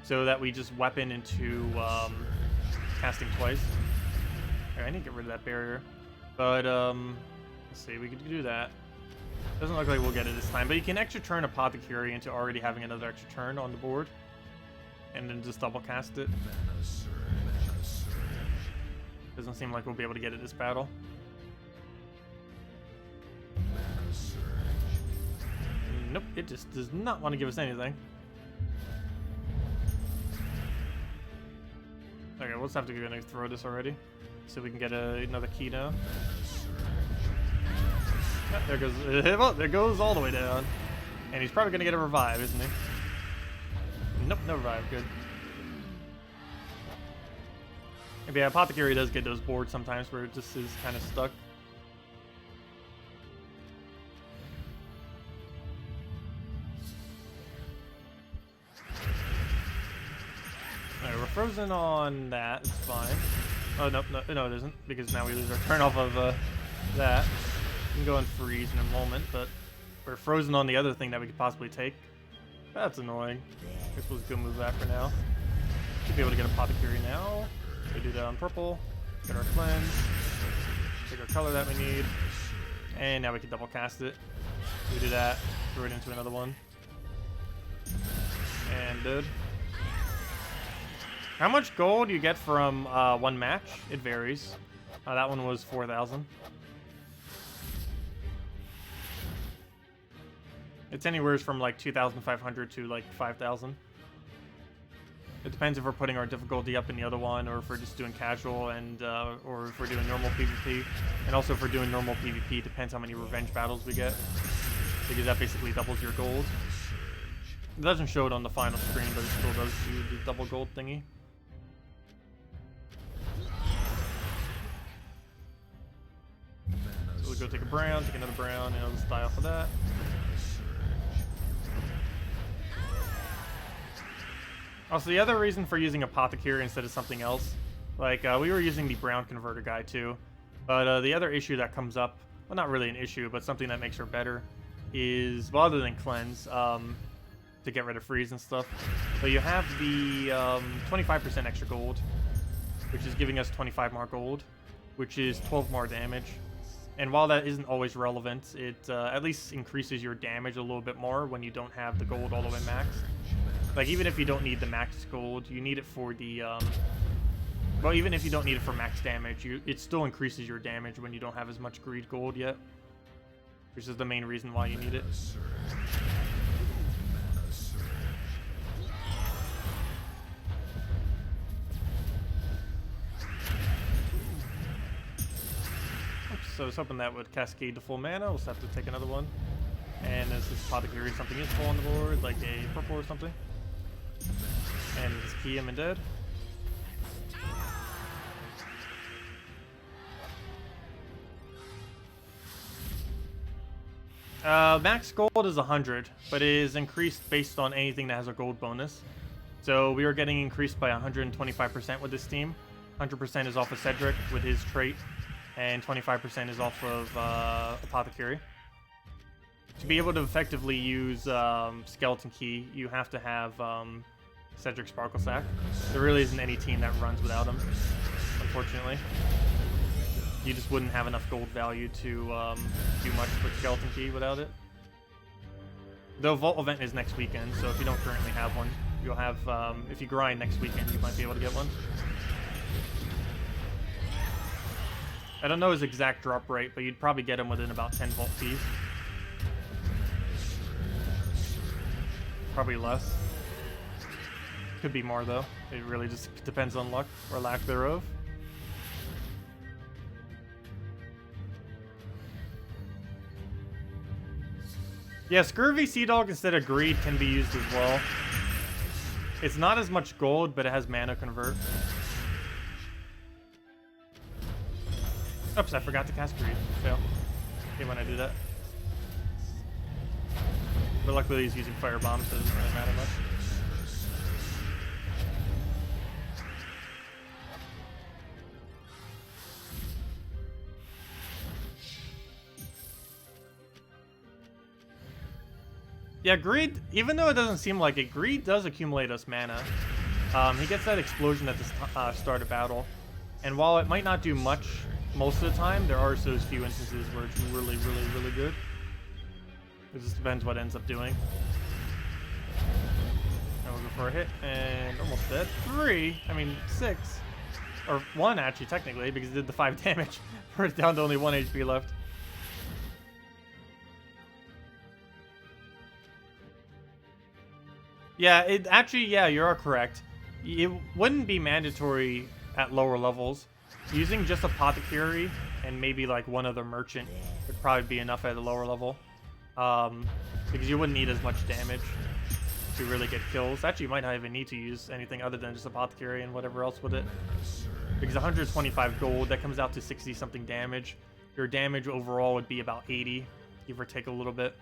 So that we just weapon into casting twice. Right, I need to get rid of that barrier. But, let's see, we could do that. Doesn't look like we'll get it this time, but you can extra turn Apothecary into already having another extra turn on the board. And then just double cast it. Doesn't seem like we'll be able to get it this battle. Nope, it just does not want to give us anything. Okay, we'll just have to go and throw this already. So we can get another key now. Yep, there goes, well, there goes all the way down. And he's probably going to get a revive, isn't he? Nope, no revive, good. Maybe Apothecary does get those boards sometimes where it just is kind of stuck. Alright, we're frozen on that, it's fine. Oh, no, it isn't, because now we lose our turn off of that. We can go and freeze in a moment, but we're frozen on the other thing that we could possibly take. That's annoying. I guess we'll just go move that for now. Should be able to get Apothecary now. We do that on purple. Get our cleanse. Pick our color that we need. And now we can double cast it. We do that. Throw it into another one. And good. How much gold you get from one match? It varies. That one was 4,000. It's anywhere from like 2,500 to like 5,000. It depends if we're putting our difficulty up in the other one, or if we're just doing casual, and or if we're doing normal PvP. And also if we're doing normal PvP, depends how many revenge battles we get, because that basically doubles your gold. It doesn't show it on the final screen, but it still does do the double gold thingy. So we'll go take a brown, take another brown, and I'll just die off of that. Also, the other reason for using Apothecary instead of something else, like, we were using the brown converter guy too, but the other issue that comes up, well, not really an issue, but something that makes her better, is, well, other than cleanse, to get rid of freeze and stuff, but you have the 25% extra gold, which is giving us 25 more gold, which is 12 more damage. And while that isn't always relevant, it at least increases your damage a little bit more when you don't have the gold all the way maxed. Like, even if you don't need the max gold, you need it for the, well, even if you don't need it for max damage, it still increases your damage when you don't have as much greed gold yet. Which is the main reason why you need it. Oops, so I was hoping that would cascade to full mana. We'll just have to take another one. And this is Apothecary, something useful on the board, like a purple or something. And just key him and dead. Max gold is 100, but it is increased based on anything that has a gold bonus. So we are getting increased by 125% with this team. 100% is off of Cedric with his trait, and 25% is off of Apothecary. To be able to effectively use Skeleton Key, you have to have Cedric Sparkle Sack. There really isn't any team that runs without him, unfortunately. You just wouldn't have enough gold value to do much with Skeleton Key without it. The Vault event is next weekend, so if you don't currently have one, you'll have, if you grind next weekend, you might be able to get one. I don't know his exact drop rate, but you'd probably get him within about 10 Vault keys. Probably less. Could be more, though. It really just depends on luck, or lack thereof. Yeah, Scurvy Sea Dog instead of Greed can be used as well. It's not as much gold, but it has mana convert. Oops, I forgot to cast Greed. Fail. Okay, when I do that. But luckily he's using Firebomb, so it doesn't really matter much. Yeah, Greed, even though it doesn't seem like it, Greed does accumulate us mana. He gets that explosion at the start of battle. And while it might not do much most of the time, there are those few instances where it's really, really, really good. It just depends what it ends up doing. Now we'll go for a hit, and almost dead. 6. Or 1, actually, technically, because it did the 5 damage. We're down to only 1 HP left. Yeah, you are correct. It wouldn't be mandatory at lower levels. Using just Apothecary and maybe like one other merchant would probably be enough at a lower level. Because you wouldn't need as much damage to really get kills. Actually, you might not even need to use anything other than just Apothecary and whatever else with it. Because 125 gold, that comes out to 60 something damage. Your damage overall would be about 80, give or take a little bit.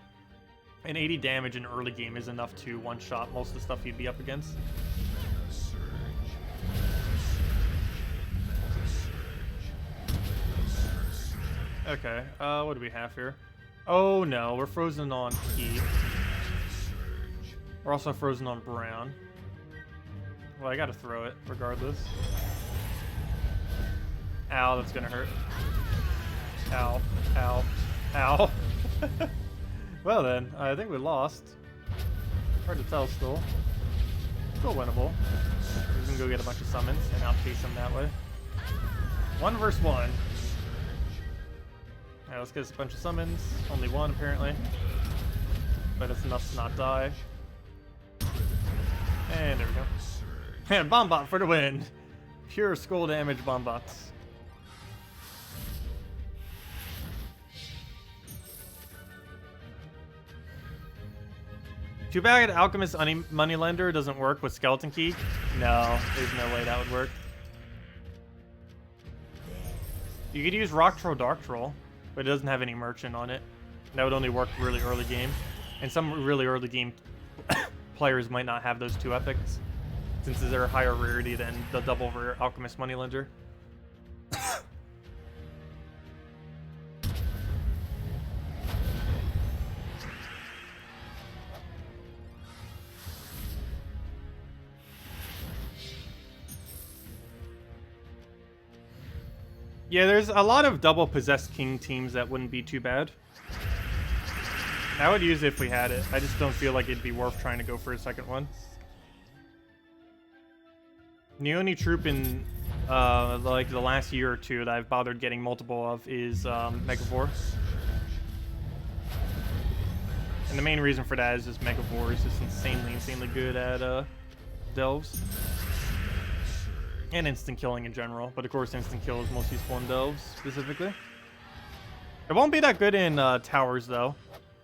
And 80 damage in early game is enough to one-shot most of the stuff you'd be up against. Okay, what do we have here? Oh no, we're frozen on Key. We're also frozen on Brown. Well, I gotta throw it, regardless. Ow, that's gonna hurt. Ow, ow, ow. Well then, I think we lost. Hard to tell still. Still winnable. We can go get a bunch of summons and outpace them that way. 1 versus 1. Alright, let's get us a bunch of summons. Only 1 apparently. But it's enough to not die. And there we go. And Bombot for the win. Pure skull damage Bombots. Too bad Alchemist Moneylender doesn't work with Skeleton Key. No, there's no way that would work. You could use Rock Troll Dark Troll, but it doesn't have any merchant on it. That would only work really early game. And some really early game players might not have those 2 epics, since they're a higher rarity than the double rare Alchemist Moneylender. Yeah, there's a lot of double Possessed King teams that wouldn't be too bad. I would use it if we had it. I just don't feel like it'd be worth trying to go for a second one. The only troop in like the last year or 2 that I've bothered getting multiple of is Megavore. And the main reason for that is just Megavore is just insanely good at delves. And instant killing in general, but of course instant kill is most useful in delves specifically. It won't be that good in towers though.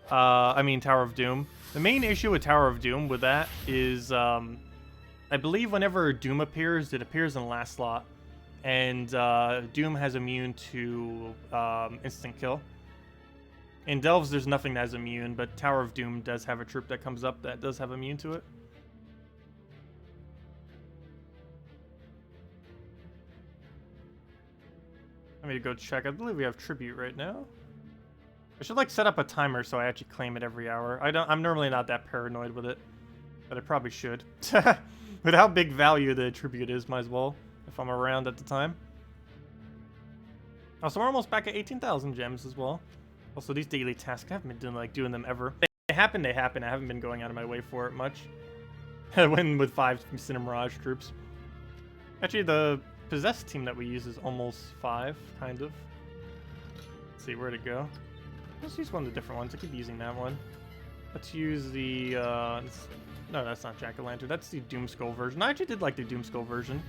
I mean Tower of Doom. The main issue with Tower of Doom with that is I believe whenever Doom appears, it appears in the last slot. And Doom has immune to instant kill. In delves there's nothing that's immune, but Tower of Doom does have a troop that comes up that does have immune to it. I need to go check. I believe we have tribute right now. I should like set up a timer so I actually claim it every hour. I'm normally not that paranoid with it. But I probably should. With how big value the tribute is, might as well, if I'm around at the time. Also, we're almost back at 18,000 gems as well. Also, these daily tasks, I haven't been doing them ever. They happen, they happen. I haven't been going out of my way for it much. I went with 5 Cinemirage troops. Actually, the possessed team that we use is almost 5, kind of. Let's see, where'd it go? Let's use one of the different ones. I keep using that one. Let's use the, no, that's not Jack-o'-lantern. That's the Doomskull version. I actually did like the Doomskull version.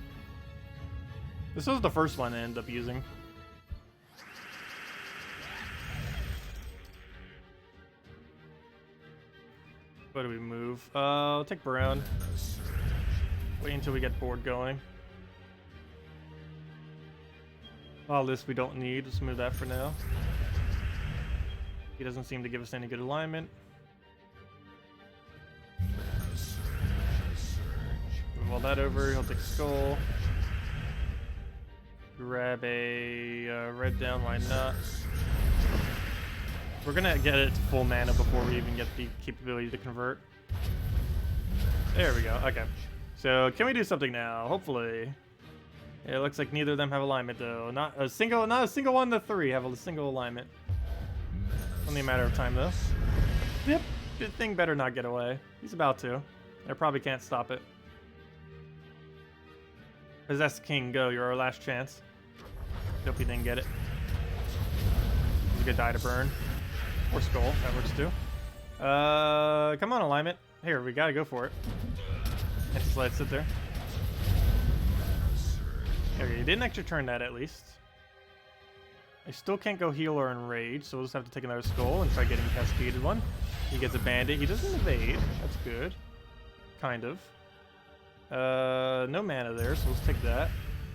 This was the first one I ended up using. What do we move? I'll take Brown. Wait until we get board going. All this we don't need. Let's move that for now. He doesn't seem to give us any good alignment. Move all that over. He'll take Skull. Grab a red down. Why not? We're gonna get it to full mana before we even get the capability to convert. There we go. Okay. So can we do something now? Hopefully. Yeah, it looks like neither of them have alignment though. Not a single one of the 3 have a single alignment. Only a matter of time though. Yep. The thing better not get away. He's about to. I probably can't stop it. Possess King, go. You're our last chance. Hope he didn't get it. He's a good die to burn. Or Skull, that works too. Come on, alignment. Here, we gotta go for it. And just let it sit there. Okay, you didn't extra turn that at least. I still can't go heal or enrage, so we'll just have to take another Skull and try getting Cascaded one. He gets a bandit. He doesn't evade. That's good. Kind of. No mana there, so let's take that.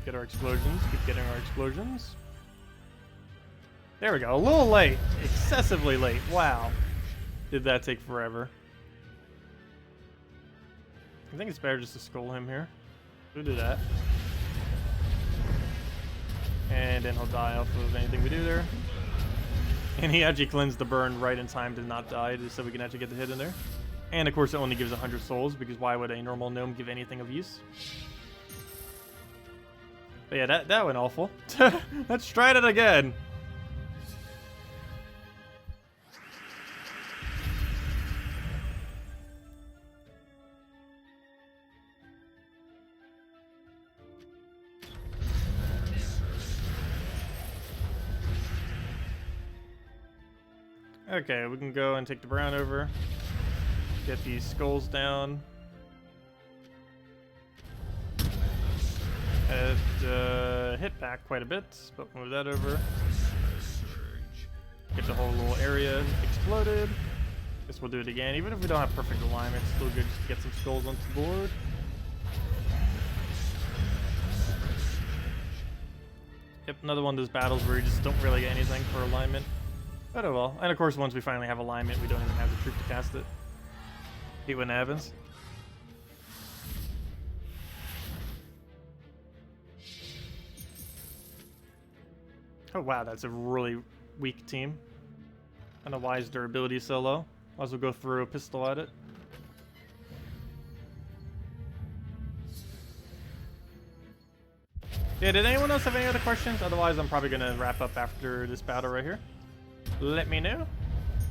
Get our explosions. Keep getting our explosions. There we go. A little late. Excessively late. Wow. Did that take forever. I think it's better just to Skull him here. We'll do that. And then he'll die off of anything we do there. And he actually cleansed the burn right in time to not die, just so we can actually get the hit in there. And of course it only gives 100 souls, because why would a normal gnome give anything of use? But yeah, that went awful. Let's try it again. Okay, we can go and take the brown over. Get these skulls down. Hit back quite a bit, but move that over. Get the whole little area exploded. Guess we'll do it again. Even if we don't have perfect alignment, it's still good just to get some skulls onto the board. Yep, another one of those battles where you just don't really get anything for alignment. But oh well. And of course, once we finally have alignment, we don't even have the troop to cast it. Hate when it happens. Oh wow, that's a really weak team. I don't know why his durability is so low. Might as well go through a pistol at it. Yeah, did anyone else have any other questions? Otherwise, I'm probably going to wrap up after this battle right here. Let me know.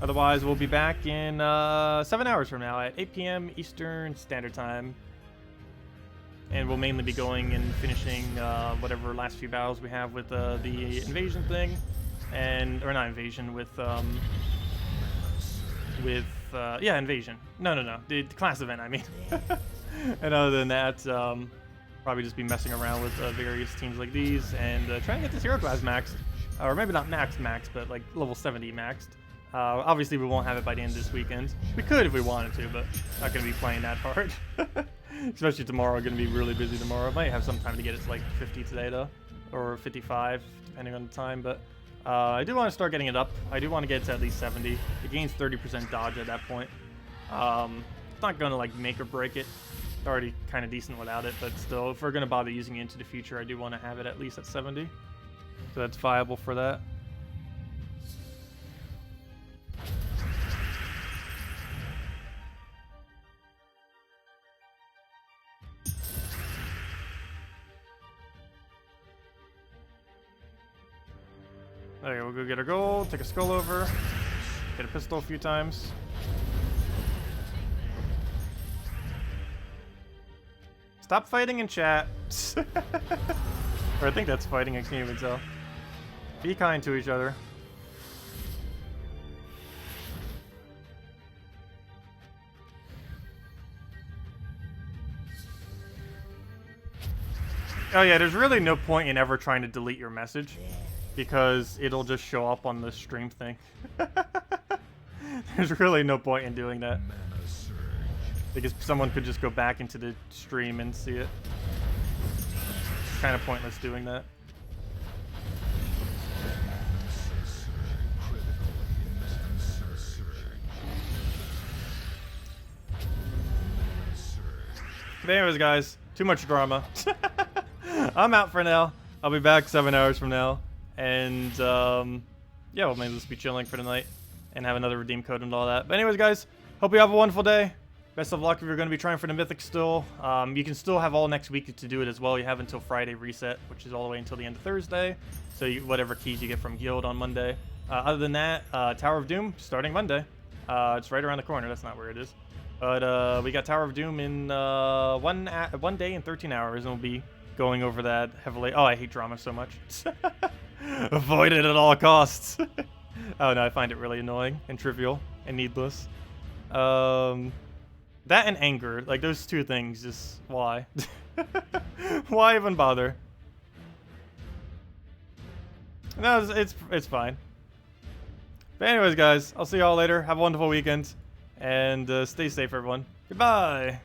Otherwise, we'll be back in 7 hours from now at 8 p.m. Eastern Standard Time. And we'll mainly be going and finishing whatever last few battles we have with the invasion thing. And, or not invasion, with yeah, invasion. No. The class event, I mean. And other than that, probably just be messing around with various teams like these and trying to get this hero class maxed. Or maybe not maxed, but like level 70 maxed. Obviously, we won't have it by the end of this weekend. We could if we wanted to, but not going to be playing that hard. Especially tomorrow, going to be really busy tomorrow. Might have some time to get it to like 50 today, though. Or 55, depending on the time. But I do want to start getting it up. I do want to get it to at least 70. It gains 30% dodge at that point. It's not going to like make or break it. It's already kind of decent without it, but still, if we're going to bother using it into the future, I do want to have it at least at 70. So that's viable for that. Okay, we'll go get a gold, take a skull over, get a pistol a few times. Stop fighting in chat. Or I think that's fighting, I can't even tell. Be kind to each other. Oh yeah, there's really no point in ever trying to delete your message, because it'll just show up on the stream thing. There's really no point in doing that. Because someone could just go back into the stream and see it. It's kind of pointless doing that. But anyways, guys, too much drama. I'm out for now. I'll be back 7 hours from now. And, yeah, we'll maybe just be chilling for the night and have another redeem code and all that. But anyways, guys, hope you have a wonderful day. Best of luck if you're going to be trying for the Mythic still. You can still have all next week to do it as well. You have until Friday reset, which is all the way until the end of Thursday. So whatever keys you get from Guild on Monday. Other than that, Tower of Doom starting Monday. It's right around the corner. That's not where it is. But we got Tower of Doom in 1 day and 13 hours, and we'll be going over that heavily. Oh, I hate drama so much. Avoid it at all costs. Oh no, I find it really annoying and trivial and needless. That and anger, like those two things, just why? Why even bother? No, it's fine. But anyways, guys, I'll see y'all later. Have a wonderful weekend, and stay safe, everyone. Goodbye.